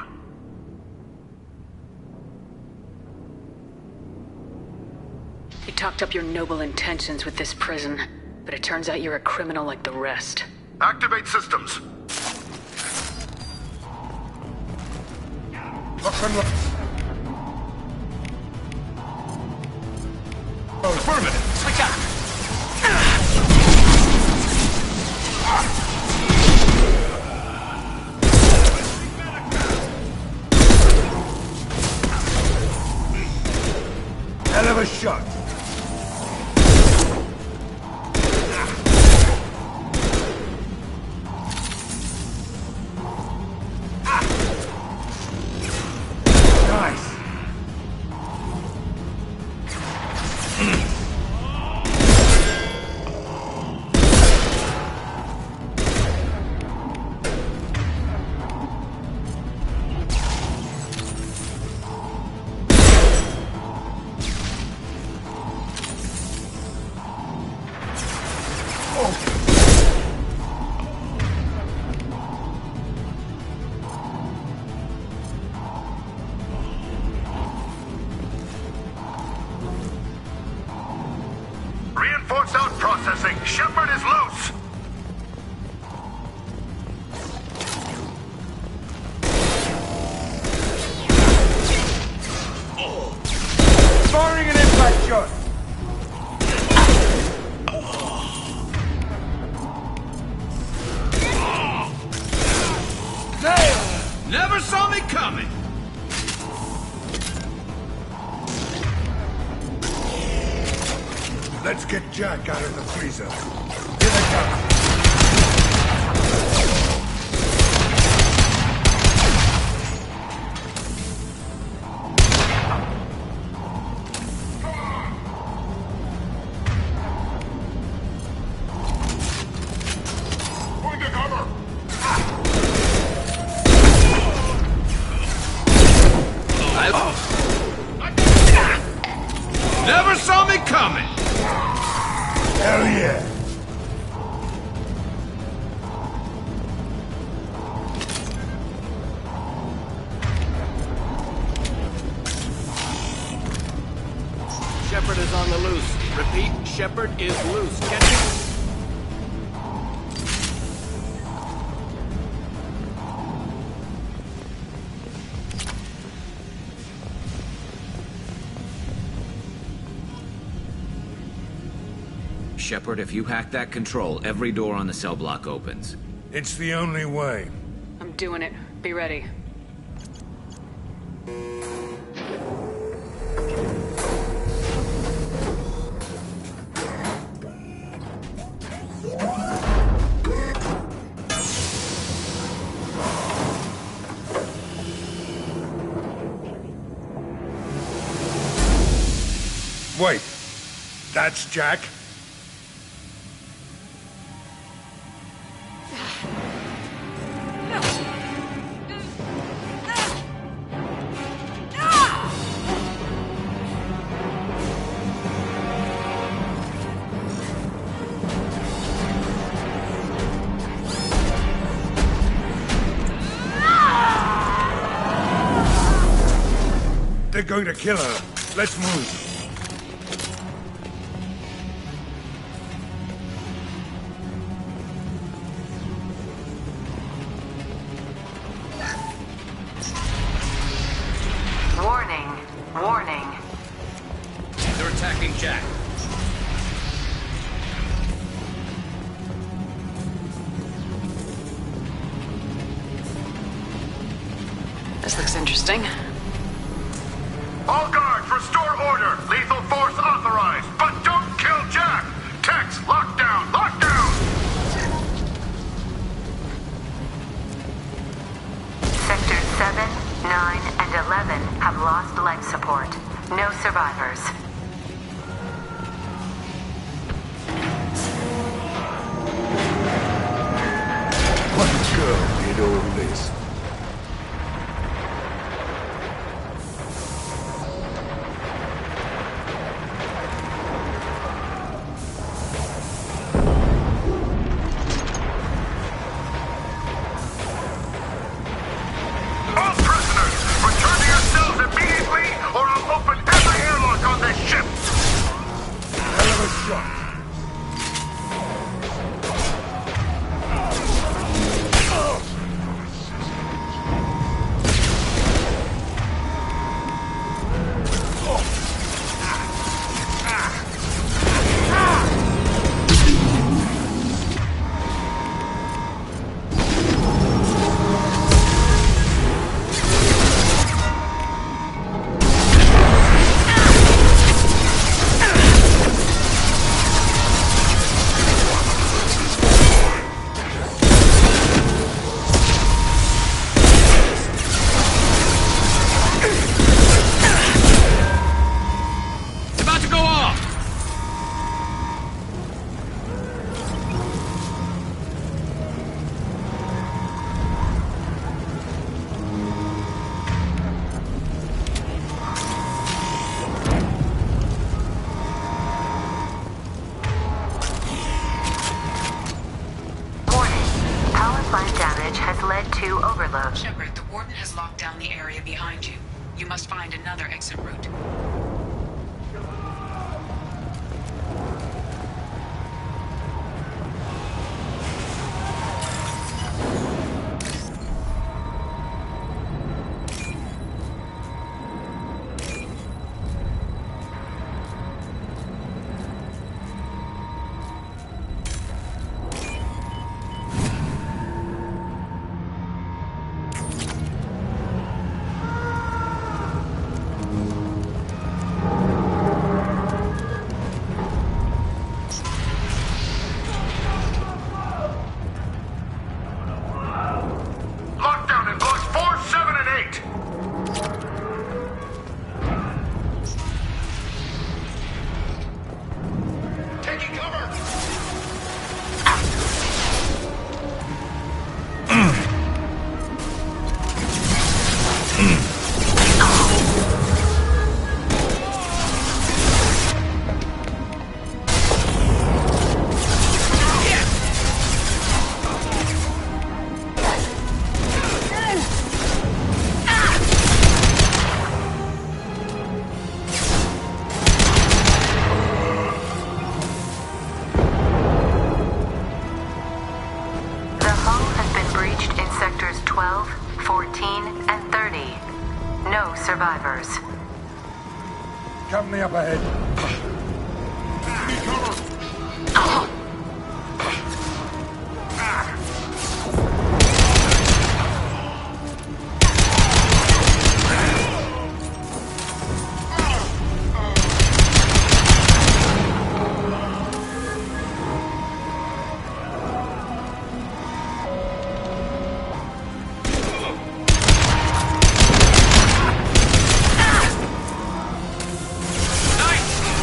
You talked up your noble intentions with this prison, but it turns out you're a criminal like the rest. Activate systems. Lock and lock. Oh, affirmative. Switch up. Hell of a shot. Nice. Reinforced out processing. Shepard is loose. Firing an impact shot. Never saw me coming! Let's get Jack out of the freezer. Here they come. Point to cover! Never saw me coming! Hell yeah. Shepard is on the loose. Repeat, Shepard is loose. Catch him. Shepard, if you hack that control, every door on the cell block opens. It's the only way. I'm doing it. Be ready. Wait. That's Jack? They're going to kill her. Let's move. interesting. All guards, restore order. Lethal force authorized. But don't kill Jack. Tex, lockdown, lockdown. Sectors 7, 9, and 11 have lost life support. No survivors. What girl did all this? All prisoners, return to your cells immediately, or I'll open every airlock on this ship. Hell of a shot. It's about to go off! Warning. Power plant damage has led to overload. Shepard, the Warden has locked down the area behind you. You must find another exit route. Lockdown in blocks 4, 7, and 8. Taking cover. The hull has been breached in sectors 12, 14, and 30. No survivors. Company up ahead. Nice!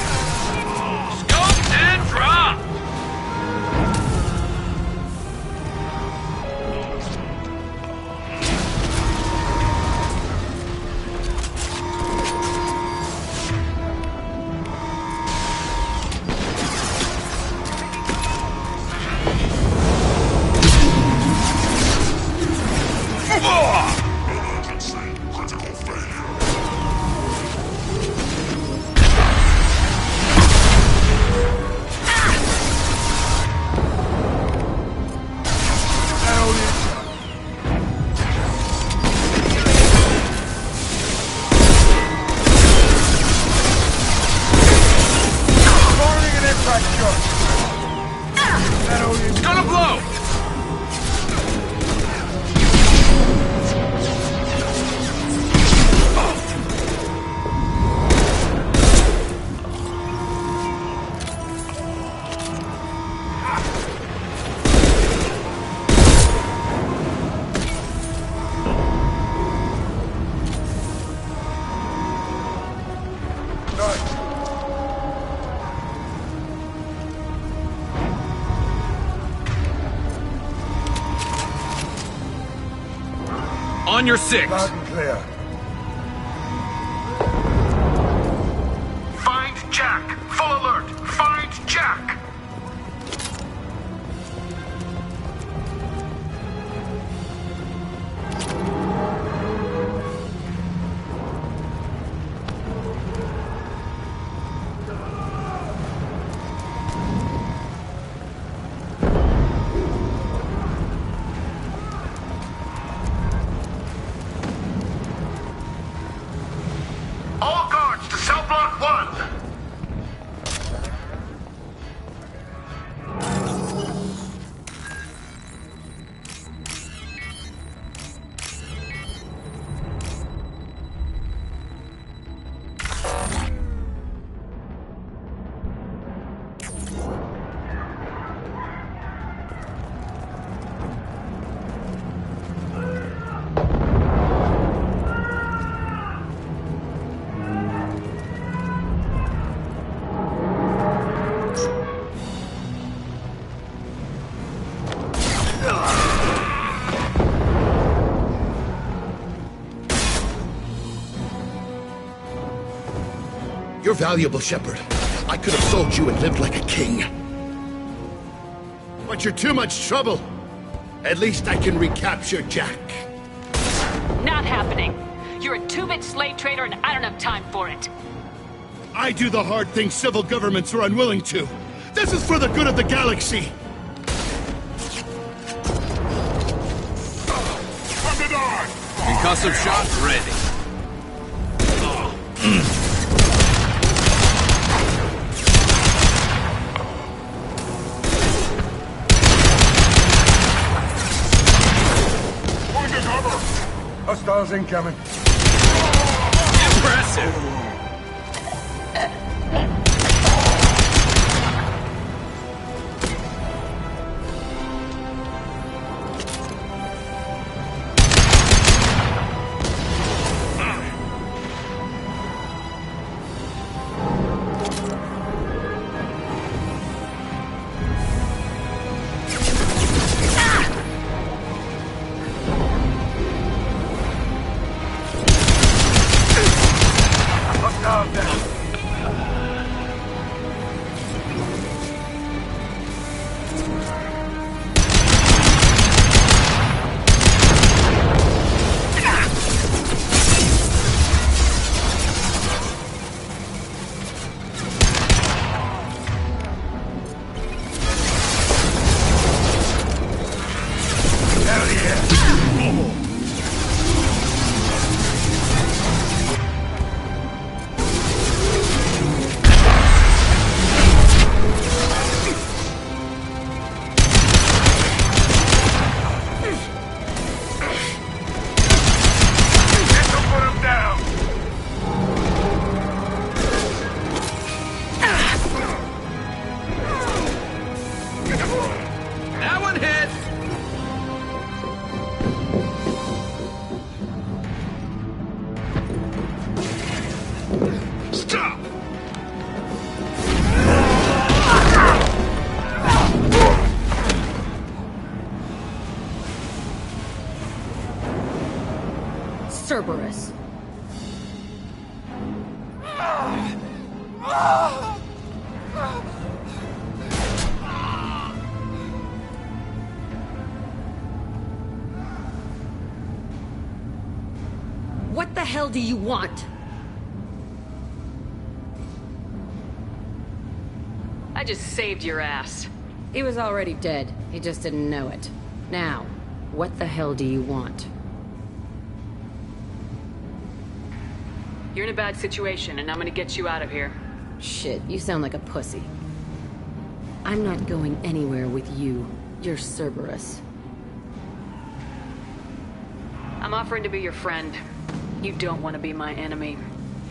On your 6. Loud and clear. Find Jack! Full alert! Find Jack! All guards to cell block 1! You're valuable, Shepard. I could have sold you and lived like a king. But you're too much trouble. At least I can recapture Jack. Not happening. You're a 2-bit slave trader and I don't have time for it. I do the hard things civil governments are unwilling to. This is for the good of the galaxy. Concussive shots ready. Hostiles incoming. Impressive. Cerberus. What the hell do you want? I just saved your ass. He was already dead. He just didn't know it. Now, what the hell do you want? You're in a bad situation, and I'm gonna get you out of here. Shit, you sound like a pussy. I'm not going anywhere with you. You're Cerberus. I'm offering to be your friend. You don't want to be my enemy.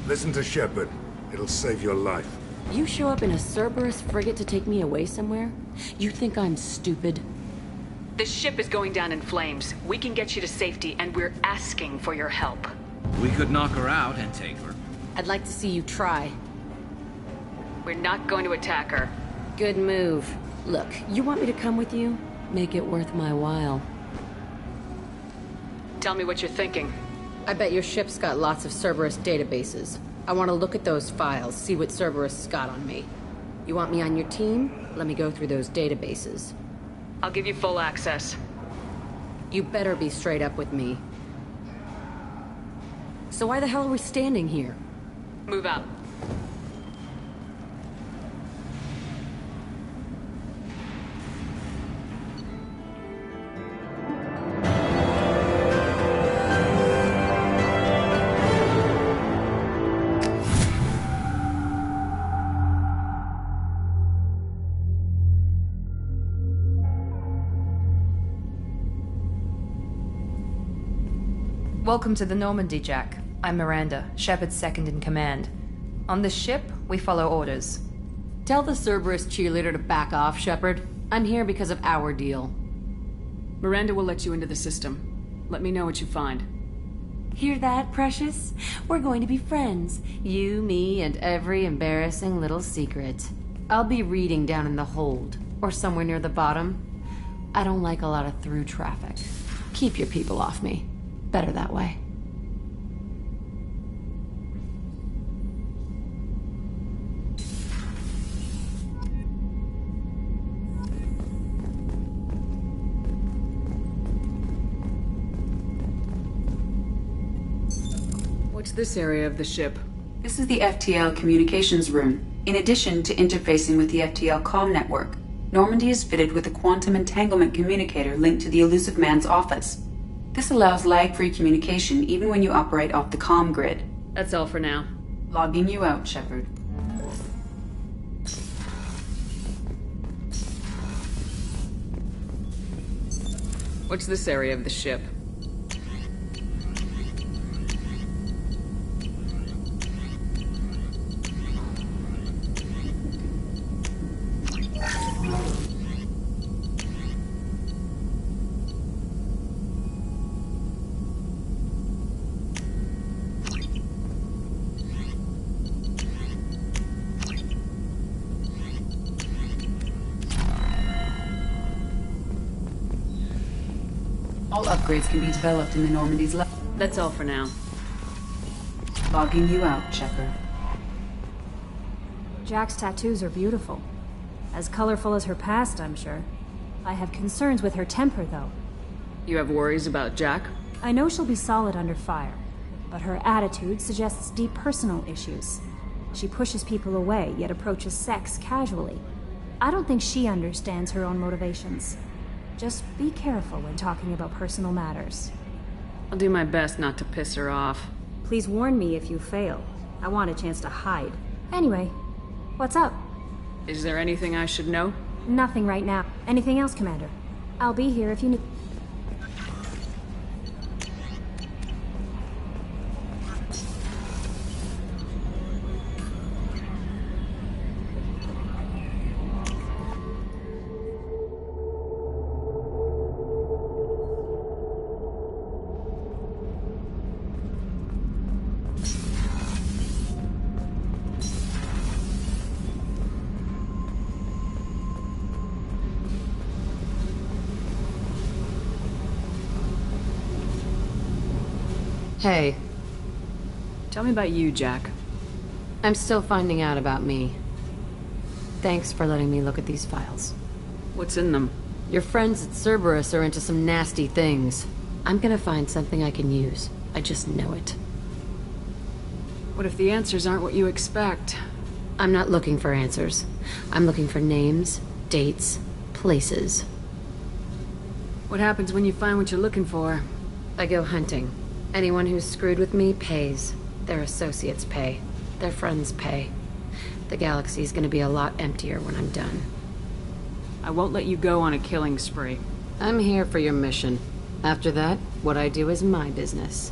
Listen to Shepard. It'll save your life. You show up in a Cerberus frigate to take me away somewhere? You think I'm stupid? The ship is going down in flames. We can get you to safety, and we're asking for your help. We could knock her out and take her. I'd like to see you try. We're not going to attack her. Good move. Look, you want me to come with you? Make it worth my while. Tell me what you're thinking. I bet your ship's got lots of Cerberus databases. I want to look at those files, see what Cerberus has got on me. You want me on your team? Let me go through those databases. I'll give you full access. You better be straight up with me. So why the hell are we standing here? Move out. Welcome to the Normandy, Jack. I'm Miranda, Shepard's second in command. On this ship, we follow orders. Tell the Cerberus cheerleader to back off, Shepard. I'm here because of our deal. Miranda will let you into the system. Let me know what you find. Hear that, Precious? We're going to be friends. You, me, and every embarrassing little secret. I'll be reading down in the hold, or somewhere near the bottom. I don't like a lot of through traffic. Keep your people off me. Better that way. What's this area of the ship? This is the FTL communications room. In addition to interfacing with the FTL comm network, Normandy is fitted with a quantum entanglement communicator linked to the Elusive Man's office. This allows lag-free communication even when you operate off the comm grid. That's all for now. Logging you out, Shepard. What's this area of the ship? All upgrades can be developed in the Normandy's lab. That's all for now. Logging you out, Shepard. Jack's tattoos are beautiful. As colorful as her past, I'm sure. I have concerns with her temper, though. You have worries about Jack? I know she'll be solid under fire, but her attitude suggests deep personal issues. She pushes people away, yet approaches sex casually. I don't think she understands her own motivations. Just be careful when talking about personal matters. I'll do my best not to piss her off. Please warn me if you fail. I want a chance to hide. Anyway, what's up? Is there anything I should know? Nothing right now. Anything else, Commander? I'll be here if you need... Hey. Tell me about you, Jack. I'm still finding out about me. Thanks for letting me look at these files. What's in them? Your friends at Cerberus are into some nasty things. I'm gonna find something I can use. I just know it. What if the answers aren't what you expect? I'm not looking for answers. I'm looking for names, dates, places. What happens when you find what you're looking for? I go hunting. Anyone who's screwed with me pays. Their associates pay. Their friends pay. The galaxy's gonna be a lot emptier when I'm done. I won't let you go on a killing spree. I'm here for your mission. After that, what I do is my business.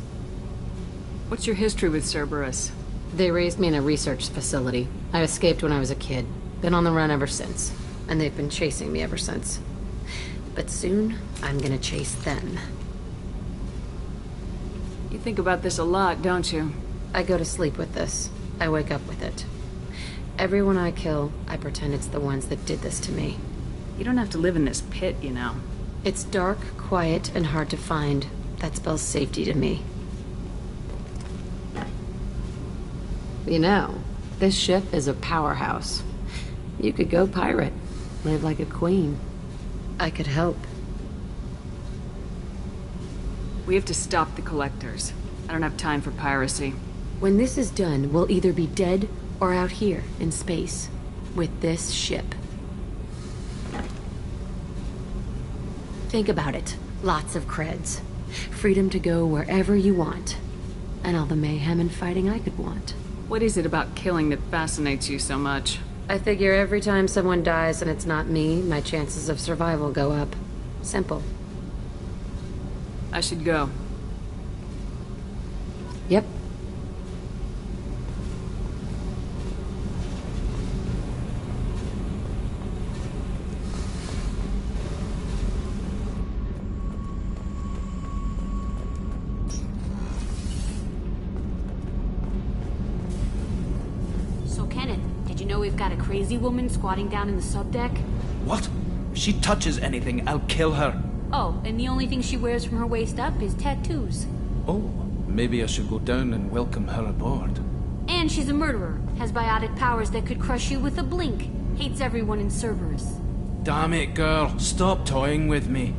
What's your history with Cerberus? They raised me in a research facility. I escaped when I was a kid. Been on the run ever since. And they've been chasing me ever since. But soon, I'm gonna chase them. You think about this a lot, don't you? I go to sleep with this. I wake up with it. Everyone I kill, I pretend it's the ones that did this to me. You don't have to live in this pit, you know. It's dark, quiet, and hard to find. That spells safety to me. You know, this ship is a powerhouse. You could go pirate, live like a queen. I could help. We have to stop the collectors. I don't have time for piracy. When this is done, we'll either be dead or out here in space with this ship. Think about it. Lots of creds. Freedom to go wherever you want. And all the mayhem and fighting I could want. What is it about killing that fascinates you so much? I figure every time someone dies and it's not me, my chances of survival go up. Simple. I should go. Yep. So, Kenneth, did you know we've got a crazy woman squatting down in the subdeck? What? If she touches anything, I'll kill her. Oh, and the only thing she wears from her waist up is tattoos. Oh, maybe I should go down and welcome her aboard. And she's a murderer, has biotic powers that could crush you with a blink, hates everyone in Cerberus. Damn it, girl. Stop toying with me.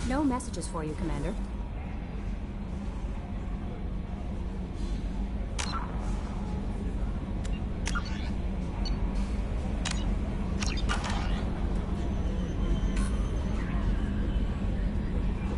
No messages for you, Commander.